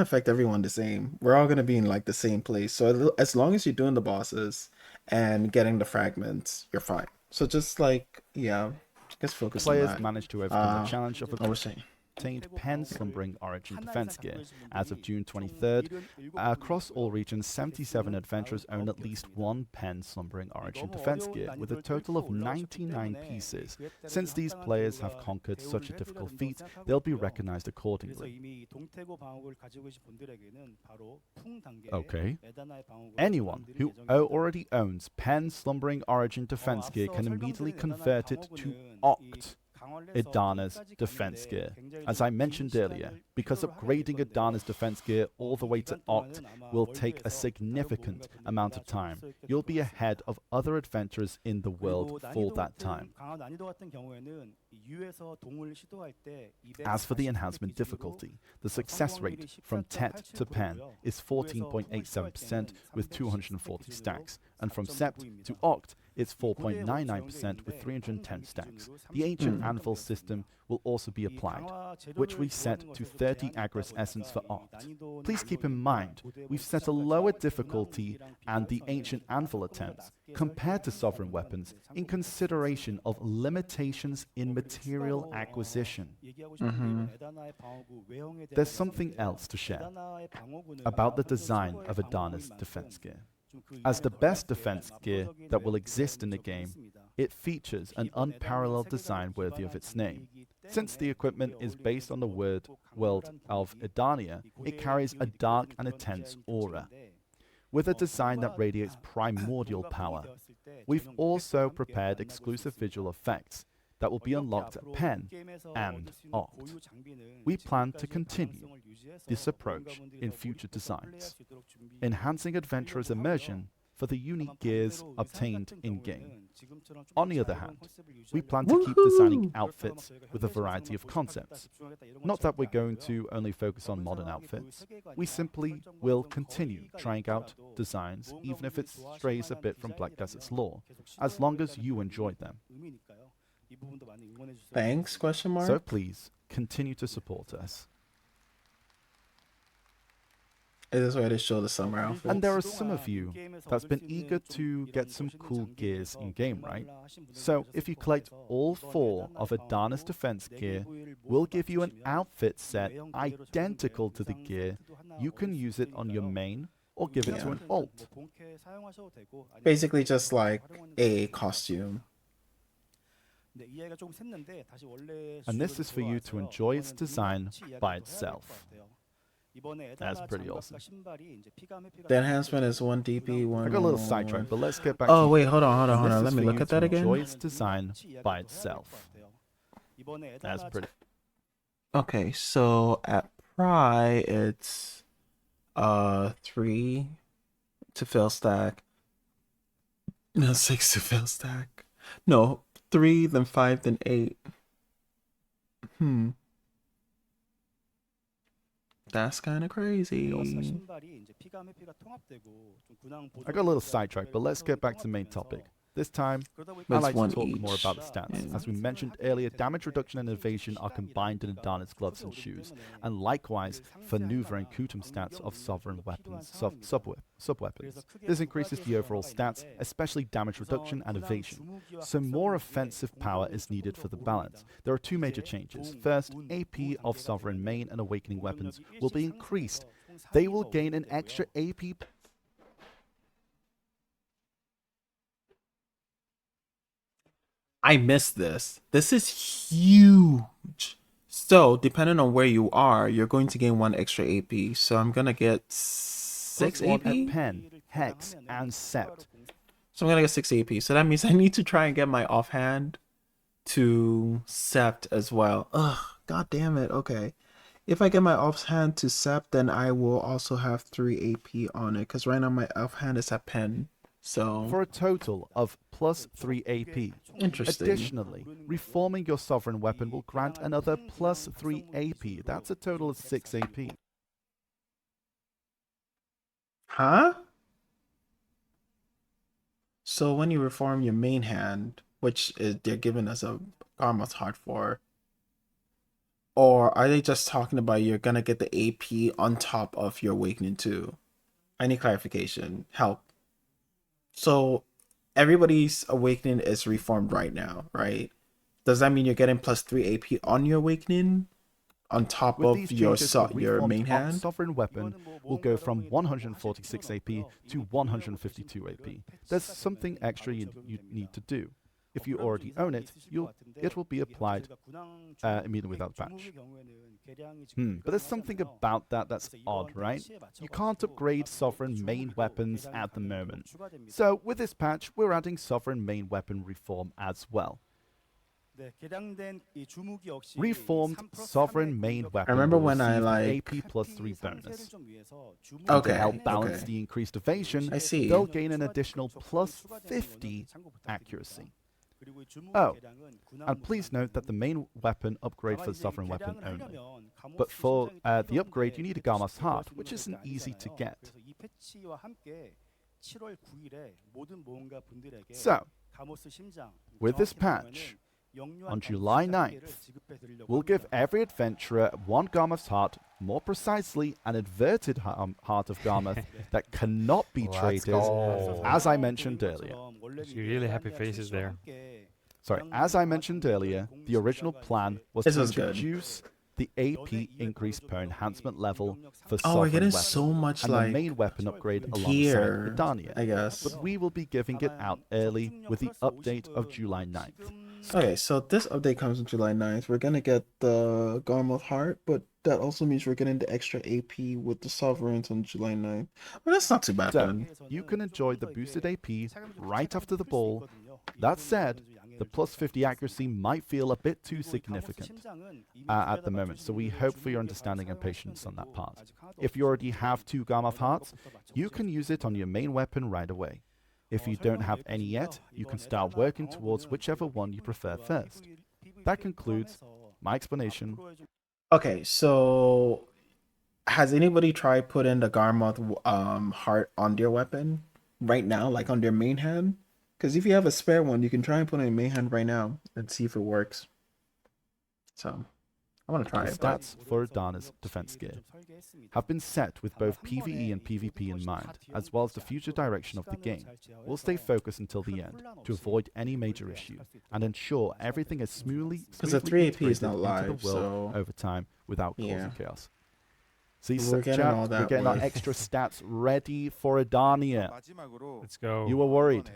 affect everyone the same. We're all gonna be in like the same place. So as long as you're doing the bosses and getting the fragments, you're fine. So just like just focus on Players that. managed to overcome the challenge of I was saying. obtained Pen slumbering origin defense gear. As of June 23rd, across all regions, 77 adventurers own at least one Pen slumbering origin defense gear, with a total of 99 pieces. Since these players have conquered such a difficult feat, they'll be recognized accordingly. Okay. Anyone who already owns Pen slumbering origin defense gear can immediately convert it to Oct Idana's defense gear. As I mentioned earlier, because upgrading Idana's defense gear all the way to Oct will take a significant amount of time, you'll be ahead of other adventurers in the world for that time. As for the enhancement difficulty, the success rate from Tet to Pen is 14.87% with 240 stacks, and from Sept to Oct it's 4.99% with 310 stacks. The Ancient Anvil system will also be applied, which we've set to 30 Agris Essence for Oct. Please keep in mind, we've set a lower difficulty and the Ancient Anvil attempts compared to Sovereign Weapons in consideration of limitations in material acquisition. There's something else to share about the design of Adana's defense gear. As the best defense gear that will exist in the game, it features an unparalleled design worthy of its name. Since the equipment is based on the world of Edania, it carries a dark and intense aura. With a design that radiates primordial power, we've also prepared exclusive visual effects that will be unlocked at Pen and Oct. We plan to continue this approach in future designs, enhancing adventurers' immersion for the unique gears obtained in-game. On the other hand, we plan to keep designing outfits with a variety of concepts. Not that we're going to only focus on modern outfits, we simply will continue trying out designs even if it strays a bit from Black Desert's lore, as long as you enjoy them. Thanks, question mark? So please, continue to support us. It is where they show the summer outfits. And there are some of you that's been eager to get some cool gears in-game, right? So if you collect all 4 of Adana's defense gear, we'll give you an outfit set identical to the gear. You can use it on your main or give it to an alt. Basically just like a costume. And this is for you to enjoy its design by itself. That's pretty awesome. The enhancement is 1 DP, 1... I got a little sidetracked, but let's get back Oh, to wait, hold on. This Let is me for look you at that to again. enjoy its design by itself. That's pretty... Okay, so at Pry, it's 3 to fill stack. No, 6 to fill stack. No, 3, then 5, then 8. That's kind of crazy. I got a little sidetracked, but let's get back to the main topic. This time, I'd like to talk more about the stats. As we mentioned earlier, damage reduction and evasion are combined in Adana's gloves and shoes, and likewise for Nuva and Kutum stats of sovereign weapons, sub-weapons. This increases the overall stats, especially damage reduction and evasion. So more offensive power is needed for the balance. There are 2 major changes. First, AP of sovereign main and awakening weapons will be increased. They will gain an extra AP. I missed this. This is huge. So, depending on where you are, you're going to gain 1 extra AP. So, I'm going to get 6 AP? At Pen, Hex, and Sept. So, I'm going to get 6 AP. So, that means I need to try and get my offhand to Sept as well. Ugh, god damn it. Okay. If I get my offhand to Sept, then I will also have 3 AP on it. Because right now my offhand is at Pen. So for a total of plus 3 AP. Interesting. Additionally, reforming your sovereign weapon will grant another plus 3 AP. That's a total of 6 AP. Huh? So when you reform your main hand, which is they're giving us a Karma's Heart for, or are they just talking about you're gonna get the AP on top of your Awakening too? I need clarification. Help. So everybody's Awakening is reformed right now, right? Does that mean you're getting plus 3 AP on your Awakening on top of your main hand? Sovereign weapon will go from 146 AP to 152 AP. There's something extra you need to do. If you already own it, it will be applied immediately without patch. But there's something about that's odd, right? You can't upgrade sovereign main weapons at the moment. So with this patch, we're adding sovereign main weapon reform as well. Reformed sovereign main weapon. I remember will when I receive like AP plus 3 bonus. Okay, To help balance okay. the increased evasion, I see. they'll gain an additional plus 50 accuracy. Oh, and please note that the main weapon upgrade for the sovereign weapon only. But for the upgrade, you need a Garmas Heart, which isn't easy to get. So, with this patch, on July 9th, we'll give every adventurer one Garmoth's heart, more precisely an inverted heart of Garmoth that cannot be Let's traded, go. as I mentioned earlier. See really happy faces there. Sorry, as I mentioned earlier, the original plan was This to was good. introduce the AP increase per enhancement level for Oh, we're sovereign getting weapons so much and like the main weapon upgrade gear, alongside Edania. I guess. But we will be giving it out early with the update of July 9th. Okay, so this update comes on July 9th. We're gonna get the Garmoth Heart, but that also means we're getting the extra AP with the Sovereigns on July 9th. Well, that's not too bad So, then. you can enjoy the boosted AP right after the ball. That said, the plus 50 accuracy might feel a bit too significant at the moment, so we hope for your understanding and patience on that part. If you already have 2 Garmoth Hearts, you can use it on your main weapon right away. If you don't have any yet, you can start working towards whichever one you prefer first. That concludes my explanation. Okay, so has anybody tried putting the Garmoth heart on their weapon right now, like on their main hand? Because if you have a spare one, you can try and put it in your main hand right now and see if it works. So I want to try The it. But stats for Adana's defense gear have been set with both PvE and PvP in mind, as well as the future direction of the game. We'll stay focused until the end to avoid any major issue and ensure everything is smoothly because the 3 AP is integrated not into live, the world so over time without causing yeah. chaos. See, We're getting chat, all we're that getting our with- extra stats ready for Adania. Let's go. You were worried,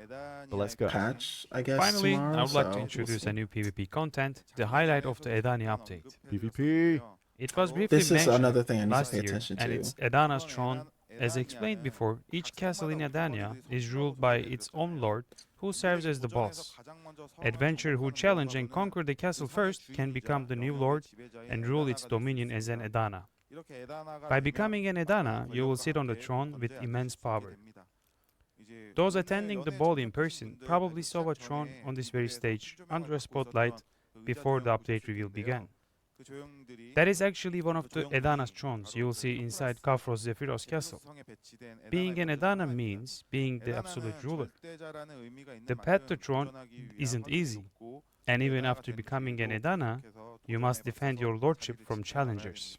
but let's go. patch, I guess. Finally, tomorrow, I would like so to we'll introduce see. a new PvP content, the highlight of the Edania update. PvP. It was briefly This is mentioned another thing I need to last pay year, attention and to. it's Edana's throne. As explained before, each castle in Edania is ruled by its own lord, who serves as the boss. Adventurers who challenge and conquer the castle first can become the new lord and rule its dominion as an Edana. By becoming an Edana, you will sit on the throne with immense power. Those attending the ball in person probably saw a throne on this very stage under a spotlight before the update reveal began. That is actually one of the Edana's thrones you will see inside Kafros Zephyros castle. Being an Edana means being the absolute ruler. The path to throne isn't easy, and even after becoming an Edana, you must defend your lordship from challengers.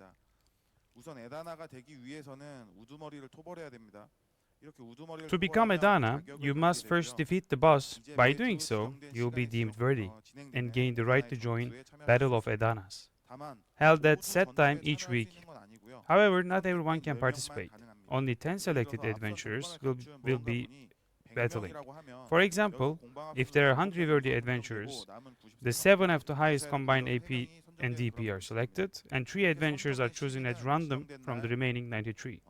To become Edana, you must first defeat the boss. By doing so, you'll be deemed worthy and gain the right to join Battle of Edanas, held at set time each week. However, not everyone can participate. Only 10 selected adventurers will be battling. For example, if there are 100 worthy adventurers, the 7 of the highest combined AP and DP are selected, and 3 adventurers are chosen at random from the remaining 93.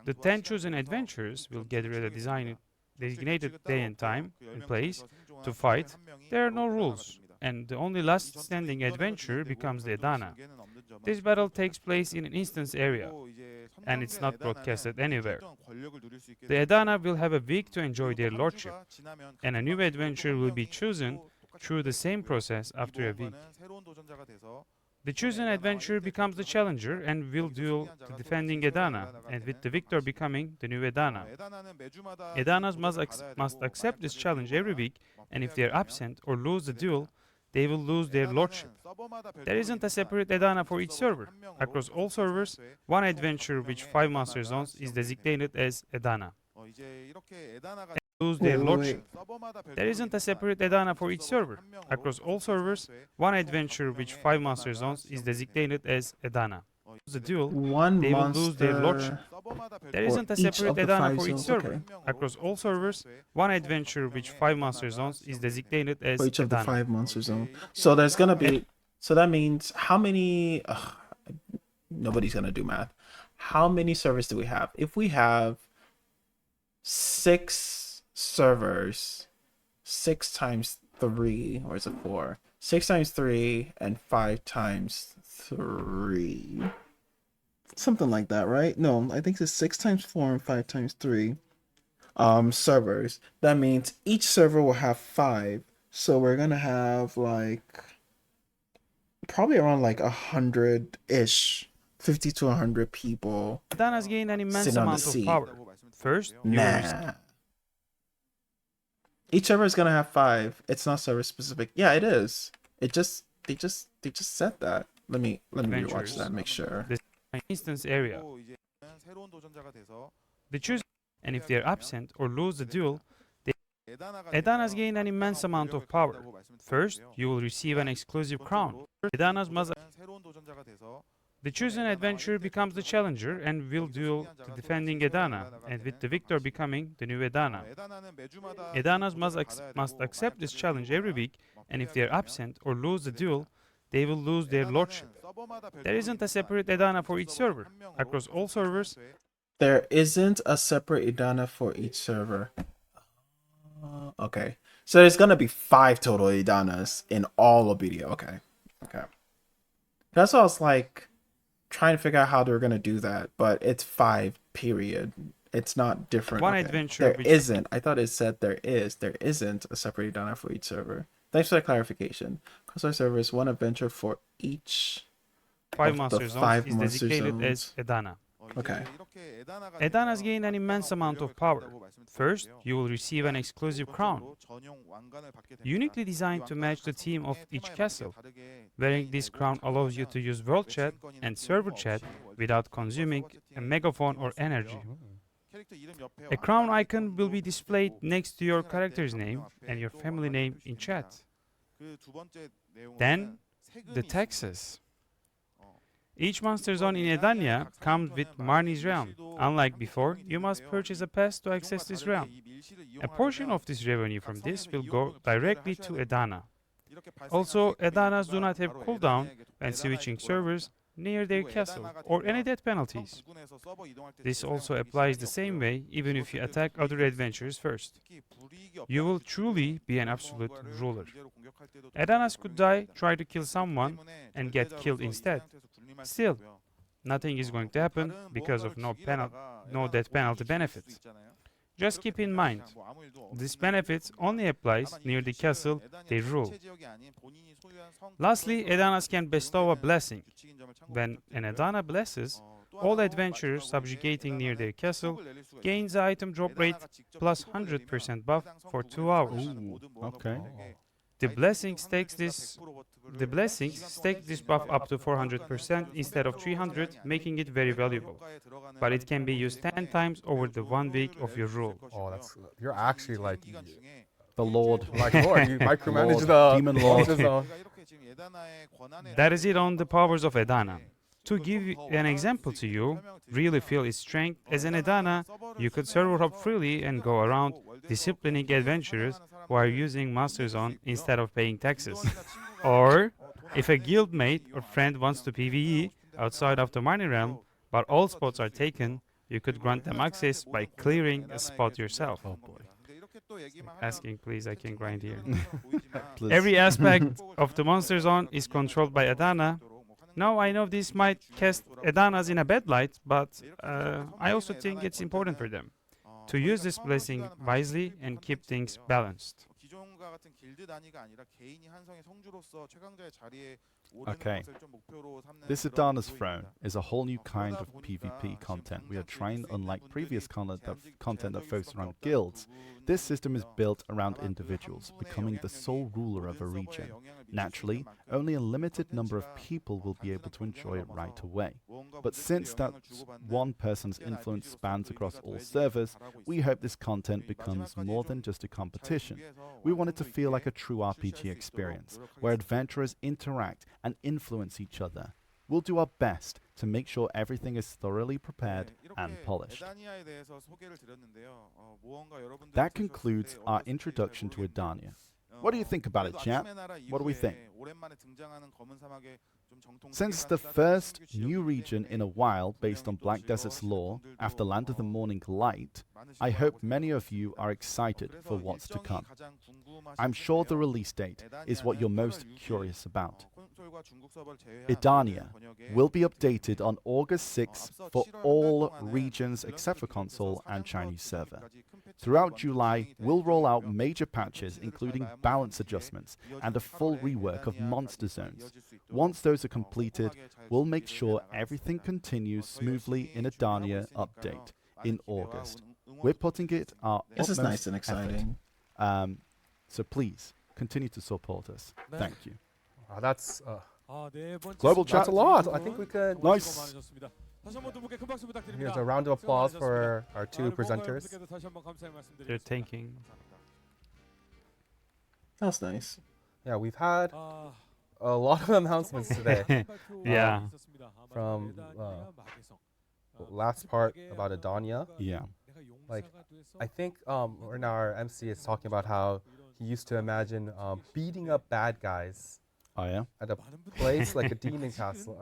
The 10 chosen adventurers will gather at a designated day and time and place to fight. There are no rules, and the only last standing adventurer becomes the Edana. This battle takes place in an instance area, and it's not broadcasted anywhere. The Edana will have a week to enjoy their lordship, and a new adventurer will be chosen through the same process after a week. The chosen adventurer becomes the challenger and will duel the defending Edana, and with the victor becoming the new Edana. Edanas must accept this challenge every week, and if they are absent or lose the duel, they will lose their lordship. There isn't a separate Edana for each server. Across all servers, one adventurer with 5 master zones is designated as Edana. Lose their lordship. There isn't a separate Edana for each server. Across all servers, one adventurer with 5 master zones is designated as Edana. The duel, One they will lose their lordship. monster There for isn't a each separate of the Edana 5 for each zones, server. okay. Across all servers, one adventurer with 5 master zones is designated as For each of the Edana. 5 monster zone. So there's gonna be. So that means how many? Nobody's gonna do math. How many servers do we have? If we have 6 servers, 6 times 3, or is it 4? 6 times 3 and 5 times 3. Something like that, right? No, I think it's 6 times 4 and 5 times 3 servers. That means each server will have 5. So we're gonna have like probably around like 100-ish, 50 to 100 people. Edanas gain an immense Sit on the amount of seat. power. First, you will Nah. Each server is gonna have 5. It's not server specific. Yeah, it is. It just they just said that. Let me rewatch Adventures. that. Make sure. This instance area. 그리고 이제 새로운 도전자가 돼서 They choose, and if they're absent or lose the duel, Edanas gain an immense amount of power. First, you will receive an exclusive crown. Edanas must. 새로운 도전자가 돼서 The chosen adventurer becomes the challenger and will duel the defending Edana, and with the victor becoming the new Edana. 에다나는 매주마다 Edanas must accept this challenge every week, and if they are absent or lose the duel, they will lose their lordship. There isn't a separate Edana for each server. Across all servers, There isn't a separate Idana for each server. Okay. So there's gonna be 5 total Idanas in all of BDO. Okay. Okay. That's why I was like trying to figure out how they're gonna do that, but it's 5 period. It's not different. One Okay. adventure There which- isn't. I thought it said there is. There isn't a separate Idana for each server. Thanks for the clarification. Console servers, one adventure for each. 5 of the Master Zones 5 is Master designated as Zones. Edana. Okay. Edanas gain an immense amount of power. First, you will receive an exclusive crown, uniquely designed to match the theme of each castle. Wearing this crown allows you to use world chat and server chat without consuming a megaphone or energy. A crown icon will be displayed next to your character's name and your family name in chat. Then, the taxes. Each monster zone in Edania comes with Marni's realm. Unlike before, you must purchase a pass to access this realm. A portion of this revenue from this will go directly to Edana. Also, Edanas do not have cooldown when switching servers near their castle or any death penalties. This also applies the same way even if you attack other adventurers first. You will truly be an absolute ruler. Edanas could die, try to kill someone, and get killed instead. Still, nothing is going to happen because of no death penalty benefits. Just keep in mind, this benefit only applies near the castle they rule. Lastly, Edanas can bestow a blessing. When an Edana blesses, all adventurers subjugating near their castle gains the item drop rate plus 100% buff for 2 hours. Okay. The blessings take this buff up to 400% instead of 300, making it very valuable. But it can be used 10 times over the 1 week of your rule. Oh, you're actually like The Lord. Lord. You micromanage Lord, the Demon Lord. monster zone. That is it on the powers of Edana. To give an example to you, really feel its strength, as an Edana, you could server hop freely and go around disciplining adventurers who are using Master Zone instead of paying taxes. Or, if a guildmate or friend wants to PvE outside of the Marni realm, but all spots are taken, you could grant them access by clearing a spot yourself. Oh boy. Asking, please, I can grind here. Please. Every aspect of the Monster Zone is controlled by Edana. Now, I know this might cast Edanas in a bad light, but I also think it's important for them to use this blessing wisely and keep things balanced. Okay. This Adana's Throne is a whole new kind of PvP content. We are trying, unlike previous content that focused around guilds, this system is built around individuals, becoming the sole ruler of a region. Naturally, only a limited number of people will be able to enjoy it right away. But since that one person's influence spans across all servers, we hope this content becomes more than just a competition. We want it to feel like a true RPG experience, where adventurers interact and influence each other. We'll do our best to make sure everything is thoroughly prepared and polished. That concludes our introduction to Edania. What do you think about it, chat? What do we think? Since the first new region in a while based on Black Desert's lore, after Land of the Morning Light, I hope many of you are excited for what's to come. I'm sure the release date is what you're most curious about. Edania will be updated on August 6th for all regions except for console and Chinese server. Throughout July, we'll roll out major patches including balance adjustments and a full rework of monster zones. Once those are completed, we'll make sure everything continues smoothly in Edania update in August. We're putting it our This is utmost nice and effort. exciting. So please continue to support us. 네. Thank you. That's 네 번째 Global 승자 chat. That's a lot. 두 I think we could. 분 Nice. 수고 많으셨습니다. 다시 한번 두 분께 큰 박수 부탁드립니다. Here's a round of 수고 applause 많으셨습니다. for our two 우리 몽골 presenters. 분들께도 다시 한번 감사의 They're 말씀드리겠습니다. thanking. 감사합니다. That's nice. Yeah, we've had 아, a lot of announcements today. Yeah. From, last part about Adania. Yeah. Like, I think right now our MC is talking about how he used to imagine beating up bad guys Oh yeah. at a place like a demon castle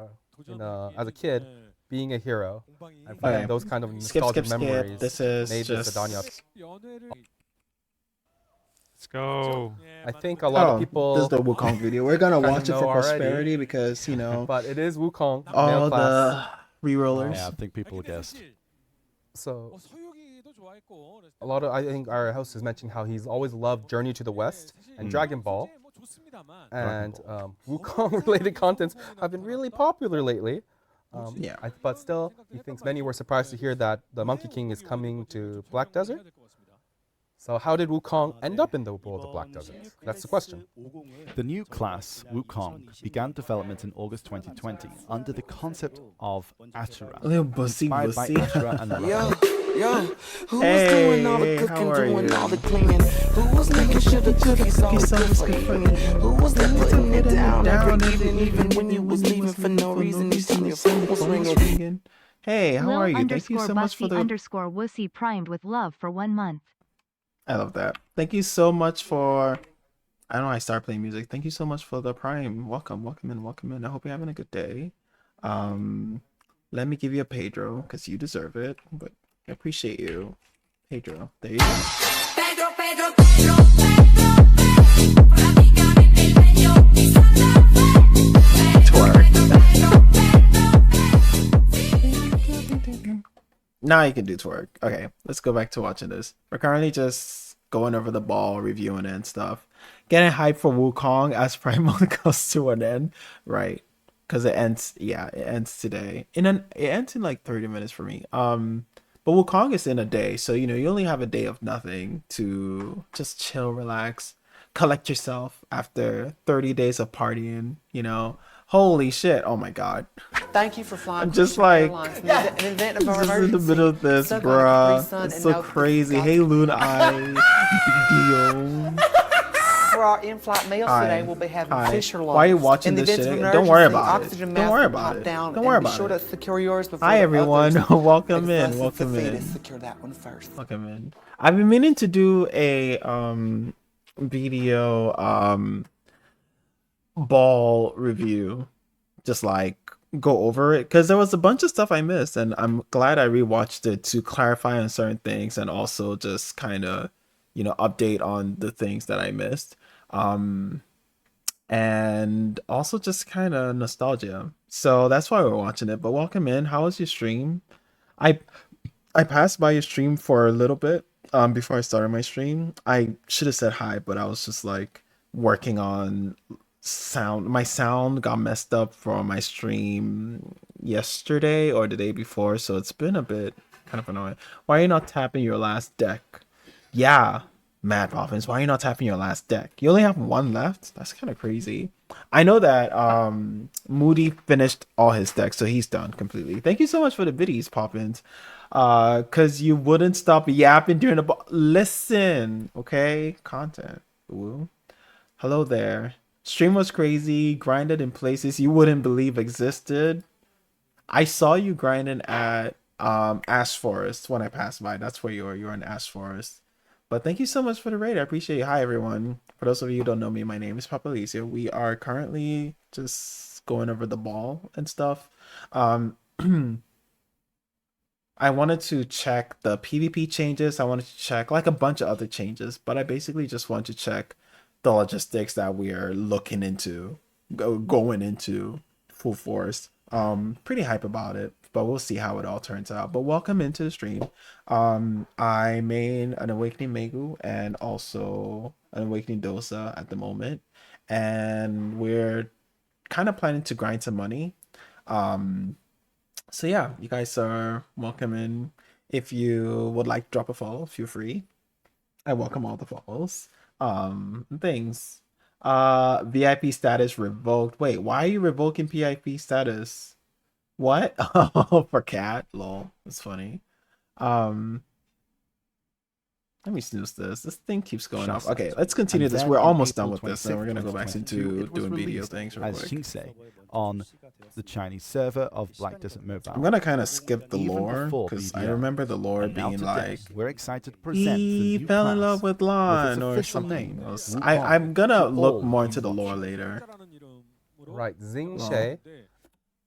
as a kid, being a hero, and Okay. finding those kind of Skip, nostalgic skip, skip. memories This is made this just. Adania. Let's go. I think a lot of people, This is the Wukong video. We're gonna kinda watch it know for already. prosperity because you know but it is Wukong, male all class. the rerollers. Yeah, I think people guessed. So a lot of, I think our host is mentioning how he's always loved Journey to the West and Dragon Ball, and Wukong related contents have been really popular lately. Yeah. But still, he thinks many were surprised to hear that the Monkey King is coming to Black Desert. So how did Wukong end up in the world of Black Desert? That's the question. The new class, Wukong, began development in August 2020 under the concept of Ashura, Little bussy inspired by bussy. Ashura and Yo, Ra. yo, who was Hey, doing all the hey, cooking, how are doing you? all the cleaning? Who was making sure the cookies all Cookies good for eating? Who was putting it down every evening, even when you was leaving for no reason? You seen your phone was ringing. Hey, how Lil are you? Thank you underscore so much for Bussy the. underscore Wussy primed with love for 1 month. I love that. Thank you so much for. I don't know. I start playing music. Thank you so much for the prime. Welcome, welcome in, welcome in. I hope you're having a good day. Let me give you a Pedro because you deserve it. But I appreciate you, Pedro. There you go. Pedro, Pedro, Pedro, Pedro, Now you can do twerk. Okay, let's go back to watching this. We're currently just going over the ball, reviewing it and stuff. Getting hyped for Wukong as Prime Mode comes to an end. Right. Because it ends, yeah, it ends today. It ends in like 30 minutes for me. But Wukong is in a day, so you know, you only have a day of nothing to just chill, relax, collect yourself after 30 days of partying, you know. Holy shit, oh my god. Thank you for flying. I'm just Christian like, Airlines. In the event of just our in the emergency, middle of this, suck on a Capri Sun bruh. It's and so know that crazy. you've got Hey, to- Loon Eye. Dio. For our in-flight meals Hi. today, we'll be having Hi. Fisher Why are you loaves. watching In the this event of shit? an Don't worry emergency, about it. oxygen Don't mask worry will about pop it. down, Don't worry and be about sure it. to secure yours before Hi the everyone, others. welcome Because in, us, it's welcome the fetus. in. Secure that one first. Welcome in. I've been meaning to do a video ball review, just like go over it, because there was a bunch of stuff I missed, and I'm glad I rewatched it to clarify on certain things and also just kind of, you know, update on the things that I missed. And also just kind of nostalgia. So that's why we're watching it. But welcome in. How was your stream? I passed by your stream for a little bit before I started my stream. I should have said hi, but I was just like working on sound. My sound got messed up for my stream yesterday or the day before, so it's been a bit kind of annoying. Why are you not tapping your last deck? Yeah, Mad Muffins, why are you not tapping your last deck? You only have one left? That's kind of crazy. I know that Moody finished all his decks, so he's done completely. Thank you so much for the biddies, Poppins. Cause you wouldn't stop yapping during the listen, okay? Content. Ooh. Hello there. Stream was crazy, grinded in places you wouldn't believe existed. I saw you grinding at Ash Forest when I passed by. That's where you are. You're in Ash Forest. But thank you so much for the raid. I appreciate it. Hi, everyone. For those of you who don't know me, my name is Papalicia. We are currently just going over the ball and stuff. I wanted to check the PvP changes. I wanted to check like a bunch of other changes, but I basically just want to check the logistics that we are looking into, going into full force. Pretty hype about it, but we'll see how it all turns out. But welcome into the stream. I main an Awakening Megu and also an Awakening Dosa at the moment, and we're kind of planning to grind some money. So yeah, you guys are welcome in. If you would like to drop a follow, feel free. I welcome all the follows. Things. VIP status revoked. Wait, why are you revoking VIP status? What? Oh, for cat. Lol. That's funny. Let me snooze this. This thing keeps going off. Okay, let's continue And this. then We're on almost done April with this, and we're gonna go back 26th, into it was doing video released things real as quick. Shinsei on the Chinese server of Black Desert Mobile. I'm gonna kind of skip the Even lore before because I BBL. remember the lore And now being today, like we're excited to present the he new fell in class love with with Lan its or official something. name, else. Wukong, I'm gonna to look all more you into the lore watchers. later. Right, Xingche.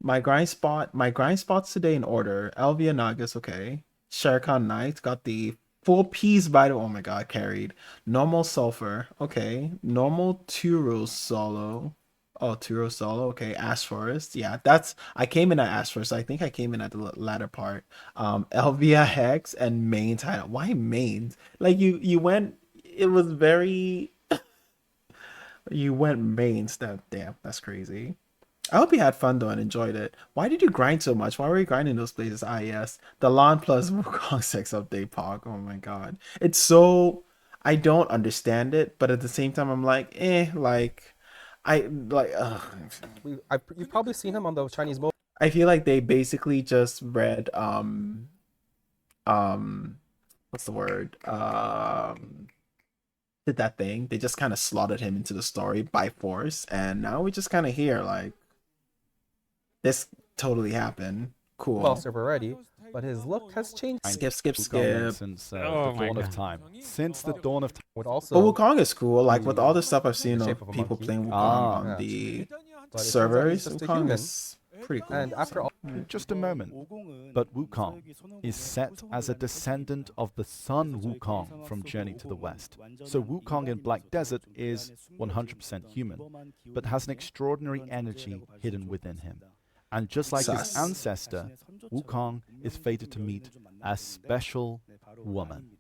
My grind spots today in order. Elvia Nagas, okay. Sharkan Knight got the full piece by the, oh my god, carried. Normal Sulfur, okay. Normal Turo Solo. Oh, Turo Solo, okay. Ash Forest, yeah, that's, I came in at Ash Forest. I think I came in at the latter part. Elvia Hex and main title. Why main? Like you went, it was very, you went mains. That, damn, that's crazy. I hope you had fun though and enjoyed it. Why did you grind so much? Why were you grinding those places? Ah, yes. The Lawn plus Wukong 6 update, Pog. Oh my god. It's so. I don't understand it, but at the same time, I'm like, like. Ugh. You've probably seen him on the Chinese mobile. I feel like they basically just read, what's the word? Did that thing. They just kind of slotted him into the story by force, and now we just kind of hear, like, this totally happened. Cool. server already, but his look has changed. Skip. Since Oh the my dawn of God. time. Since the dawn of time. Would also, But Wukong is cool. Like with all the stuff I've seen the of shape of a people monkey. playing Wukong Ah. on Yeah. the but it turns out he's servers, just a Wukong human. is pretty cool. And after all, Just a moment. But Wukong is set as a descendant of the Sun Wukong from Journey to the West. So Wukong in Black Desert is 100% human, but has an extraordinary energy hidden within him. And just like his Sus. ancestor, Wukong is fated to meet a special woman.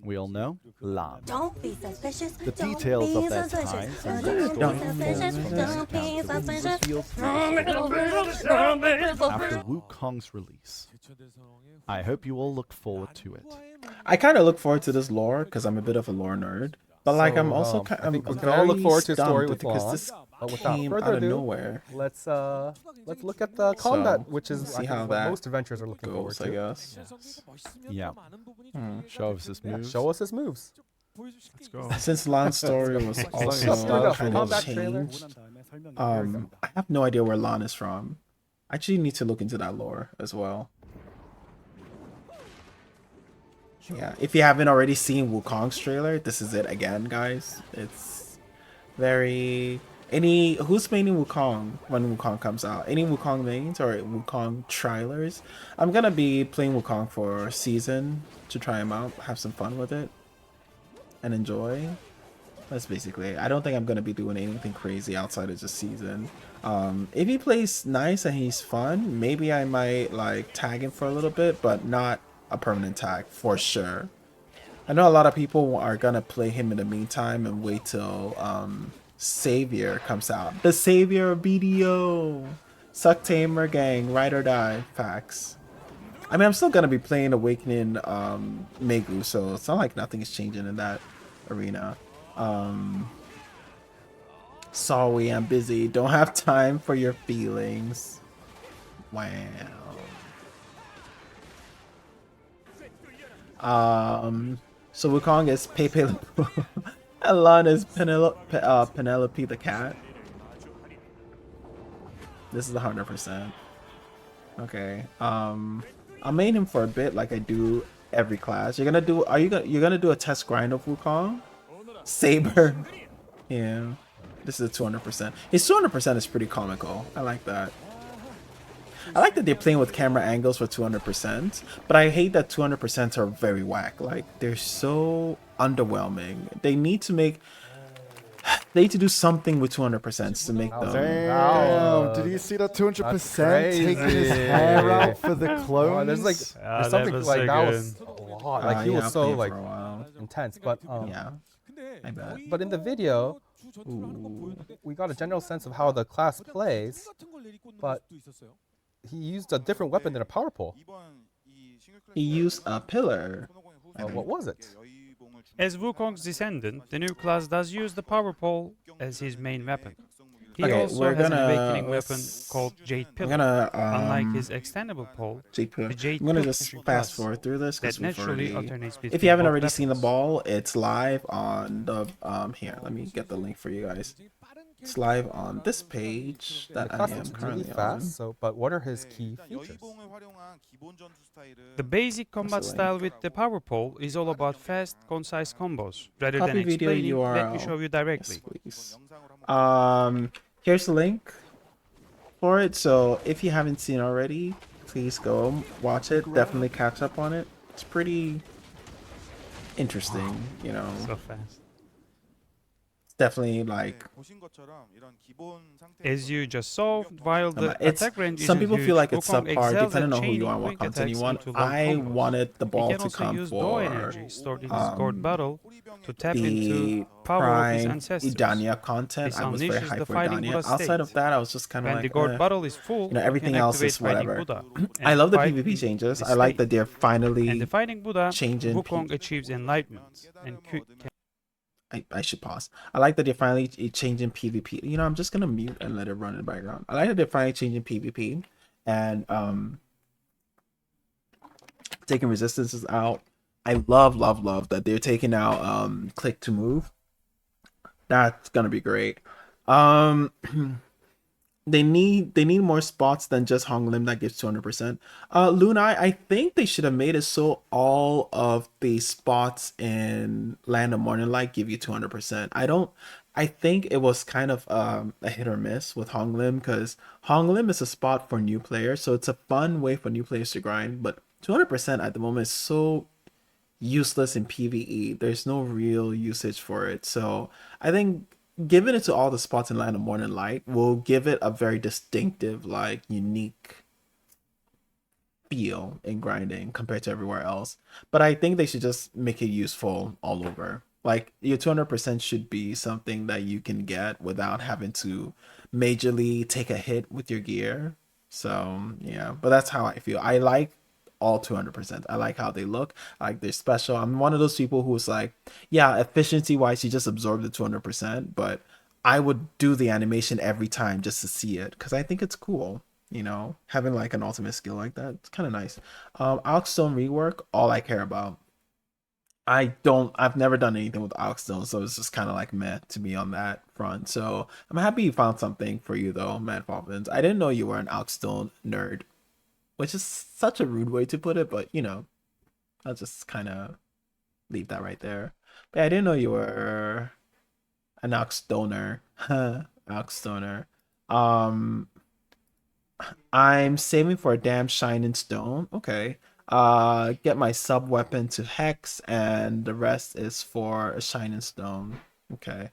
We all know Lan. Don't be suspicious. The details of their ties and their story unfolds from this account that will be revealed after Wukong's release. I hope you all look forward to it. I kind of look forward to this lore because I'm a bit of a lore nerd. But like, I'm also I I'm think we can all look very forward to a story stumped with because Lan. this But without came further out of ado, nowhere. let's look at the combat, which is see I think how what that most adventurers are looking forward goes, I to. guess. Yeah. Show us his moves. Show us his moves. Let's go. Since Lan's story was also kind of changed, I have no idea where Lan is from. I actually need to look into that lore as well. Yeah, if you haven't already seen Wukong's trailer, this is it again, guys. It's very... Who's maining Wukong when Wukong comes out? Any Wukong mains or Wukong trailers? I'm gonna be playing Wukong for a season to try him out, have some fun with it, and enjoy. That's basically it. I don't think I'm gonna be doing anything crazy outside of just season. If he plays nice and he's fun, maybe I might like tag him for a little bit, but not a permanent tag for sure. I know a lot of people are gonna play him in the meantime and wait till Savior comes out. The Savior of BDO. Suck Tamer gang, ride or die. Facts. I mean, I'm still gonna be playing Awakening Megu, so it's not like nothing is changing in that arena. Sorry, I'm busy. Don't have time for your feelings. Wow. So Wukong is Pepe Le Pew. Lan is Penelope the cat. This is 100%. Okay. I'll main him for a bit, like I do every class. You're gonna do a test grind of Wukong? Saber. Yeah. This is a 200%. His 200% is pretty comical. I like that. I like that they're playing with camera angles for 200%, but I hate that 200% are very whack. Like, they're so underwhelming. They need to do something with 200% to make them. Damn, did you see that 200% taking his hair out for the clones? There's that something was like so that good. was a lot. Like he Yeah, was I'll so play it like for a while. intense. But Yeah, I bet. but in the video, Ooh. we got a general sense of how the class plays. But he used a different weapon than a power pole. He used a pillar. I What think. was it? As Wukong's descendant, the new class does use the power pole as his main weapon. He Okay, also we're has an gonna awakening weapon let's. called Jade I'm Pillar. gonna Unlike his extendable pole, Jade Pillar. the Jade I'm gonna Pillar just is a fast class forward through this that because we've naturally already. alternates If you between haven't both already seen the weapons. ball, it's live on the here. Let me get the link for you guys. It's live on this page The that I class am looks really currently on. fast, but what are his key features? The basic combat the style link. with the power pole is all about fast, concise combos. Rather than Copy video explaining, URL. let me show you directly. Yes, please. Here's the link for it. So if you haven't seen already, please go watch it. Definitely catch up on it. It's pretty interesting, you know. So fast. It's definitely like As you just saw, while the it's attack range some isn't people huge, feel like it's Wukong subpar excels depending at on who you chaining are, what quick content you attacks want. into long I combos. wanted the He ball can to also come use Daw for energy stored in his gourd bottle to tap into the power of his prime ancestors. Idania content. This I was very unleashes hyped the for Fighting Idania. Buddha Outside of state. that, I was just kind of When the like, gourd bottle is full, you know, you everything can else activate is Fighting whatever. Buddha I and love the fight PvP in changes. this I like state. that they're And the finally Fighting Buddha, changing. Wukong achieves enlightenment and I should pause. I like that they're finally changing PvP. You know, I'm just gonna mute and let it run in the background. I like that they're finally changing PvP and taking resistances out. I love that they're taking out click to move. That's gonna be great. Um they need more spots than just Hong Lim that gives 200%. Lunai, I think they should have made it so all of the spots in Land of Morning Light give you 200%. I think it was kind of a hit or miss with Hong Lim because Hong Lim is a spot for new players, so it's a fun way for new players to grind, but 200% at the moment is so useless in PvE. There's no real usage for it. So I think giving it to all the spots in Land of Morning Light will give it a very distinctive, like unique feel in grinding compared to everywhere else. But I think they should just make it useful all over. Like your 200% should be something that you can get without having to majorly take a hit with your gear. So yeah, but that's how I feel. I like all 200%. I like how they look. I like they're special. I'm one of those people who's like, yeah, efficiency wise, you just absorb the 200%, but I would do the animation every time just to see it because I think it's cool. You know, having like an ultimate skill like that, it's kind of nice. Alkstone rework, all I care about. I've never done anything with Alkstone, so it's just kind of like meh to me on that front. So I'm happy you found something for you though, Matt Poppins. I didn't know you were an Alkstone nerd, which is such a rude way to put it, but you know, I'll just kind of leave that right there. But yeah, I didn't know you were an Alkstoner. Alkstoner. I'm saving for a damn shining stone. Okay. Get my sub weapon to Hex, and the rest is for a shining stone. Okay.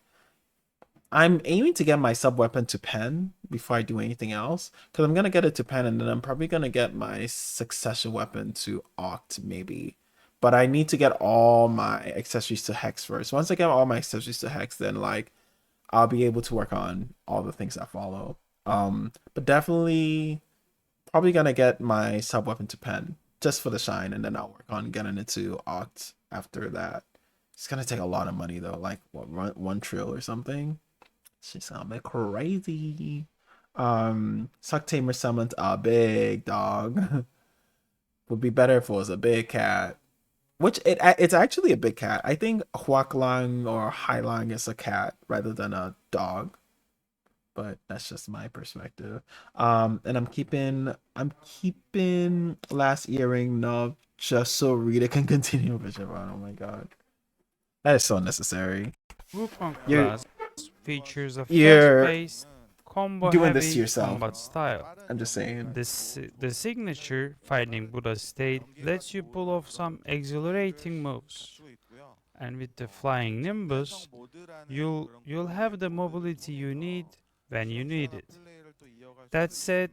I'm aiming to get my sub weapon to Pen before I do anything else, because I'm gonna get it to Pen, and then I'm probably gonna get my succession weapon to Oct maybe. But I need to get all my accessories to Hex first. Once I get all my accessories to Hex, then like I'll be able to work on all the things that follow. But definitely probably gonna get my sub weapon to Pen just for the shine, and then I'll work on getting it to Oct after that. It's gonna take a lot of money though, like what, 1 trill or something. It's just a bit crazy. Suck Tamer summoned a big dog. Would be better if it was a big cat. Which it's actually a big cat. I think Huaklang or Hailang is a cat rather than a dog. But that's just my perspective. And I'm keeping last earring no just so Rita can continue Bishop on. Oh my god. That is so unnecessary. Wukong You're- class features a you're fast-paced, combo doing this heavy to yourself. combat style. I'm just saying. The signature Fighting Buddha state lets you pull off some exhilarating moves. And with the flying Nimbus, you'll have the mobility you need when you need it. That said,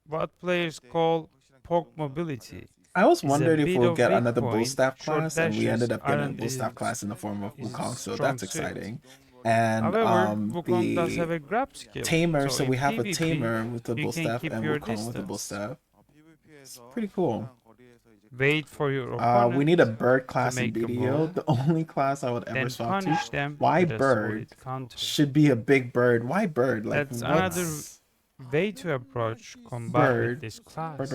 what players call poke mobility I was is a wondering if bit we'll of get weak another bull point. staff Short class, and we dashes ended up getting a aren't bull staff his- class in the form of his Wukong, so strong that's suit. exciting. And However, Wukong does have the a grab skill. tamer, so in we have a PvP, tamer with the you bull can staff keep and your Wukong with the bull distance. staff. It's pretty cool. wait for your opponent We need a bird class in make a BDO. move, The only class I would ever then swap to. punish them Why with a bird? solid counter. Should be a big bird. Why bird? Like That's another what's way to approach combat with bird? this class. Bird's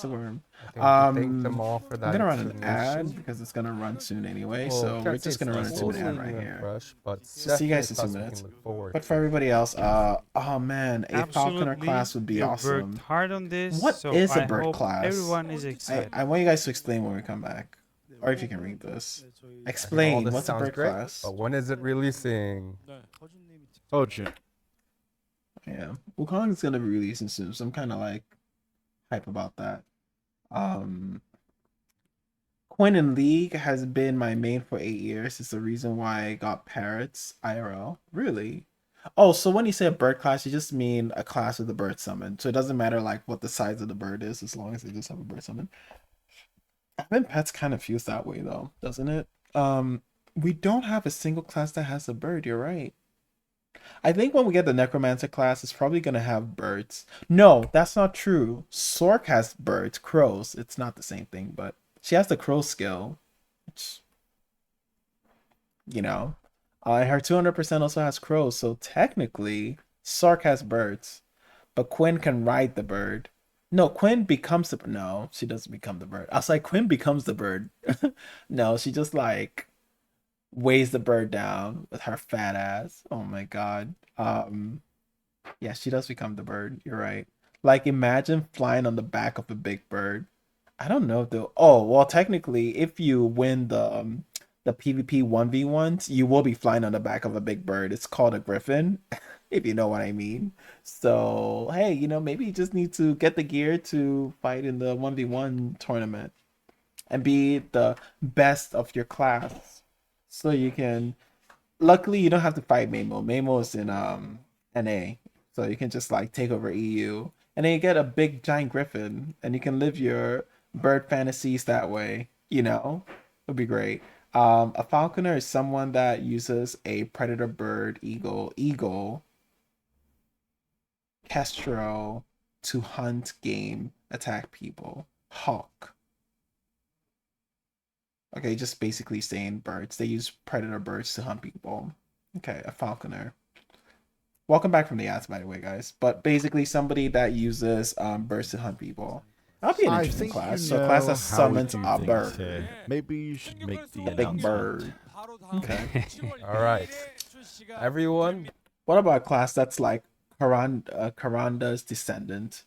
the worm. I think we thank them all for I'm that gonna run an explanation. ad because it's gonna run soon anyway. Well, So can't we're say just it's gonna run a 2-minute ad totally right new here. and fresh, but See you guys in 2 definitely a class we minutes. can look forward But to. for everybody else, oh man, a falconer Absolutely, class would be you awesome. worked hard on this, What so is a I bird hope class? everyone is excited. I want you guys to explain when we come back, or if you can read this. I think all Explain this what's a sounds bird great, class. but when is it releasing? 네. Oh, June. Yeah, Wukong's gonna be releasing soon, so I'm kind of like hype about that. Quinn in League has been my main for 8 years. It's the reason why I got Parrots IRL. Really? Oh, so when you say a bird class, you just mean a class with a bird summon. So it doesn't matter like what the size of the bird is, as long as they just have a bird summon. Having pets kind of feels that way though, doesn't it? We don't have a single class that has a bird. You're right. I think when we get the Necromancer class, it's probably gonna have birds. No, that's not true. Sork has birds, crows. It's not the same thing, but she has the crow skill, which, you know, her 200% also has crows. So technically, Sork has birds, but Quinn can ride the bird. No, Quinn becomes the. No, she doesn't become the bird. I was like, Quinn becomes the bird. No, she just like weighs the bird down with her fat ass. Oh my god. Yeah, she does become the bird. You're right. Like imagine flying on the back of a big bird. I don't know though. Oh, well technically if you win the PvP 1v1s, you will be flying on the back of a big bird. It's called a griffin, if you know what I mean. So, hey, you know, maybe you just need to get the gear to fight in the 1v1 tournament and be the best of your class. So you can, luckily you don't have to fight Mamo. Mamo is in NA, so you can just like take over EU, and then you get a big giant griffin, and you can live your bird fantasies that way. You know, it'd be great. A falconer is someone that uses a predator bird, eagle, kestrel to hunt game, attack people. Hawk. Okay, just basically saying birds. They use predator birds to hunt people. Okay, a falconer. Welcome back from the ads, by the way, guys. But basically somebody that uses birds to hunt people. That'll be an I interesting think class. you So a class know that how summons we do a things bird. here. Maybe you should make the A big announcement. bird. Okay. All right, everyone. What about a class that's like Karanda's descendant?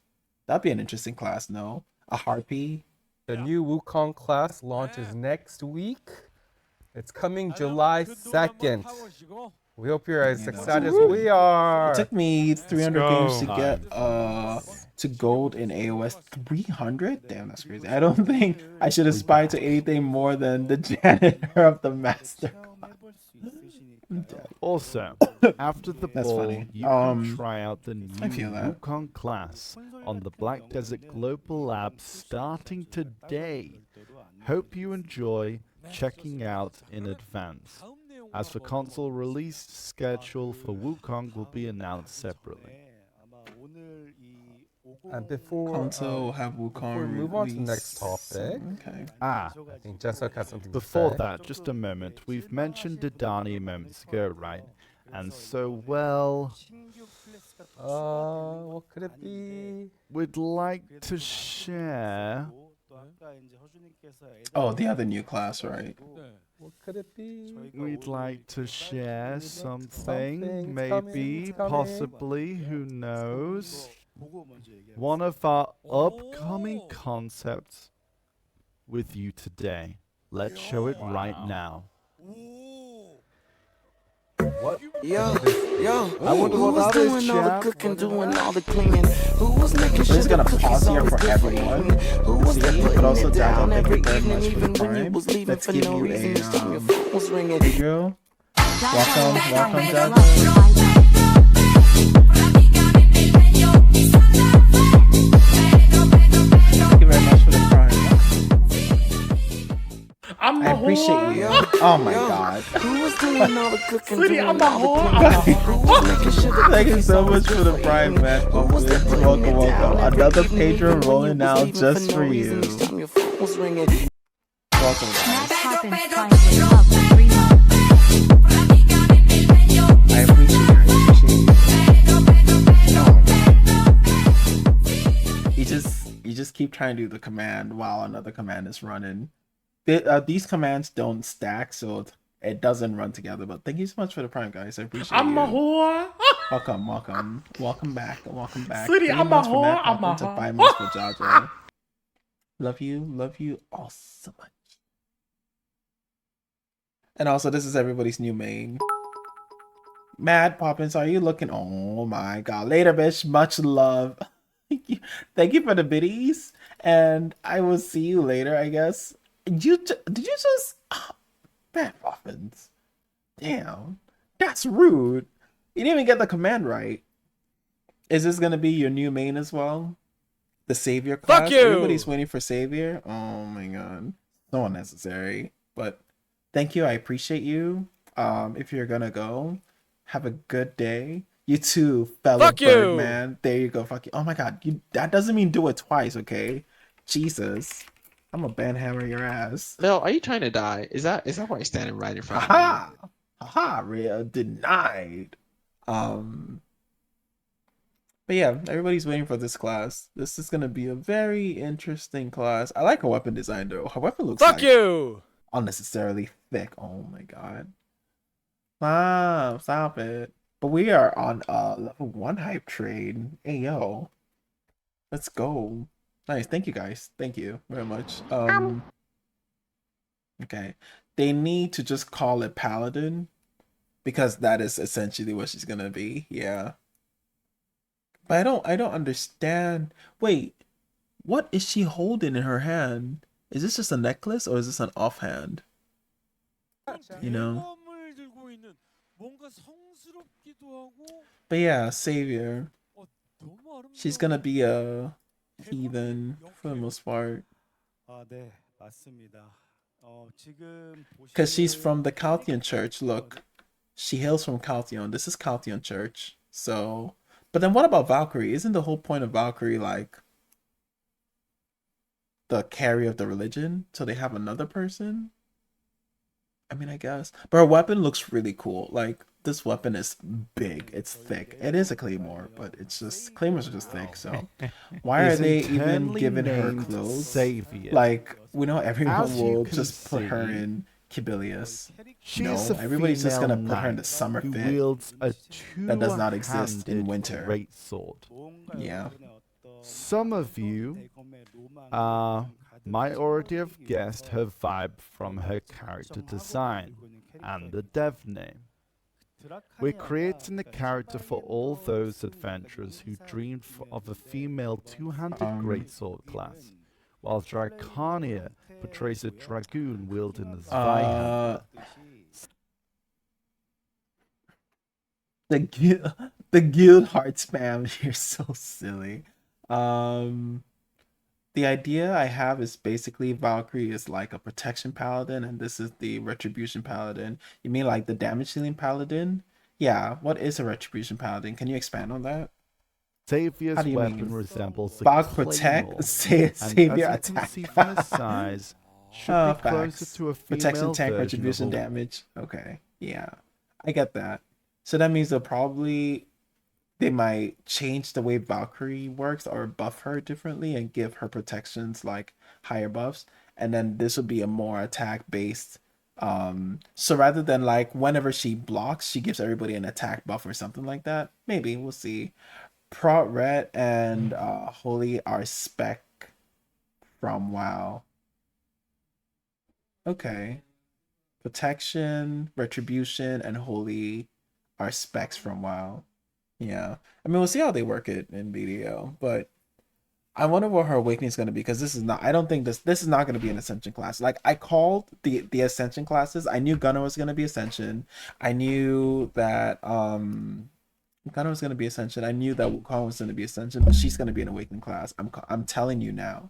That'd be an interesting class, no? A harpy? The new Wukong class launches next week. It's coming July 2nd. We hope you're as excited as we are. It took me 300 go. games to get to gold in AOS. 300? Damn, that's crazy. I don't think I should aspire to anything more than the janitor of the master. Also, after the That's ball, funny. you can try out the I new feel that. Wukong class on the Black Desert Global Lab starting today. Hope you enjoy checking out in advance. As for console release schedule for Wukong will be announced separately. And before Console have before we Wukong move on to the release. next topic, Okay. Ah, I think Jessica has something to before say. that, just a moment. We've mentioned Didani moments ago, right? And so, well, What could it be? we'd like to share. Oh, the other new class, right? What could it be? We'd like to share something, Something's maybe, coming. possibly, who knows? One of our upcoming concepts with you today. Let's show it right now. Yo, I wonder who what was that is, doing all the chap. cooking, doing all the cleaning? Who was making We're sure just the gonna cookies pause here always for good everyone. eating? Who was See there you, but putting also it Dad, down thank you every very evening, much for the even when you prime. was leaving Let's for give no you reason? a Each time your phone was ringing. Pedro. Welcome, welcome, Doug. Thank you very much for the prime. I appreciate you. Oh my god. Who was doing all the cooking? Sweetie, doing I'm a all the whore. cleaning? Who was making sure the Thank you cookies so always much for good the prime, you? man. Who was there putting Welcome, it down welcome. every Another evening, pager even when you rolling was out leaving just no for reason? you. Each time your phone was ringing. Welcome, Matt guys. Poppins primed with love for 3 months. I appreciate it. You just keep trying to do the command while another command is running. These commands don't stack, so it doesn't run together. But thank you so much for the prime, guys. I appreciate you. I'm a whore. Welcome back. Sweetie, 3 I'm a months for whore. Matt I'm a Poppins and whore. 5 months for Jaja. Love you all so much. And also, this is everybody's new main. Mad Poppins, are you looking? Oh my god. Later, bitch. Much love. Thank you for the biddies. And I will see you later, I guess. Did you just. Mad Poppins. Damn. That's rude. You didn't even get the command right. Is this going to be your new main as well? The Savior class? Fuck you! Everybody's waiting for Savior? Oh my god. So unnecessary. But thank you. I appreciate you. If you're going to go, have a good day. You too, fellow Fuck you! Birdman. There you go. Fuck you. Oh my god. That doesn't mean do it twice, okay? Jesus. I'm a banhammer your ass. Lil, are you trying to die? Is that why you're standing right in front of me? Haha. Haha, Rhea. Denied. But yeah, everybody's waiting for this class. This is gonna be a very interesting class. I like her weapon design though. Her weapon looks Fuck like you! unnecessarily thick. Oh my god. Stop it. But we are on level 1 hype trade. Hey yo. Let's go. Nice. Thank you guys. Thank you very much. Okay. They need to just call it Paladin because that is essentially what she's gonna be. Yeah. But I don't understand. Wait, what is she holding in her hand? Is this just a necklace or is this an offhand? You know? But yeah, Savior. She's gonna be a heathen for the most part. Because she's from the Chaldean Church. Look, she hails from Chaldean. This is Chaldean Church. So, but then what about Valkyrie? Isn't the whole point of Valkyrie like the carry of the religion? So they have another person? I mean, I guess. But her weapon looks really cool. Like, this weapon is big. It's thick. It is a claymore, but it's just claymores are just thick. So why are they even giving her clothes? Savior. Like, we know everyone As you will can just put her see, in Kibilius. She No, is a everybody's just gonna put her in the knight summer who fit wields a that does not exist in two-handed winter. greatsword. Yeah. Some of you might already have guessed her vibe from her character design and the dev name. We're creating the character for all those adventurers who dreamed of a female two-handed greatsword class, while Dracania portrays a dragoon wielding the Zweihander. The guild heart spam. You're so silly. The idea I have is basically Valkyrie is like a protection paladin, and this is the retribution paladin. You mean like the damage dealing paladin? Yeah. What is a retribution paladin? Can you expand on that? Savior's How do you weapon mean? resembles a Valk claymore, protect, and Savior as you can attack. see from her size, should be closer Facts. to a female Protection tank, version of retribution a damage. Okay, yeah, I get that. So that means they might change the way Valkyrie works or buff her differently and give her protections like higher buffs, and then this would be a more attack based. So rather than like whenever she blocks, she gives everybody an attack buff or something like that. Maybe we'll see. Prot Ret and Holy are spec from WoW. Okay. Protection, Retribution, and Holy are specs from WoW. Yeah. I mean, we'll see how they work it in BDO, but I wonder what her awakening is going to be because this is not, I don't think this is not going to be an Ascension class. Like, I called the Ascension classes. I knew Gunnar was going to be Ascension. I knew that, Gunnar was going to be Ascension. I knew that Wukong was going to be Ascension, but she's going to be an Awakening class. I'm telling you now.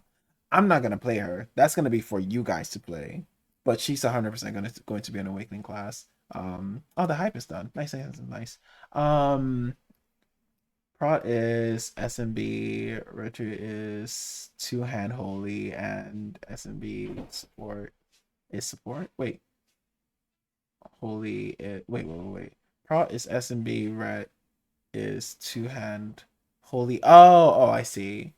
I'm not going to play her. That's going to be for you guys to play. but she's 100% going to be an awakening class. Oh, the hype is done. Nice, nice. Prot is SMB, Retro is two hand holy, and SMB support is support. Wait, holy. Wait. Prot is SMB, Ret is two hand holy. Oh, I see.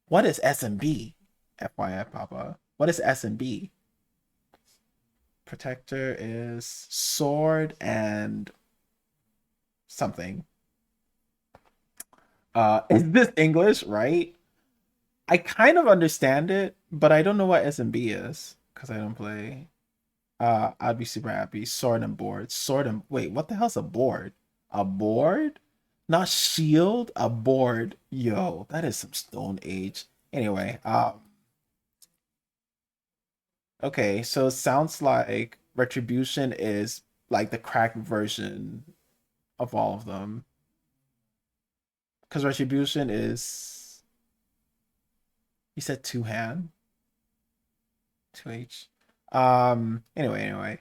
What is SMB? FYI, Papa. What is SMB? Protector is sword and something. Is this English, right? I kind of understand it, but I don't know what SMB is because I don't play. I'd be super happy. Sword and board. Sword and wait, what the hell's a board? A board? Not shield, a board. Yo, that is some Stone Age. Anyway, okay, so it sounds like Retribution is like the cracked version of all of them. Because Retribution is, you said two hand? 2H. Anyway.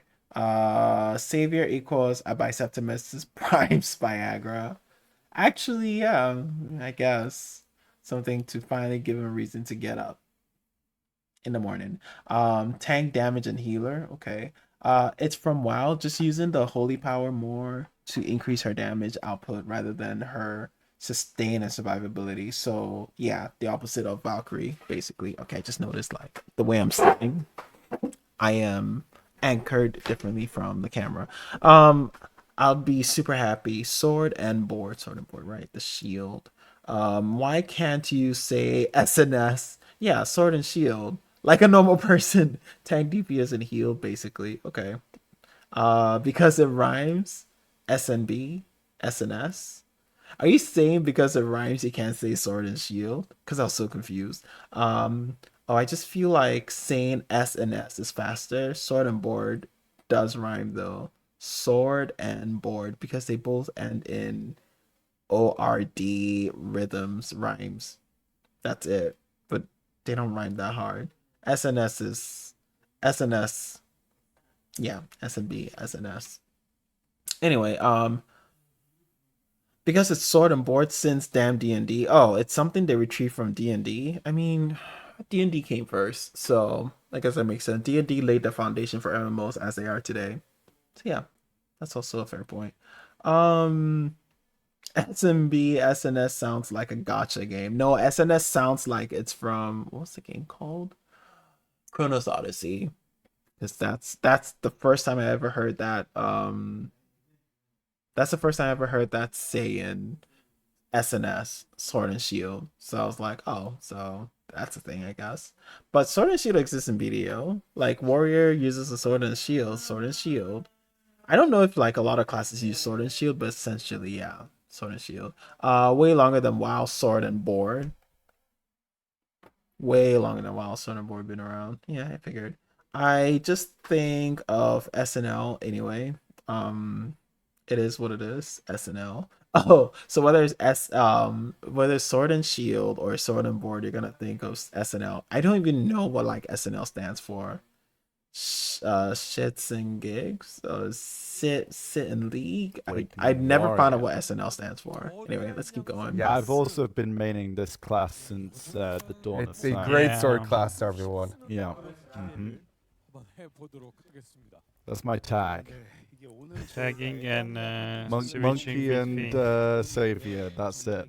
Savior equals a Biceptimus Prime's Viagra. Actually, yeah, I guess. Something to finally give him a reason to get up in the morning. Tank, damage, and healer. Okay. It's from WoW, just using the holy power more to increase her damage output rather than her sustain and survivability. So yeah, the opposite of Valkyrie, basically. Okay, I just noticed like the way I'm sitting, I am anchored differently from the camera. I'll be super happy. Sword and board, right? The shield. Why can't you say SNS? Yeah, sword and shield. Like a normal person. Tank DPS and heal, basically. Okay. Because it rhymes. SNB, SNS. Are you saying because it rhymes you can't say sword and shield? Because I was so confused. I just feel like saying S and S is faster. Sword and board does rhyme though. Sword and board because they both end in ORD rhythms, rhymes. That's it. But they don't rhyme that hard. SNS is SNS. Yeah, SNB, SNS. Anyway, because it's sword and board since damn D&D. Oh, it's something they retrieve from D&D. I mean, D&D came first, so I guess that makes sense. D&D laid the foundation for MMOs as they are today. So yeah, that's also a fair point. SMB SNS sounds like a gotcha game. No, SNS sounds like it's from what's the game called? Chronos Odyssey. Because that's the first time I ever heard that. That's the first time I ever heard that saying SNS, Sword and Shield. So I was like, oh, so that's a thing, I guess. But Sword and Shield exists in BDO. Like Warrior uses a Sword and Shield. I don't know if like a lot of classes use Sword and Shield, but essentially, yeah, Sword and Shield. Way longer than WoW Sword and Board. Way longer than WoW Sword and Board been around. Yeah, I figured. I just think of SNL anyway. It is what it is. SNL. Oh, so whether it's whether it's Sword and Shield or Sword and Board, you're gonna think of SNL. I don't even know what like SNL stands for. Shits and gigs. Sit and league. I'd never found out what SNL stands for. Anyway, let's keep going. Yeah, I've also been maining this class since the dawn It's of a time. great sword class, everyone. Yeah. That's my tag. Tagging and switching Monkey and Savior, that's it.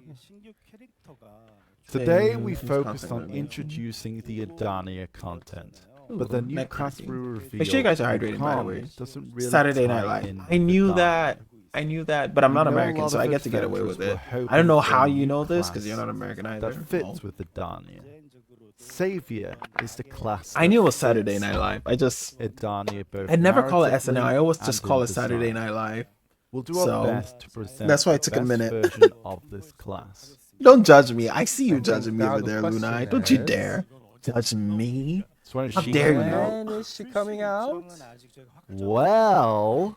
Today we focused on introducing the Adania content, but the new class we revealed, Make sure you guys are hydrated, by the way. doesn't really Saturday Night tie Live. in I knew with that. I knew that, but I'm not We know a American, lot so of I get to get away with it. adventurers were I don't know hoping for how a you new know this because class you're not American either. that fits with Adania. Savior is the class. I knew it was that Saturday fits Night Live. I just Adania both I'd never call it narratively SNL. I always just and call in it Saturday design. Night Live. We'll do So, our best to present that's why it the took a best minute. version of this class. Don't judge me. I see you think judging me now over the there, question Luna. Don't you is- dare judge me. So when How she dare you? When is she coming out? Well,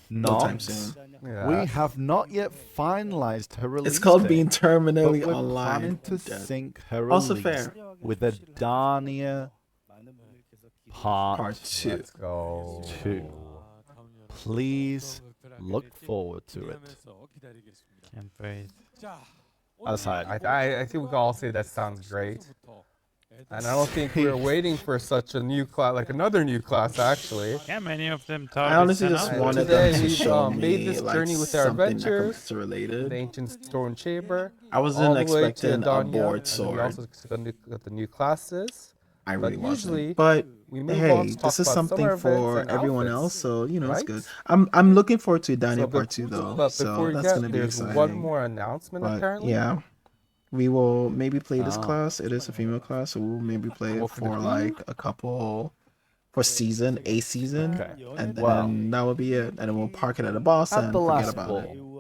No time not. soon. Yeah. We have not yet finalized her release It's called date, being but terminally we're online. planning to sync her Also release fair. with Adania Part Two. Let's go. 2. Please look forward to it. Can't wait. Aside, I think we can all say that sounds great. And I don't think we're waiting for such a new class, like another new class, actually. Yeah, many of them I thought honestly it's just enough. wanted Today them to we've show made me this like journey with our something adventures, necromancer related. the ancient stone chamber. I all wasn't the way to expecting a Danya, board and then sword. we also got the new classes. I but really usually wasn't. But we move on hey, to talk this is about something summer events for and everyone outfits, else, so you know it's right? good. I'm looking forward to So Daniel Part 2 though, but so before we that's gonna get, be there's exciting. one more announcement But apparently. yeah, we will maybe play this Ah. class. It is a female class, so we'll maybe play it What could it for be? like a couple for season, a season, Okay. and then Well, that will be it. And then we'll park it at the boss at and the forget last about it. ball,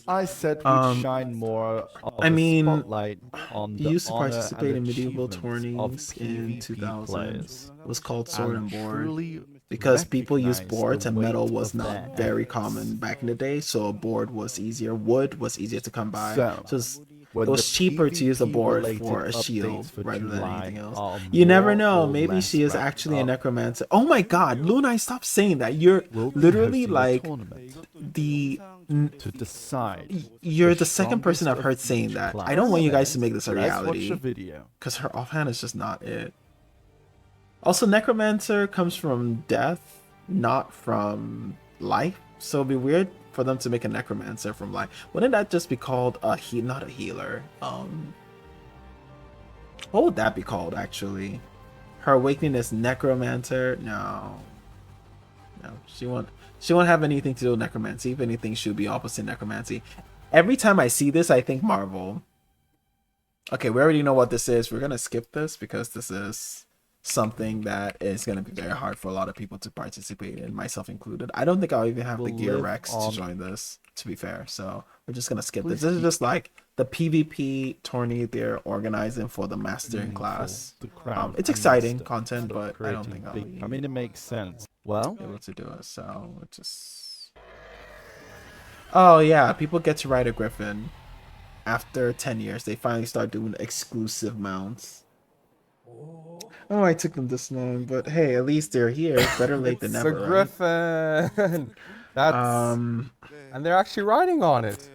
I said we'd shine more of I a mean, spotlight on the You used to honor participate in and medieval achievements tournings of in PvP 2000. players, It was called Sword and Board truly because people used recognize boards the and metal weight was of their not very efforts. common back in the day, so a board was easier. Wood was easier to come by. So, It was cheaper to use a board PvP-related for a updates shield for rather than July anything else. are You never more know. or Maybe less she is wrapped actually a up. necromancer. Oh my god, Luna, stop saying that. You're We'll be literally hosting a like tournament to decide. you're the second person I've heard saying that. I don't want you guys to make this a Let's watch reality the video. because her offhand is just not it. Also, necromancer comes from death, not from life. So it'd be weird for them to make a necromancer from life. Wouldn't that just be called not a healer? What would that be called actually? Her awakening is necromancer? No. She won't have anything to do with necromancy. If anything, she would be opposite necromancy. Every time I see this, I think Marvel. Okay, we already know what this is. We're gonna skip this because this is something that is gonna be very hard for a lot of people to participate in, myself included. I don't think I'll even have the We'll Gear live Rex to on- join this, to be fair. So we're just gonna skip this. Please This is keep- just like the PvP tourney they're organizing for the mastering meaningful class. to crowd It's and exciting master content, instead of but I don't creating think I'll big- be I mean, it makes sense. Well, able to do it. So we'll just. Oh yeah, people get to ride a griffin. After 10 years, they finally start doing exclusive mounts. Oh, I took them this long, but hey, at least they're here. Better late than It's never, a right? griffin. That's and they're actually riding on it.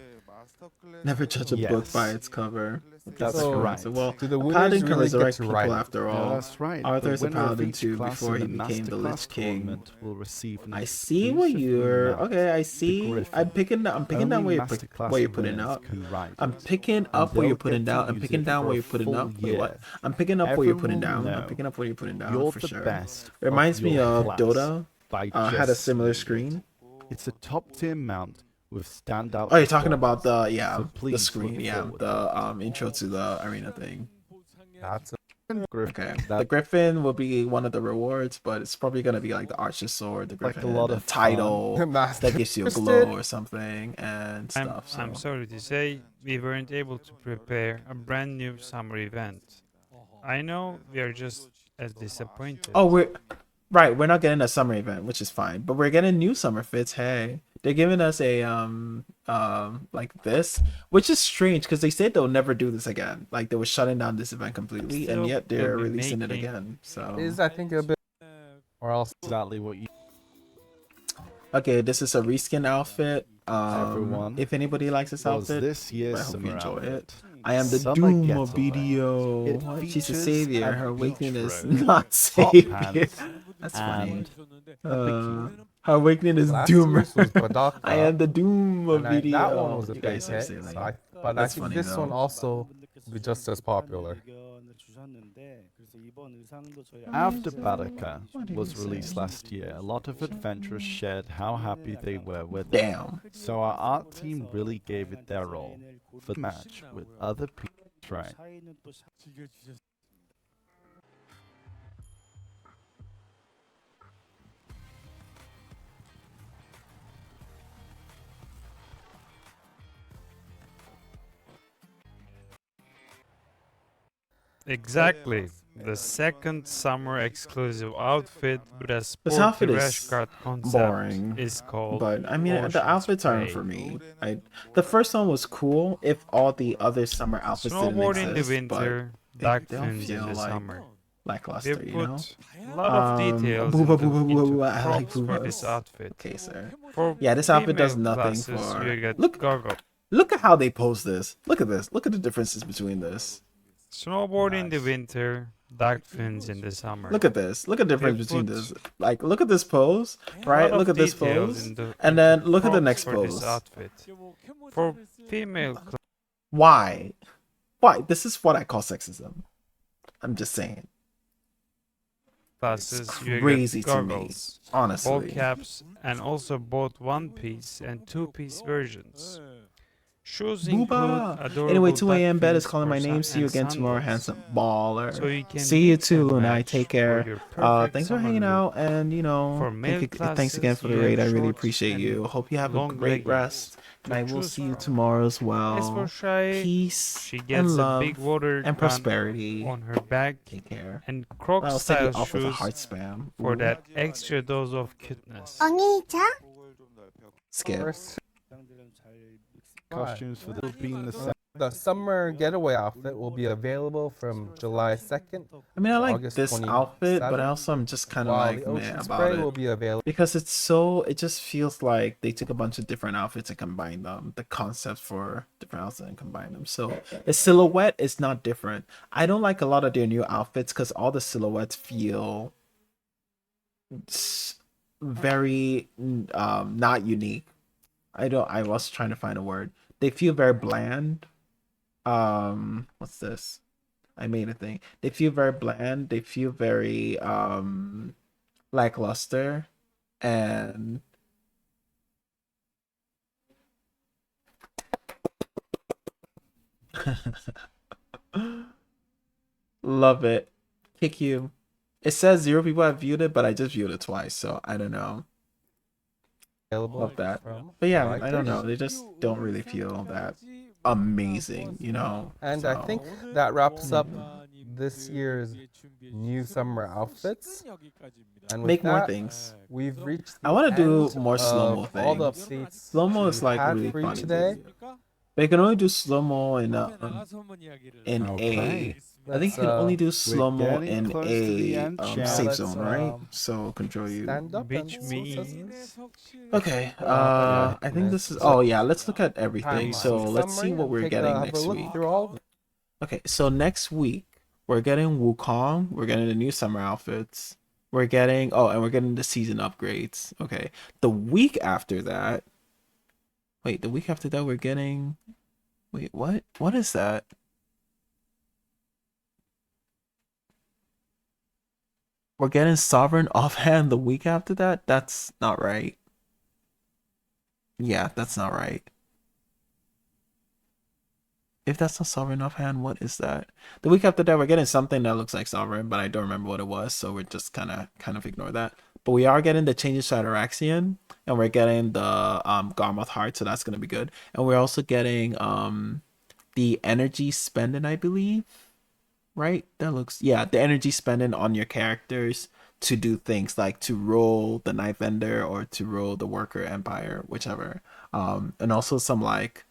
Never judge a book Yes. by its cover. That's So, right. So, well, do the a winners paladin can really get resurrect to people ride it? after all. Yeah, that's right. Arthur's The a winner of paladin each too class before in he the became the Masterclass Lich King. tournament will receive an I see what exclusive you're. mount. Okay, I The see. Griffin. I'm picking down Only where Masterclass you're putting winners up. can ride I'm it. picking And up what they'll you're putting get to down. I'm use picking it down for what a you're putting full up. Wait, what? year. I'm picking up what you're putting Everyone down. will I'm picking up what you're putting down You're for the sure. best Reminds of me your of class Dota. by Had a just similar saying. screen. It's a top tier mount with standout. Oh, you're talking performance. about So the please screen, look yeah, forward the intro to the arena thing. That's Griffin. Okay, the That- Griffin will be one of the rewards, but it's probably gonna be like the Archer's Sword, the Like Griffin, a lot the of fun. title Master that gives you a interested? glow or something and stuff. So. I'm sorry to say, we weren't able to prepare a brand new summer event. I know we are just as disappointed. Oh, we're not getting a summer event, which is fine, but we're getting new summer fits. Hey, they're giving us a like this, which is strange because they said they'll never do this again. Like they were shutting down this event completely, and Still, yet they're they'll be releasing it making- again. So is I think a bit, or else Exactly what you. okay, this is a reskin outfit. Everyone, If anybody likes this was outfit, this year's I hope you summer enjoy outfit. it. I am the Summer Doom getaway. of BDO. It What? She's a features savior. a Her awakening is beach robe, not top savior. pants, That's funny. and Her awakening is last Doom. year's was Badaka, I am the Doom of and BDO. that one was a You big guys are hit. saying So like, but I That's think funny, this though. one also will be just as popular. After Badaka What did was he say? released last year, a lot of adventurers shared how happy they were with it. damn. So our art team really gave it their all for the match with other people. Right. Exactly. The second summer exclusive outfit with a This sporty outfit is rash guard concept boring, is called But I mean, the Ocean outfits aren't Spray. for me. The first one was cool if all the other summer outfits didn't Snowboard in the exist, but winter, they duck don't fins in feel the like- summer. lackluster, They you know. put a lot of details Booba, into, booba, booba, into booba. I like props for this boobas. outfit. Okay, sir. For Yeah, this outfit does female nothing classes, for. you get Look, goggles. look at how they pose this. Look at this. Look at the differences between this. Snowboard in the winter, dark fins in the summer. Look at this. Look at the difference They between put this. Like, look at this pose, a right? lot Look of at this details pose, into and then look at the props next for this pose. outfit. For female Why? Why? This is what I call sexism. I'm just saying. classes, It's you crazy get to me, goggles, honestly. ball caps, and also both one-piece and two-piece versions. Shoes include Booba! adorable Anyway, 2 duck a.m. bed is fins calling my for name. sun- See you and again tomorrow, sandals. handsome baller. So you can See you mix too, and Luna. match Take for care. your perfect Thanks for summer hanging look. out, and For male thanks again classes, for the you raid. I have really shorts appreciate and you. Hope you have a long great leggings rest, and to I will choose see you from. tomorrow as As for well. Shy, Peace she and gets a love big water and gun prosperity. on her back Take care. and Croc I'll set you style off with a shoes heart spam. for Ooh. that extra dose of cuteness. Skip. Costumes for the being the same. The summer getaway outfit will be available from July 2nd I mean, I to like August this outfit, but 27th, also I'm just kind of while like the meh ocean about spray will it. be available. Because it just feels like they took a bunch of different outfits and combined them, the concepts for different outfits and combined them. So the silhouette is not different. I don't like a lot of their new outfits because all the silhouettes feel very not unique. I was trying to find a word. They feel very bland. What's this? I made a thing. They feel very bland. They feel very lackluster, and love it. Kick you. It says 0 people have viewed it, but I just viewed it twice, so I don't know. Love that. But yeah, I don't know. They just don't really feel that amazing, you know. And so. I think that wraps up this year's new summer outfits. And with Make more that, things. we've reached I want to do end more slow-mo of all the things. updates Slow-mo is we've like had really for you funny today. But you can only do slow-mo in Okay. I think you can only do slow-mo getting in close to the end, chat. safe Let's, zone, right? So control you. stand up Which and means Okay, yeah, I think this is. nice. Oh yeah, let's look at everything. So timeline let's see summary what and we're take getting have next a look week. through all of them. Okay, so next week we're getting Wukong. We're getting the new summer outfits. We're getting and we're getting the season upgrades. Okay, the week after that. Wait, the week after that we're getting. Wait, what? What is that? We're getting Sovereign offhand the week after that? That's not right. Yeah, that's not right. If that's not Sovereign offhand, what is that? The week after that, we're getting something that looks like Sovereign, but I don't remember what it was, so we're just kind of ignore that. But we are getting the changes to Ataraxian, and we're getting the Garmoth Heart, so that's gonna be good. And we're also getting the energy spending, I believe. Right? That looks the energy spending on your characters to do things like to roll the Knife Vendor or to roll the Worker Empire, whichever. And also some like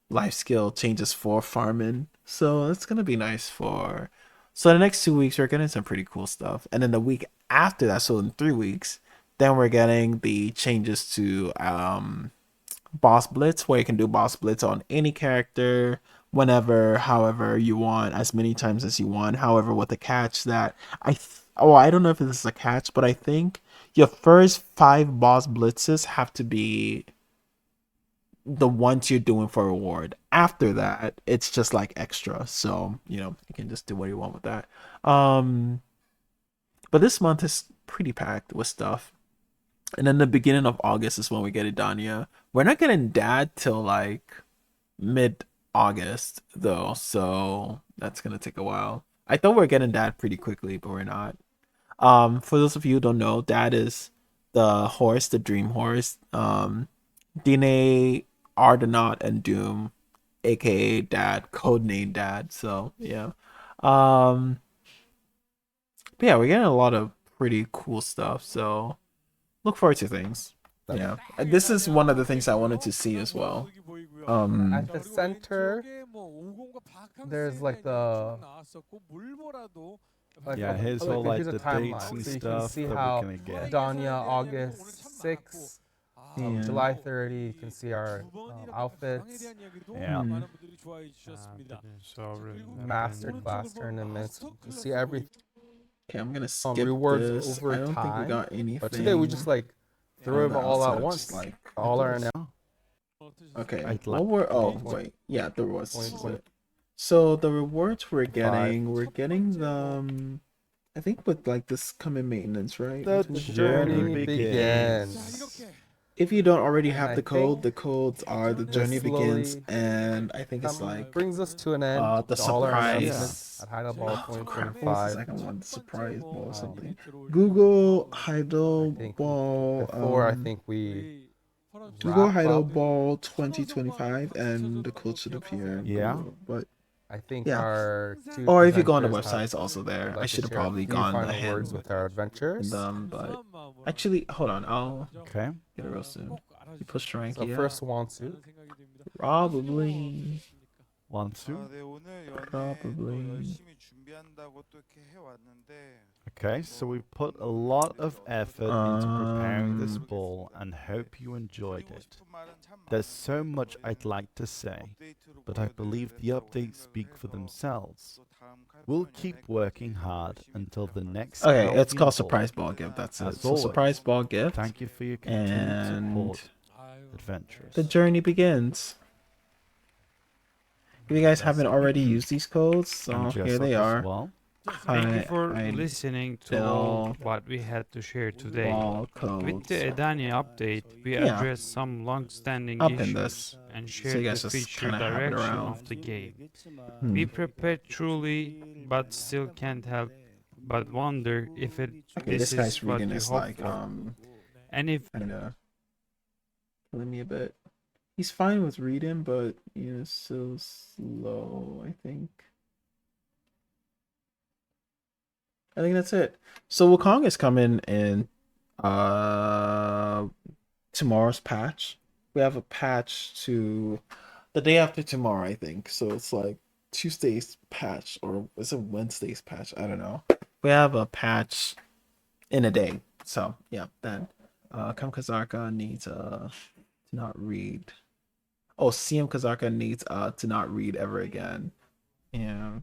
life skill changes for farming. So it's gonna be nice for the next 2 weeks we're getting some pretty cool stuff. And then the week after that, so in 3 weeks, then we're getting the changes to Boss Blitz, where you can do Boss Blitz on any character whenever, however you want, as many times as you want. However, with the catch that I don't know if this is a catch, but I think your first 5 Boss Blitzes have to be the ones you're doing for reward. After that, it's just like extra. So, you can just do what you want with that. But this month is pretty packed with stuff. And then the beginning of August is when we get Idania. We're not getting Dad till like mid-August though, so that's gonna take a while. I thought we were getting Dad pretty quickly, but we're not. For those of you who don't know, Dad is the horse, the dream horse. Dine, Ardenaut, and Doom, aka Dad, codename Dad. So yeah. But yeah, we're getting a lot of pretty cool stuff. So look forward to things. Yeah, this is one of the things I wanted to see as well. At the center, there's like the Yeah, here's all like here's a the timeline. dates and So you can stuff see that how we're gonna get. Danya, August 6th, Yeah. July 30, you can see our outfits, Yeah. masterclass tournaments. You can see everything. Okay, I'm gonna skip Rewards this. over I don't think we time. got anything. But today we just like threw them all so at it's once. like All are this. now. Okay. I'd What like were? to Oh be- wait, yeah, there was. Point, point. So the rewards we're Five. getting them. I think with like this coming maintenance, right? The With journey begins. If you don't already have I the code, think the codes are the this journey begins, slowly and I think it's like brings us to an end. the All our surprise. announcements at Heidel Ball Crap, what was the 2025. second one? The surprise ball or something. Google Heidel I think Ball. before I think we Google wrap Heidel up. Ball 2025, and the code should appear. Yeah. But I think yeah. our two Or if you go on the presenters website, have- it's also there. would like I to should have share a probably few gone final ahead words with our adventures. but actually, hold on. I'll Okay. get it real soon. You push rank, So yeah. first Wansu. Probably. One, two. 네, 오늘 연애 Probably. 또 열심히 준비한다고 또 이렇게 해왔는데 Okay, so we put a lot of effort into preparing this Um, ball and hope you enjoyed 드리고 it. 싶은 말은 참 There's so much I'd like to say, 업데이트로 but I believe the 보여드리겠다고 updates speak for 생각을 해서 themselves. 또 다음 We'll 칼부분에 keep 내가 working 열심히 hard until the next Okay, it's Albion called Ball. surprise ball gift. That's it. As So always, surprise ball gift. Thank you for your continued And support, adventurers. the journey begins. If you guys haven't already used these codes, And here they Jessup are. as well. Thank you for I listening to all Heidel what we had to share today. Ball With codes. the Edania update, we Yeah. addressed some long-standing I'll pin issues this, and so shared you the guys just future kinda have it direction around. of the game. Hmm. We prepared truly, but still can't help but wonder if Okay, this this guy's is what reading you is hope like for. And if kinda killing me a bit. He's fine with reading, but so slow, I think. I think that's it. So Wukong is coming in tomorrow's patch. We have a patch to the day after tomorrow, I think. So it's like Tuesday's patch, or is it Wednesday's patch? I don't know. We have a patch in a day. So yeah, then Kamkazaka needs to not read. Oh, CM Kazaka needs to not read ever again. Yeah.